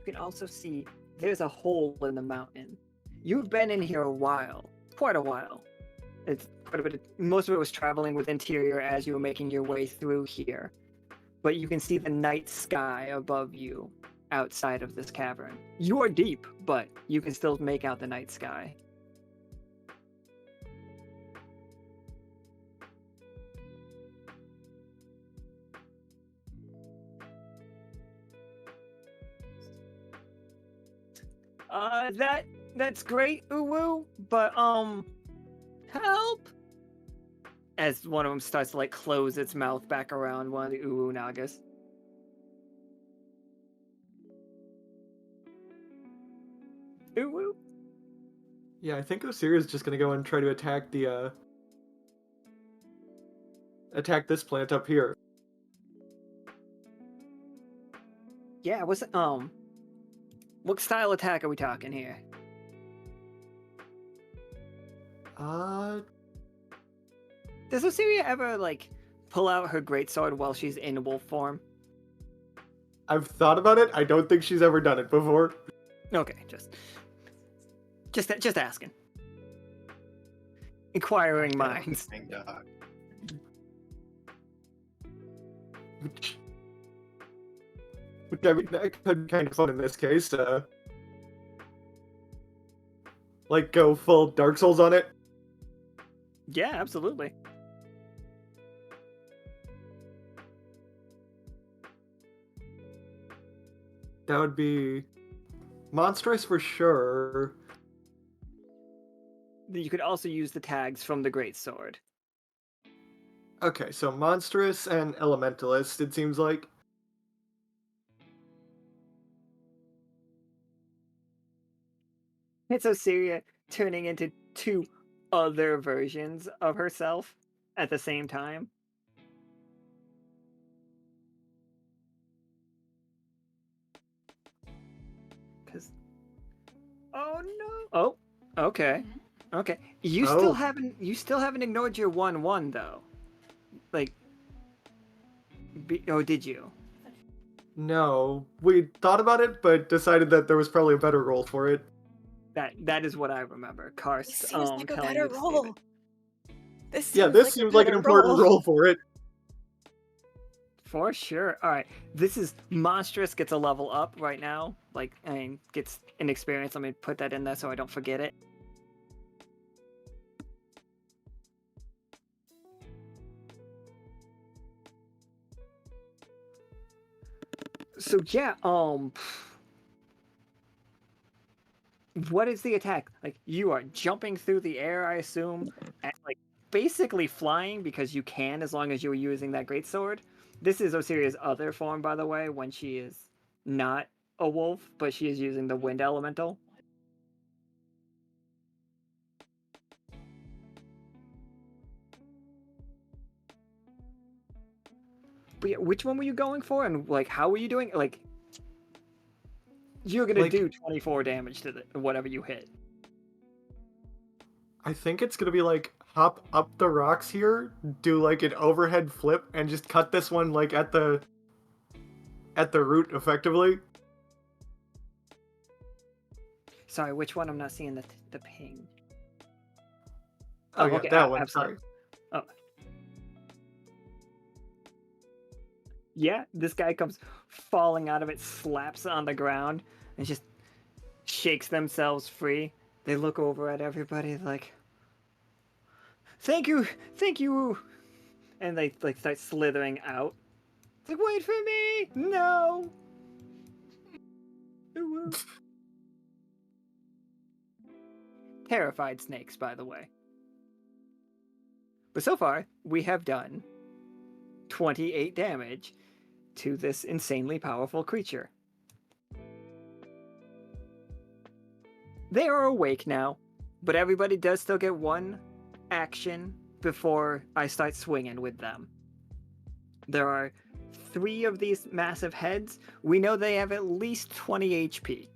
You can also see there's a hole in the mountain. You've been in here a while, quite a while. It's quite a bit. Most of it was traveling with interior as you were making your way through here. But you can see the night sky above you outside of this cavern. You are deep, but you can still make out the night sky. That That's great, Uwu, but help! As one of them starts to like close its mouth back around one of the Uwu Nagas. Uwu? Yeah, I think Osiria is just gonna go and try to attack attack this plant up here. Yeah, what style attack are we talking here? Does Osiria ever like pull out her greatsword while she's in wolf form? I've thought about it. I don't think she's ever done it before. Okay, just asking. Inquiring minds. Thank God. Which I mean, that could be kind of fun in this case. Like go full Dark Souls on it. Yeah, absolutely. That would be monstrous for sure. You could also use the tags from the greatsword. Okay, so monstrous and elementalist. It seems like. It's Osiria turning into two other versions of herself at the same time. Cause oh no. Oh, okay. Okay. You Oh. still haven't ignored your 1/1 though. Like oh, did you? No, we thought about it, but decided that there was probably a better role for it. That is what I remember. Karst This seems like a telling better you to save role. it. This Yeah, seems this like seems a like an better important role for it. For sure. All right. This is monstrous. Gets a level up right now. Like, I mean, gets an experience. Let me put that in there so I don't forget it. So yeah. What is the attack? Like, you are jumping through the air, I assume, and like basically flying because you can, as long as you're using that greatsword. This is Osiria's other form, by the way, when she is not a wolf, but she is using the wind elemental. But yeah, which one were you going for, and like how were you doing? Like, you're gonna Like- do 24 damage to whatever you hit. I think it's gonna be like hop up the rocks here, do like an overhead flip, and just cut this one like at the root effectively. Sorry, which one? I'm not seeing the ping. Oh, yeah, okay, that one. absolutely. Sorry. Oh. Yeah, this guy comes falling out of it, slaps on the ground, and just shakes themselves free. They look over at everybody like, thank you, and they like start slithering out. It's like, wait for me, no. Ooh. Terrified snakes, by the way. But so far, we have done 28 damage to this insanely powerful creature. They are awake now, but everybody does still get one action before I start swinging with them. There are 3 of these massive heads. We know they have at least 20 HP.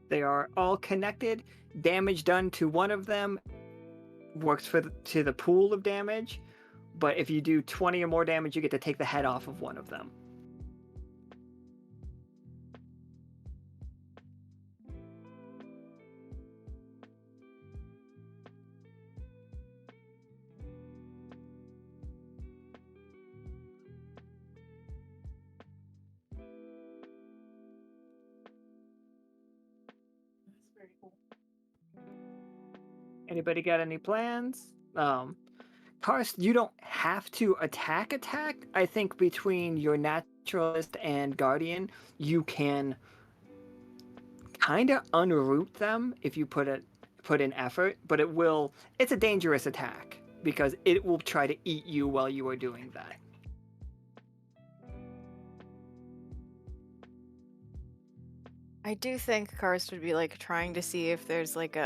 They are all connected. Damage done to one of them works to the pool of damage, but if you do 20 or more damage, you get to take the head off of one of them. That's very cool. Anybody got any plans? Karst, you don't have to attack. I think between your naturalist and guardian, you can kind of unroot them if you put in effort, but it's a dangerous attack because it will try to eat you while you are doing that. I do think Karst would be like trying to see if there's like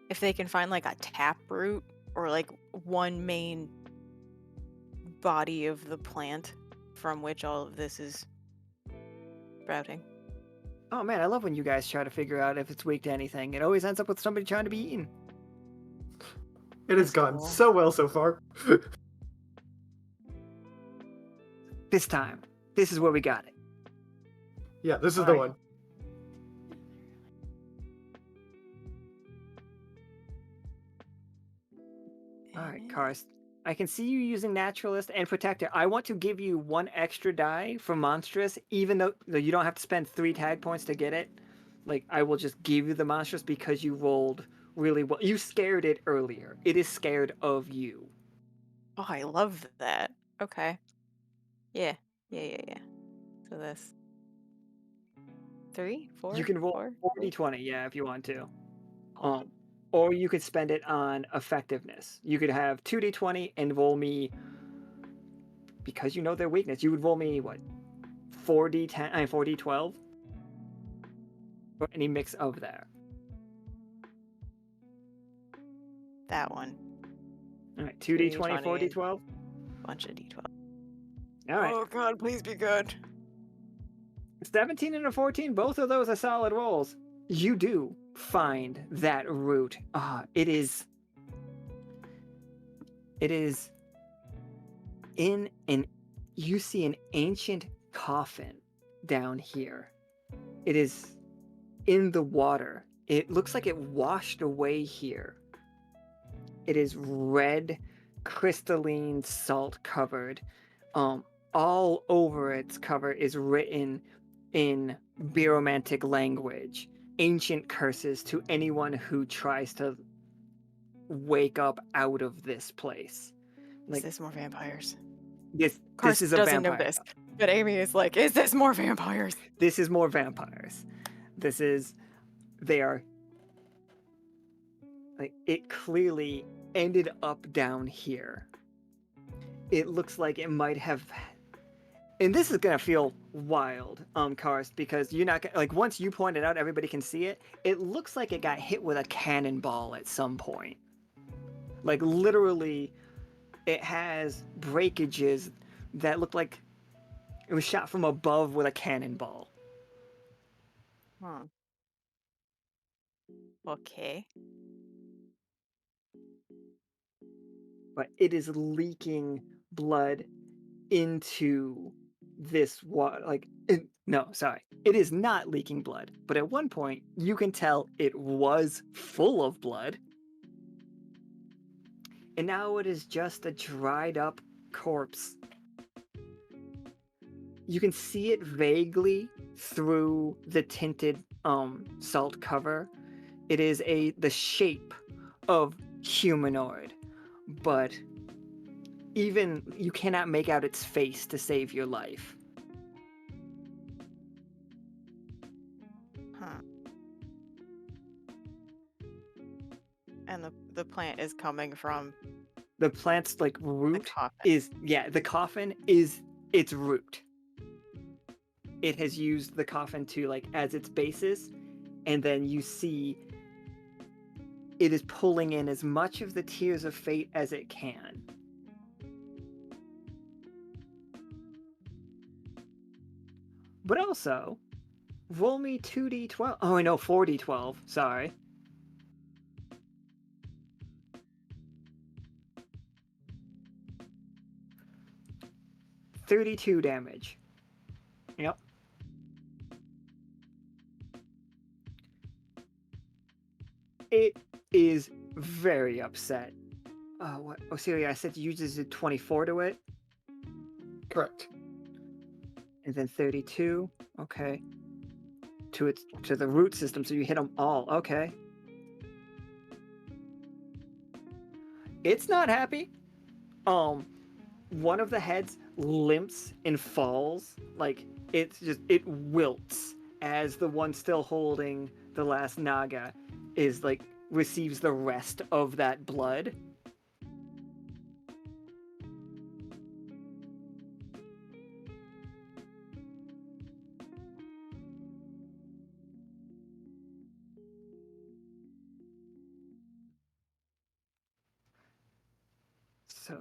if they can find like a tap root or like one main body of the plant from which all of this is sprouting. Oh man, I love when you guys try to figure out if it's weak to anything. It always ends up with somebody trying to be eaten. It has That's gone cool. so well so far. This time, this is where we got it. Yeah, this is the Alright. one. Alright, Karst. I can see you using Naturalist and Protector. I want to give you one extra die for Monstrous, even though you don't have to spend 3 tag points to get it. Like, I will just give you the Monstrous because you rolled really well. You scared it earlier. It is scared of you. Oh, I love that. Okay. Yeah. So this 3, 4. You can roll 4? 40-20, yeah, if you want to. Or you could spend it on effectiveness. You could have 2d20 and roll me, because you know their weakness, you would roll me, what, 4d10, 4d12? Or any mix of there. That one. Alright, 2d20, 2d20. 4d12? Bunch of D12. Alright. Oh god, please be good. 17 and a 14, both of those are solid rolls. You do find that root. It is in you see an ancient coffin down here. It is in the water. It looks like it washed away here. It is red, crystalline, salt covered. All over its cover is written in Biromantic language, ancient curses to anyone who tries to wake up out of this place. Is this more vampires? This Karst is a doesn't vampire. know this, but Amy is like, is this more vampires? This is more vampires. They are, like, it clearly ended up down here. It looks like it might have, and this is gonna feel wild, Karst, because you're not like, once you point it out, everybody can see it. It looks like it got hit with a cannonball at some point. Like, literally, it has breakages that look like it was shot from above with a cannonball. Huh. Okay. But it is leaking blood into this water. No, sorry. It is not leaking blood. But at one point, you can tell it was full of blood. And now it is just a dried up corpse. You can see it vaguely through the tinted salt cover. It is the shape of humanoid, but even you cannot make out its face to save your life. Huh. And the plant is coming from The plant's like the root coffin. the coffin is its root. It has used the coffin to, like, as its basis, and then you see it is pulling in as much of the tears of fate as it can. But also, roll me 2d12. Oh, I know, 4d12. Sorry. $32 damage. Yep. It is very upset. What? Osiria, I said uses 24 to it, Correct. and then 32. Okay. To the root system, so you hit them all. Okay. It's not happy. One of the heads limps and falls. Like, it wilts as the one still holding the last Naga is like receives the rest of that blood. So,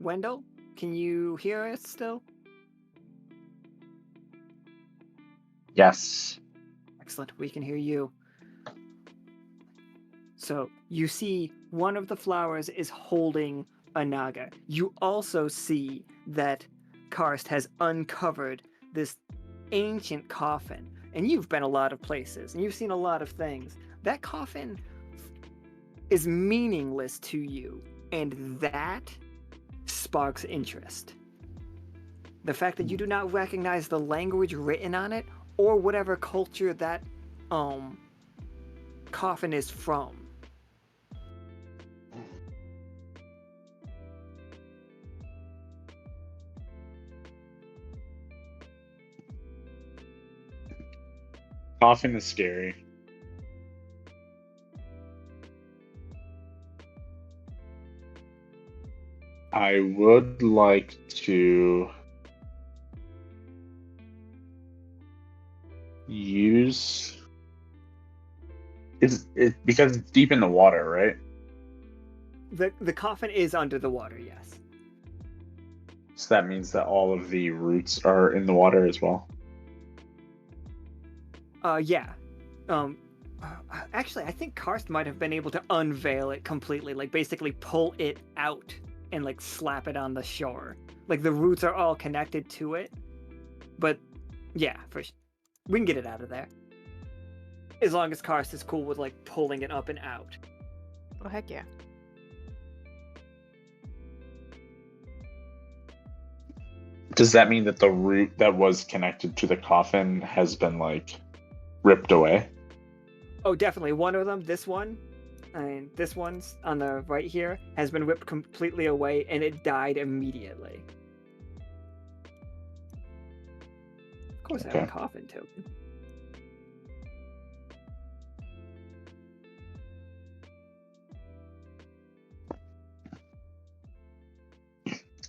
Wendell, can you hear us still? Yes. Excellent, we can hear you. So, you see one of the flowers is holding a Naga. You also see that Karst has uncovered this ancient coffin. And you've been a lot of places, and you've seen a lot of things. That coffin is meaningless to you, and that sparks interest. The fact that you do not recognize the language written on it, or whatever culture that coffin is from. Coffin is scary. I would like to use is it because it's deep in the water, right? The coffin is under the water, yes. So that means that all of the roots are in the water as well. Yeah. Actually, I think Karst might have been able to unveil it completely, like basically pull it out and like slap it on the shore. Like the roots are all connected to it. But yeah, we can get it out of there. As long as Karst is cool with like pulling it up and out. Oh, heck yeah. Does that mean that the root that was connected to the coffin has been like ripped away? Oh, definitely. One of them, this one, this one's on the right here, has been ripped completely away and it died immediately. Of course, I have a Okay. coffin token.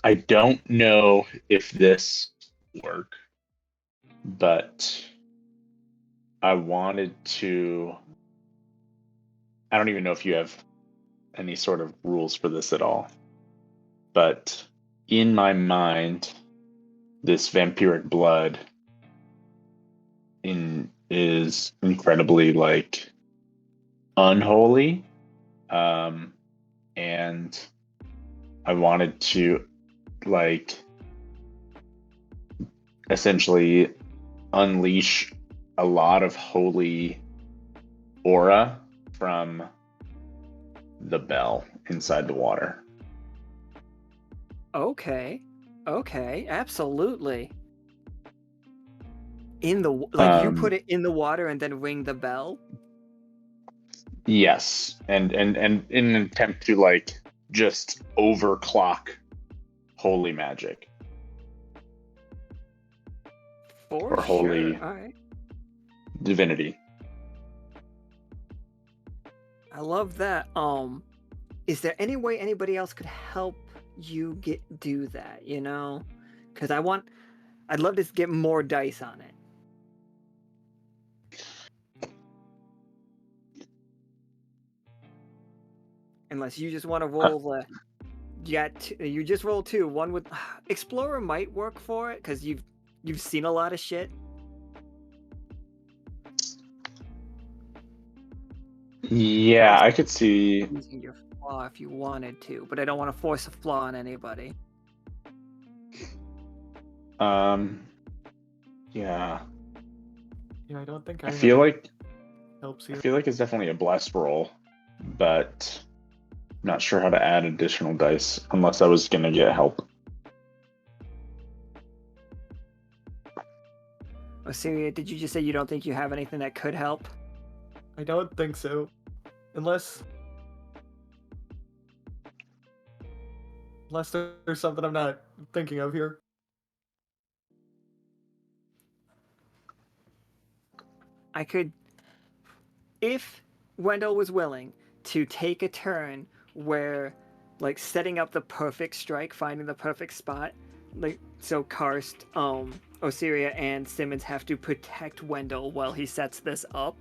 I don't know if this will work, but I wanted to. I don't even know if you have any sort of rules for this at all. But in my mind, this vampiric blood is incredibly like unholy. And I wanted to like essentially unleash a lot of holy aura from the bell inside the water. Okay, absolutely. In the like, you put it in the water and then ring the bell. Yes, and in an attempt to like just overclock holy magic For or holy sure. All right. divinity. I love that. Is there any way anybody else could help you do that? You know, because I'd love to get more dice on it. Unless you just want to roll the. You just roll two. One with Explorer might work for it because you've seen a lot of shit. Yeah, I could see. Using your flaw if you wanted to, but I don't want to force a flaw on anybody. Yeah. Yeah, I don't think I feel like helps I here. feel like it's definitely a blessed roll, but I'm not sure how to add additional dice unless I was gonna get help. Osiria, did you just say you don't think you have anything that could help? I don't think so. Unless there's something I'm not thinking of here. I could, if Wendell was willing to take a turn where, like, setting up the perfect strike, finding the perfect spot, like, so Karst, Osiria, and Simmons have to protect Wendell while he sets this up.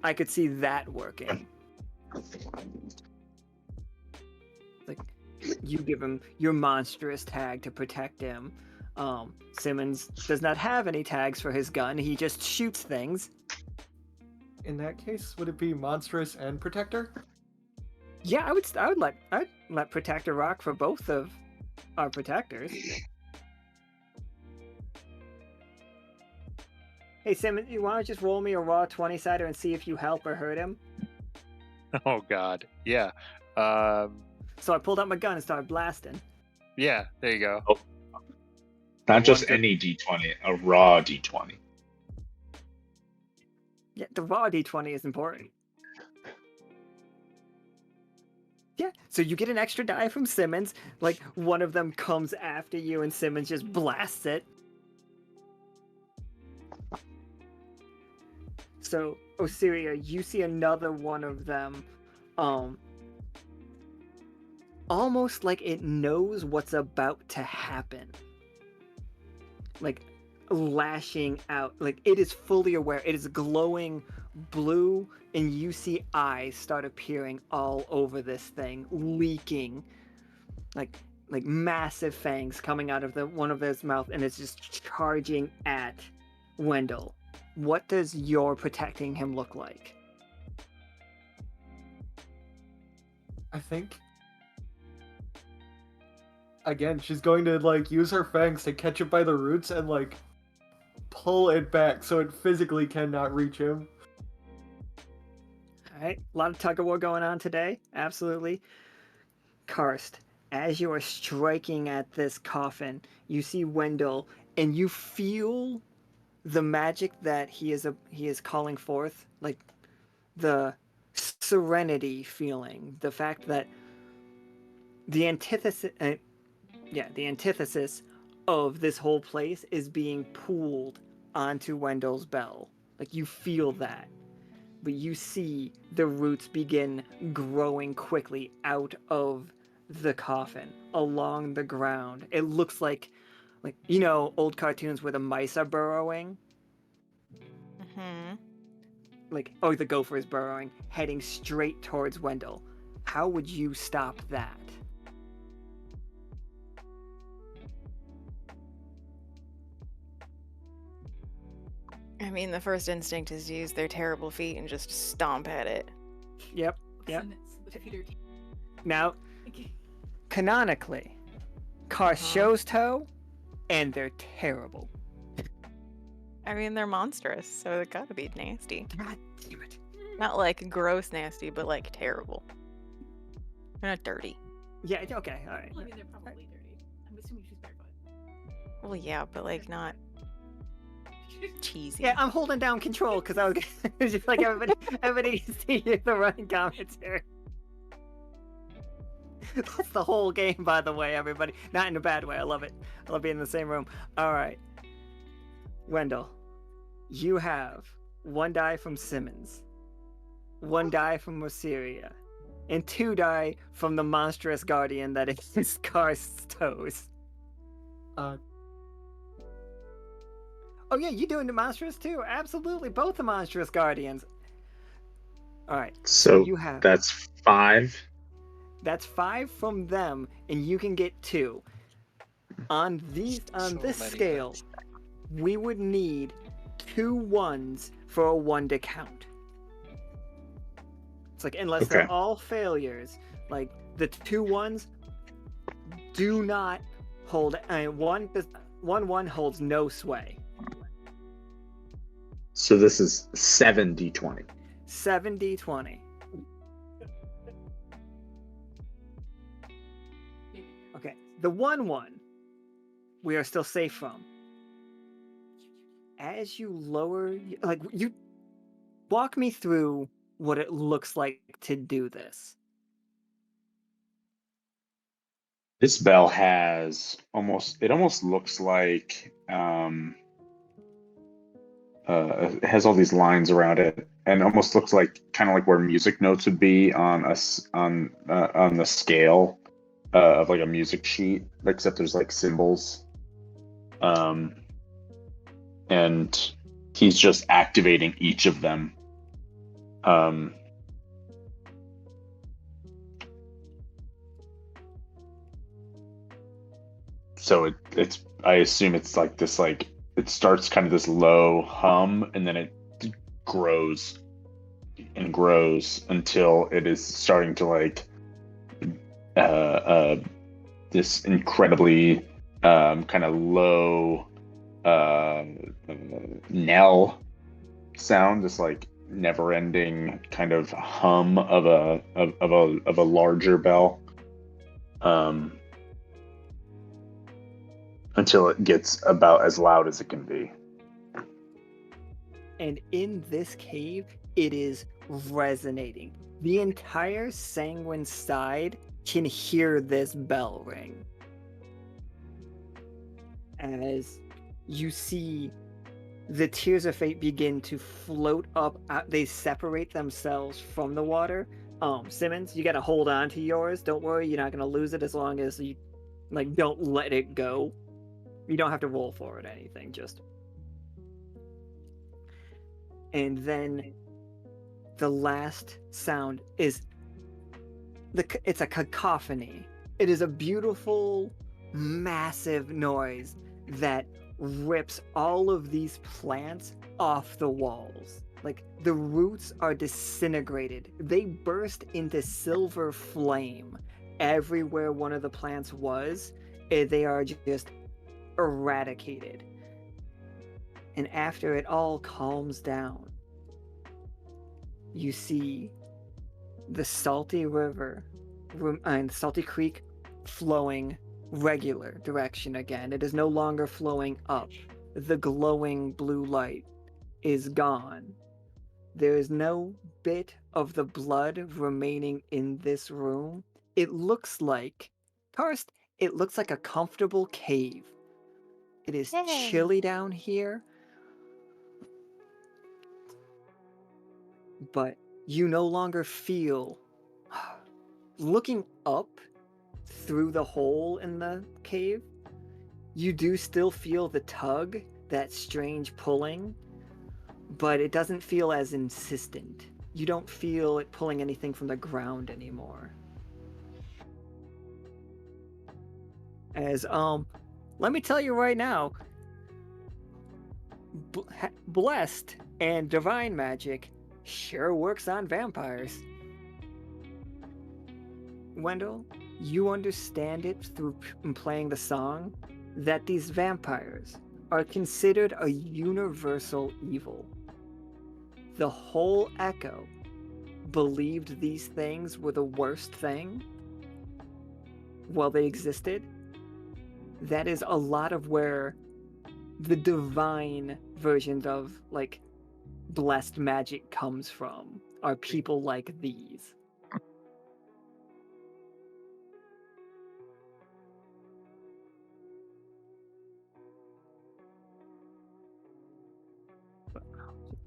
I could see that working. Like, you give him your monstrous tag to protect him. Simmons does not have any tags for his gun. He just shoots things. In that case, would it be monstrous and protector? Yeah, I'd let Protector rock for both of our protectors. Hey Simmons, you want to just roll me a raw 20-sider and see if you help or hurt him? Oh God, yeah. So I pulled out my gun and started blasting. Yeah, there you go. Oh. Not just One any D20, a raw D20. Yeah, the raw d20 is important. Yeah, so you get an extra die from Simmons. Like, one of them comes after you and Simmons just blasts it. So, Osiria, you see another one of them, almost like it knows what's about to happen. Like, lashing out. Like, it is fully aware. It is glowing blue, and you see eyes start appearing all over this thing, leaking. Like massive fangs coming out of one of his mouth, and it's just charging at Wendell. What does your protecting him look like? I think. Again, she's going to like use her fangs to catch it by the roots and like pull it back so it physically cannot reach him. All right, a lot of tug of war going on today. Absolutely. Karst, as you are striking at this coffin, you see Wendell, and you feel the magic that he is calling forth, like the serenity feeling, the fact that the antithesis of this whole place is being pooled onto Wendell's bell. Like, you feel that. But you see the roots begin growing quickly out of the coffin, along the ground. It looks like you know, old cartoons where the mice are burrowing? Mm-hmm. Like, oh, the gopher is burrowing, heading straight towards Wendell. How would you stop that? I mean, the first instinct is to use their terrible feet and just stomp at it. Yep, yep. So the feeder team. Now, canonically, Karst Uh-huh. shows toe, and they're terrible. I mean, they're monstrous, so it gotta be nasty. God damn it. Not like gross nasty, but like terrible. They're not dirty. Yeah, okay, alright. Well, I mean, they're probably dirty. I'm assuming she's barefoot. Well, yeah, but like not cheesy. Yeah, I'm holding down control because I was it's just like everybody can see the running commentary. That's the whole game, by the way, everybody. Not in a bad way. I love it. I love being in the same room. All right. Wendell, you have 1 die from Simmons, 1 die from Osiria, and 2 die from the monstrous guardian that is Karst's toes. Oh yeah, you doing the monstrous too? Absolutely, both the monstrous guardians. All right. So you have that's 5. That's 5 from them, and you can get 2. On this many scale, dice. we would need 2 1s for a 1 to count. It's like, unless they're Okay. all failures, like the 2 1s do not hold. 1 holds no sway. So this is 7 D20. 7 d20. Okay, the 1-1 we are still safe from. As you lower, like, you walk me through what it looks like to do this. This bell has almost looks like it has all these lines around it, and almost looks like kind of like where music notes would be on on the scale of like a music sheet, except there's like symbols. And he's just activating each of them. So it's I assume it's like this, like it starts kind of this low hum and then it grows and grows until it is starting to like this incredibly kind of low knell sound, this like never-ending kind of hum of a larger bell, until it gets about as loud as it can be. And in this cave, it is resonating. The entire Sanguine side can hear this bell ring. As you see the Tears of Fate begin to float up, they separate themselves from the water. Simmons, you gotta hold on to yours. Don't worry, you're not gonna lose it as long as you, like, don't let it go. You don't have to roll for it or anything, just. And then the last sound is it's a cacophony. It is a beautiful, massive noise that rips all of these plants off the walls. Like, the roots are disintegrated. They burst into silver flame everywhere one of the plants was. They are just eradicated. And after it all calms down, you see the salty river and salty creek flowing regular direction again. It is no longer flowing up. The glowing blue light is gone. There is no bit of the blood remaining in this room. It looks like, Karst, it looks like a comfortable cave. It is chilly down here, but you no longer feel, looking up through the hole in the cave, you do still feel the tug, that strange pulling, but it doesn't feel as insistent. You don't feel it pulling anything from the ground anymore. As, let me tell you right now, blessed and divine magic sure works on vampires. Wendel, you understand it through playing the song that these vampires are considered a universal evil. The whole Echo believed these things were the worst thing while they existed. That is a lot of where the divine versions of, like, blessed magic comes from, are people like these.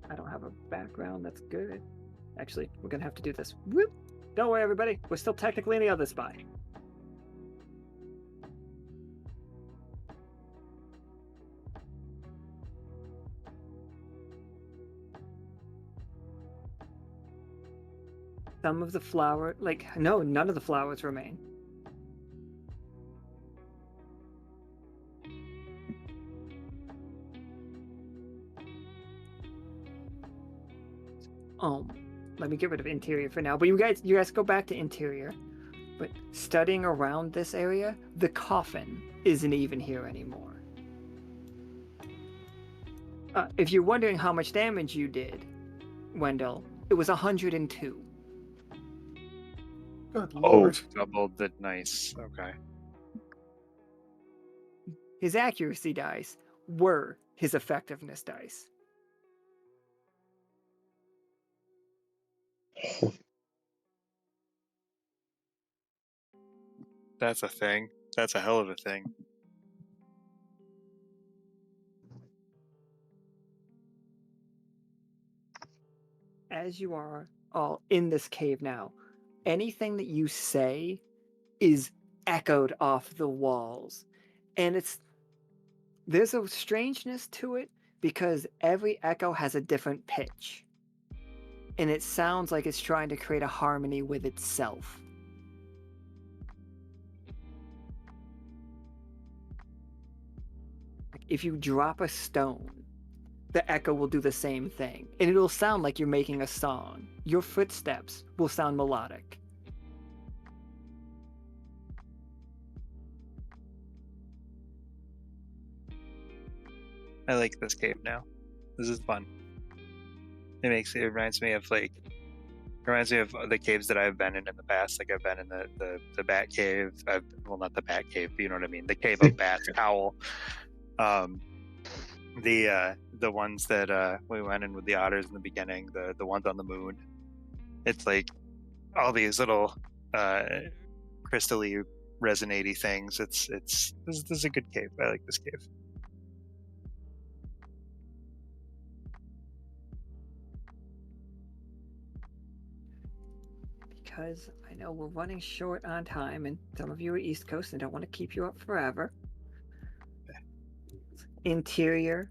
I don't have a background that's good. Actually, we're gonna have to do this. Whoop! Don't worry, everybody. We're still technically in the other spy. Some of the flower, like, no, none of the flowers remain. Let me get rid of interior for now. But you guys go back to interior. But studying around this area, the coffin isn't even here anymore. If you're wondering how much damage you did, Wendel, it was 102. Good lord. Doubled the nice. Okay. His accuracy dice were his effectiveness dice. That's a thing. That's a hell of a thing. as you are all in this cave now, anything that you say is echoed off the walls. And there's a strangeness to it because every echo has a different pitch. And it sounds like it's trying to create a harmony with itself. If you drop a stone, the echo will do the same thing, and it'll sound like you're making a song. Your footsteps will sound melodic. I like this cave now. This is fun. It reminds me of the caves that I've been in the past. Like I've been in the bat cave. Well, not the bat cave, but you know what I mean. The cave of bats, owl. The ones that we went in with the otters in the beginning. The ones on the moon. It's like all these little crystally resonate-y things. This is a good cave. I like this cave. Because I know we're running short on time, and some of you are East Coast and don't want to keep you up forever. Interior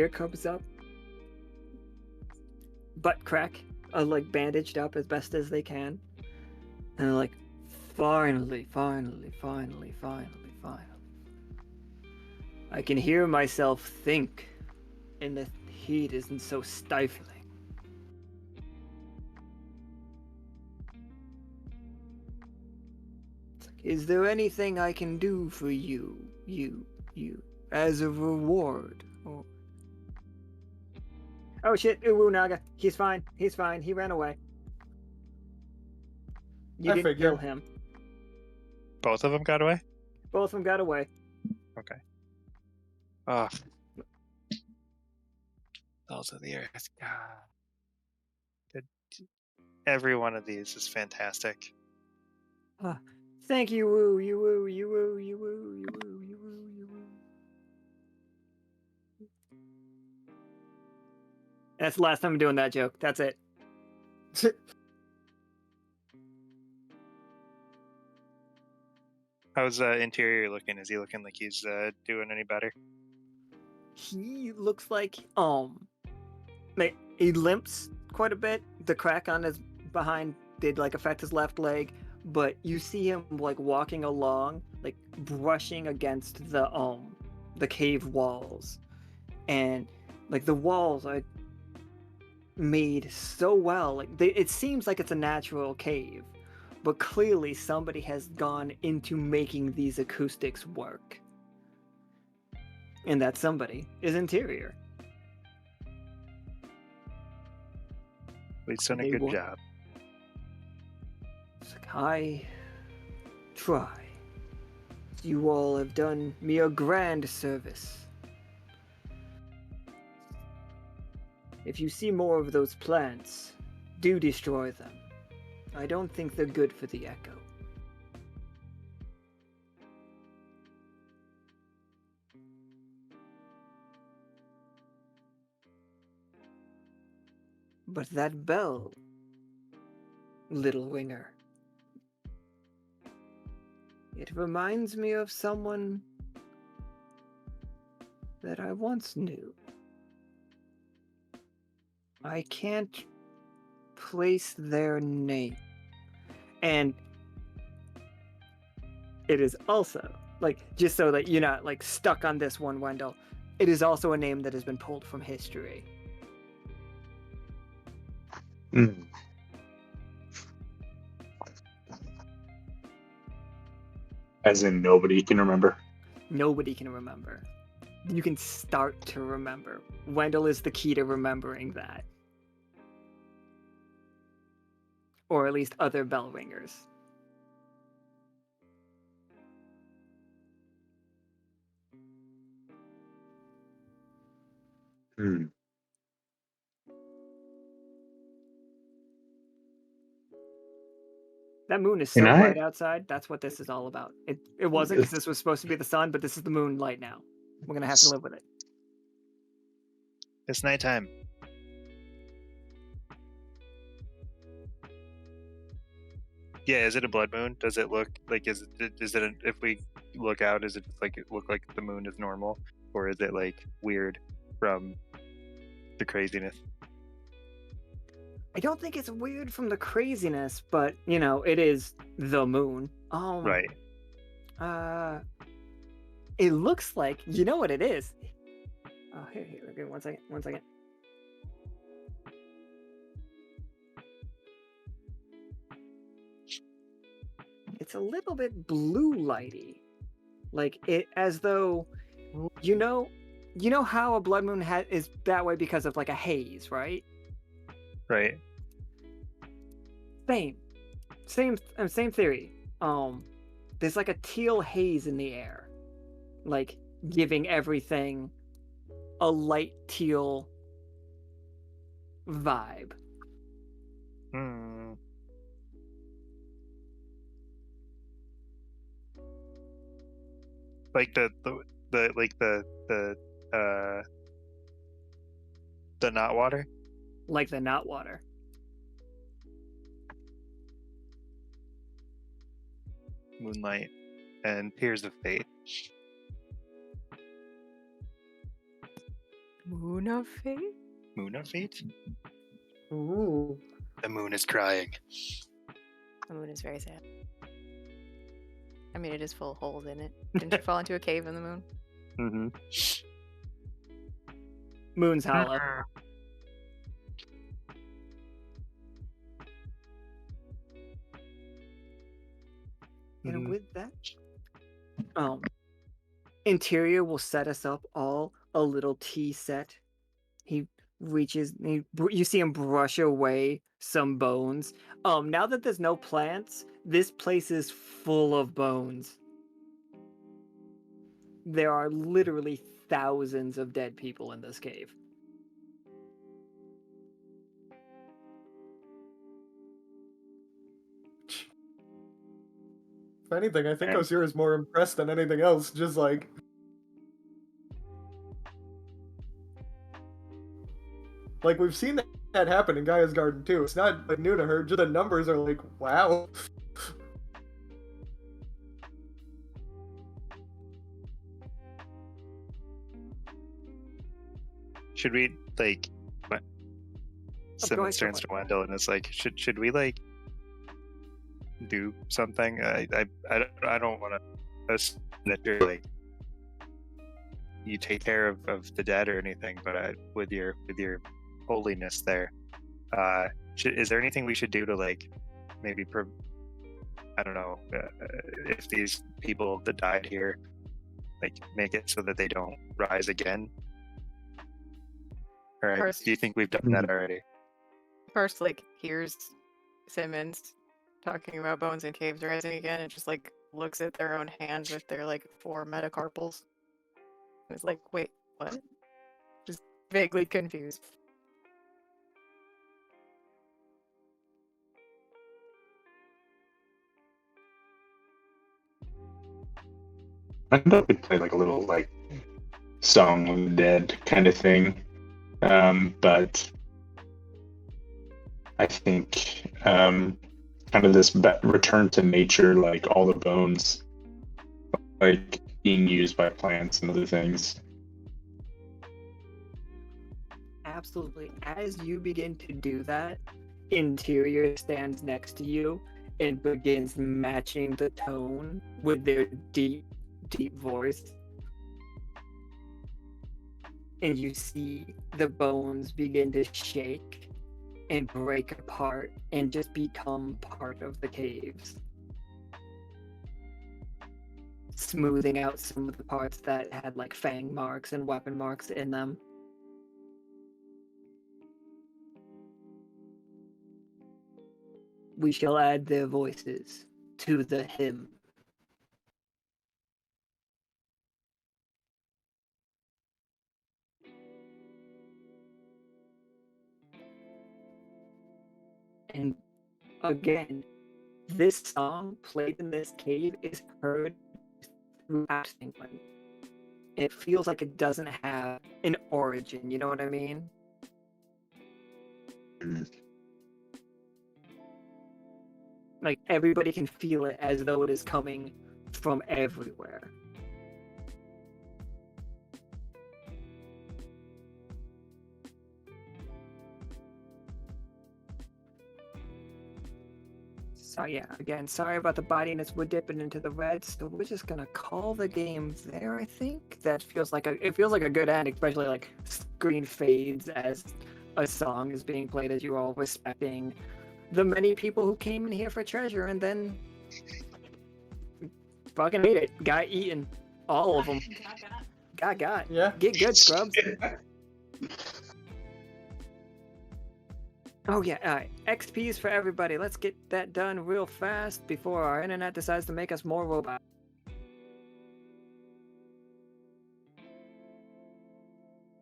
comes up. Butt crack, like bandaged up as best as they can. And they're like, finally. I can hear myself think, and the heat isn't so stifling. Is there anything I can do for you, as a reward? Or... Oh shit, Uwu Naga. He's fine. He ran away. You didn't kill him. Both of them got away? Both of them got away. Okay. Oh. Those of the earth. God. Every one of these is fantastic. Thank you, woo, you woo, you woo, you woo, you woo, you woo, you woo. That's the last time I'm doing that joke. That's it. How's Interior looking? Is he looking like he's doing any better? He looks like he limps quite a bit. The crack on his behind did affect his left leg. But you see him walking along, brushing against the cave walls, and the walls are made so well. It seems like it's a natural cave, but clearly somebody has gone into making these acoustics work, and that somebody is Interior. He's done a good job. I try. You all have done me a grand service. If you see more of those plants, do destroy them. I don't think they're good for the echo. But that bell, little winger, it reminds me of someone that I once knew. I can't place their name. And it is also, just so that you're not, stuck on this one, Wendel, it is also a name that has been pulled from history. Mm. As in nobody can remember? Nobody can remember. You can start to remember. Wendel is the key to remembering that. Or at least other bell ringers. Hmm. That moon is so bright outside. That's what this is all about. It wasn't because this was supposed to be the sun, but this is the moonlight now. We're going to have to live with it. It's nighttime. Yeah, is it a blood moon? Does it look like if we look out, does it just like look like the moon is normal, or is it like weird from the craziness? I don't think it's weird from the craziness, but you know, it is the moon. Right. It looks like, you know what it is. Oh, here, okay, one second. It's a little bit blue lighty, like it, as though, you know how a blood moon is that way because of like a haze, right? Right. Same theory. There's like a teal haze in the air, like giving everything a light teal vibe. Hmm. Like the not water. Like the not water. Moonlight and Tears of Fate. Moon of Fate? Moon of Fate? Ooh. The moon is crying. The moon is very sad. I mean, it is full of holes in it. Didn't you fall into a cave in the moon? Mm-hmm. Moon's hollow. And with that, Interior will set us up all a little tea set. He reaches, you see him brush away some bones. Now that there's no plants, this place is full of bones. There are literally thousands of dead people in this cave. If anything, I think And- Osiria is more impressed than anything else. Just like we've seen that happen in Gaia's Garden too. It's not like new to her. Just the numbers are like, wow. Should we like? What? Simmons ahead, turns to Wendell and is like, should we like do something? I don't want to assume that you're like you take care of the dead or anything, but with your holiness there, is there anything we should do to like maybe I don't know if these people that died here like make it so that they don't rise again? All right. Karst. Do you think we've done that already? First, like, hears Simmons talking about bones and caves rising again and just, like, looks at their own hands with their, like, 4 metacarpals. It's like, wait, what? Just vaguely confused. I thought we'd play like a little like Song of the Dead kind of thing, but I think kind of this return to nature, like all the bones, like being used by plants and other things. Absolutely. As you begin to do that, Interior stands next to you and begins matching the tone with their deep, deep voice. And you see the bones begin to shake and break apart and just become part of the caves, smoothing out some of the parts that had like fang marks and weapon marks in them. We shall add their voices to the hymn. And again, this song played in this cave is heard throughout England. It feels like it doesn't have an origin. You know what I mean? Mm. Like everybody can feel it as though it is coming from everywhere. So yeah, again, sorry about the bidiness. We're dipping into the red, so we're just gonna call the game there. I think that feels like it feels like a good end, especially like screen fades as a song is being played, as you're all respecting the many people who came in here for treasure and then fucking ate it. Got eaten, all of them. Got. Yeah. Get good, scrubs. Oh yeah, alright. XP's for everybody. Let's get that done real fast before our internet decides to make us more robots.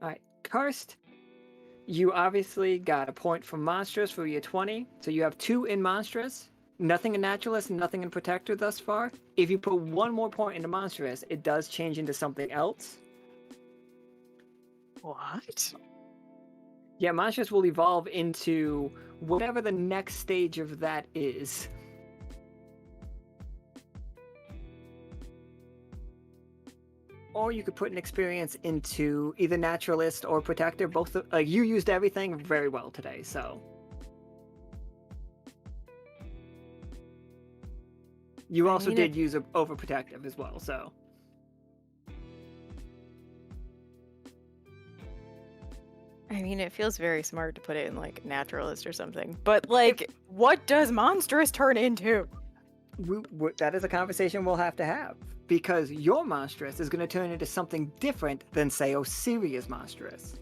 Alright, Karst, you obviously got a point from Monstrous for your 20, so you have 2 in Monstrous. Nothing in Naturalist, nothing in Protector thus far. If you put 1 more point into Monstrous, it does change into something else. What? Yeah, Monstrous will evolve into whatever the next stage of that is. Or you could put an experience into either Naturalist or Protector. Both, you used everything very well today, so. You also mean, did use Overprotective as well, so. I mean, it feels very smart to put it in like Naturalist or something. But like, what does Monstrous turn into? That is a conversation we'll have to have. Because your Monstrous is going to turn into something different than, say, Osiria's Monstrous.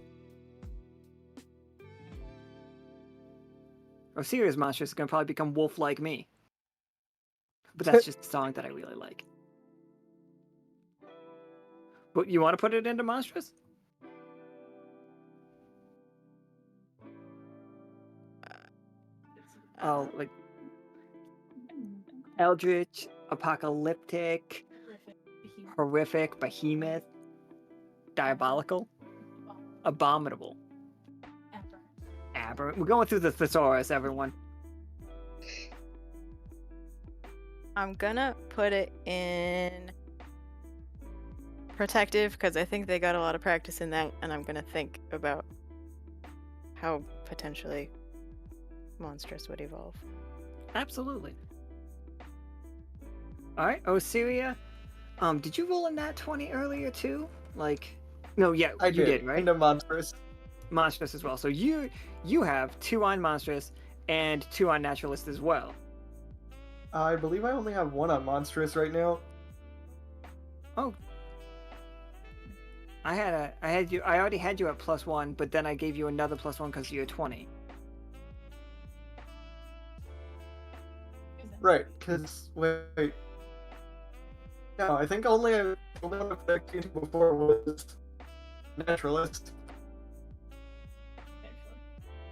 Osiria's Monstrous is going to probably become wolf like me. But that's just a song that I really like. But you want to put it into Monstrous? Oh, like Eldritch, Apocalyptic, Horrific, Behemoth, Diabolical, Abominable, Aberrant. We're going through the thesaurus, everyone. I'm gonna put it in Protective because I think they got a lot of practice in that, and I'm gonna think about how potentially Monstrous would evolve. Absolutely. All right, Osiria. Did you roll in that 20 earlier too? Like, no, yeah, I you did, right? Into Monstrous. Monstrous as well. So you have 2 on Monstrous and 2 on Naturalist as well. I believe I only have 1 on Monstrous right now. Oh. I already had you at +1, but then I gave you another +1 because you're 20. Right, because wait. No, I think only I one of the before was Naturalist.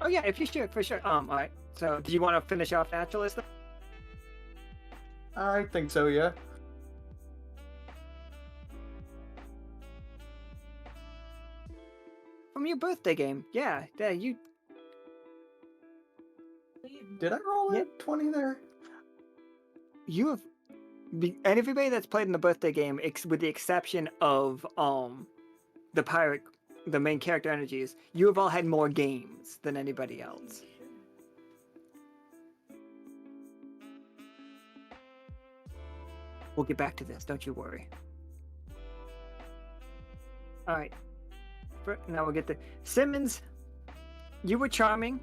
Oh yeah, if you should, for sure. Alright. So do you want to finish off Naturalist then? I think so, yeah. From your birthday game. Yeah, you Did I roll Yeah. a 20 there? you have and everybody that's played in the birthday game, with the exception of the pirate, the main character energies, you have all had more games than anybody else. We'll get back to this, don't you worry. Alright. Now we'll get to Simmons. You were charming.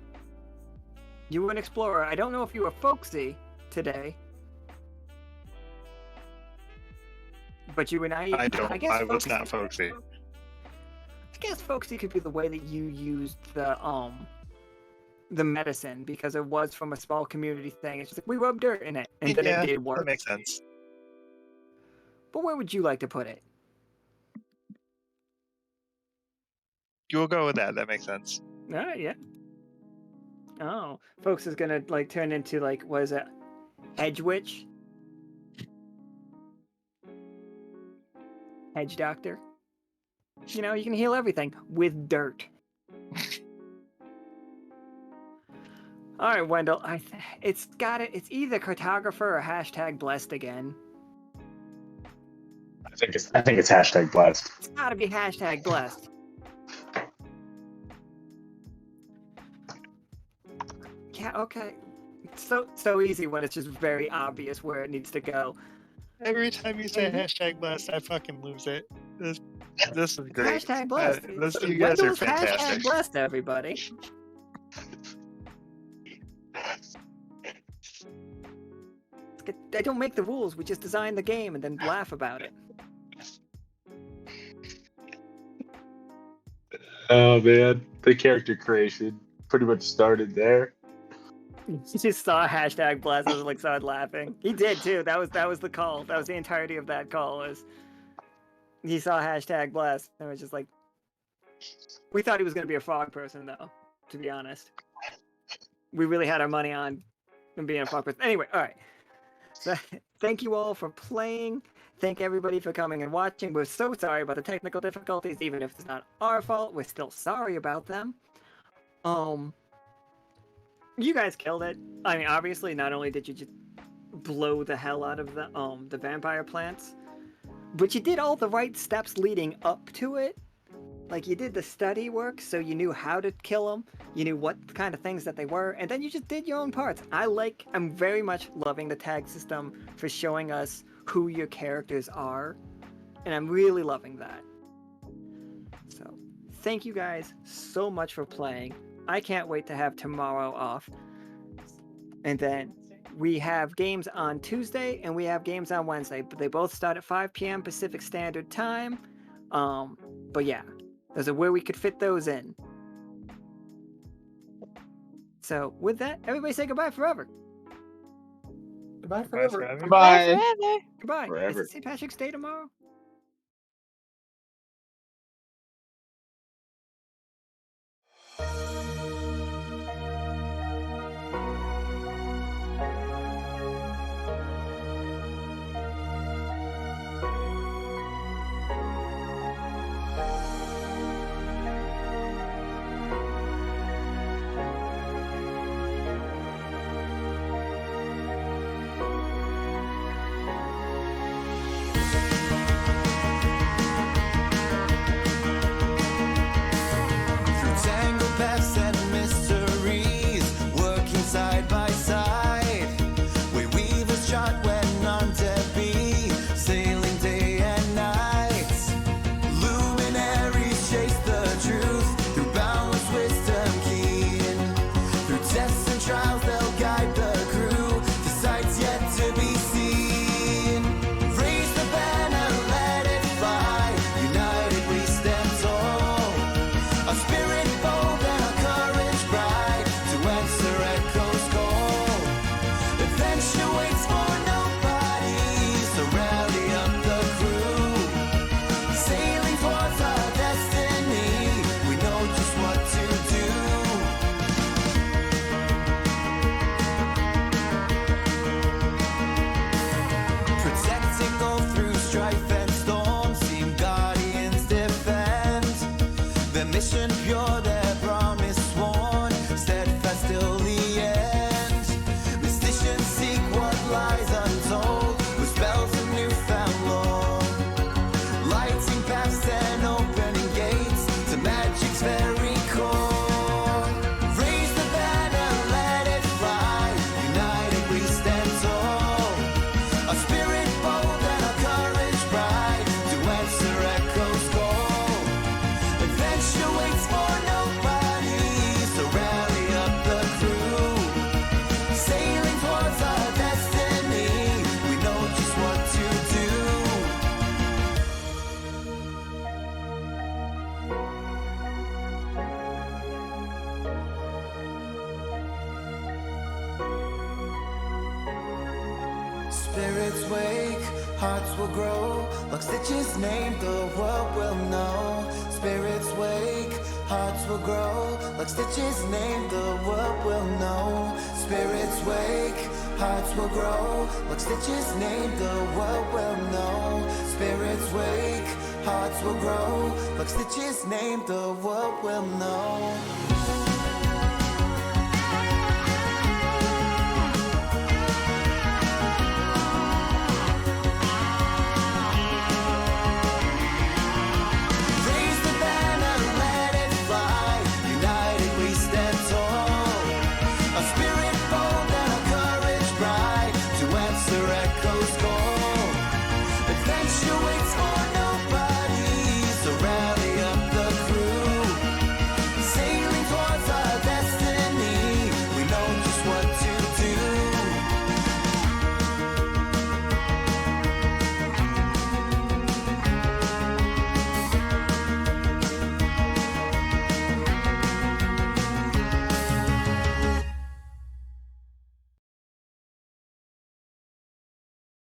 You were an explorer. I don't know if you were folksy today. But you were naive. I was not folksy. I guess folksy could be the way that you used the medicine, because it was from a small community thing. It's just like we rubbed dirt in it, and then it did work. That makes sense. But where would you like to put it? You'll go with that. That makes sense. All right, yeah. Oh, folks is gonna like turn into like, what is it? Hedge witch? Hedge doctor? You know, you can heal everything with dirt. All right, Wendell. It's either cartographer or hashtag blessed again. I think it's hashtag blessed. It's got to be hashtag blessed. Yeah. Okay. It's so easy when it's just very obvious where it needs to go. Every time you say hashtag blessed, I fucking lose it. This is great. Hashtag blessed. You guys are Wendell's hashtag fantastic. blessed, everybody. They don't make the rules. We just design the game and then laugh about it. Oh man, the character creation pretty much started there. He just saw hashtag blessed and like started laughing. He did too. That was the call. That was the entirety of that call. Was he saw hashtag blessed and was just like, we thought he was going to be a frog person though. To be honest, we really had our money on him being a frog person. Anyway, all right. So thank you all for playing. Thank everybody for coming and watching. We're so sorry about the technical difficulties. Even if it's not our fault, we're still sorry about them. You guys killed it. I mean, obviously, not only did you just blow the hell out of the vampire plants, but you did all the right steps leading up to it. Like, you did the study work, so you knew how to kill them. You knew what kind of things that they were, and then you just did your own parts. I'm very much loving the tag system for showing us who your characters are, and I'm really loving that. So, thank you guys so much for playing. I can't wait to have tomorrow off. And then we have games on Tuesday and we have games on Wednesday, but they both start at 5 p.m. Pacific Standard Time. But yeah, those are where we could fit those in. So with that, everybody say goodbye forever. Goodbye forever. Bye. Goodbye. Forever. Is it St. Patrick's Day tomorrow? Through tangled paths and mysteries, working side by side, we weave a shot when none to be, sailing day and night. Luminaries chase the truth through boundless wisdom keen. Through tests and trials, they'll guide the crew to sights yet to be seen. Raise the banner, let it fly. United we stand tall. A spirit bold and a courage bright to answer echo's call. Adventure waits for nobody, so rally up the crew. Sailing towards our destiny, we know just what to do. Protecting all through strife and storm, seem guardians defend. Their mission pure, their promise sworn, steadfast till the end. Mysticians seek what lies untold, with spells of newfound lore. Lighting paths and opening gates to magic's very core. Raise the banner, let it fly. United we stand tall. A spirit bold and a courage bright to answer echo's call. Adventure waits for nobody, so rally up the crew. Sailing towards our destiny, we know just what to do. Spirits wake, hearts will grow. Lockstitch's name, the world will know. Spirits wake, hearts will grow. Lockstitch's name, the world will know. Spirits wake, hearts will grow. Lockstitch's name, the world will know. Spirits wake, hearts will grow. Lockstitch's name the world will know.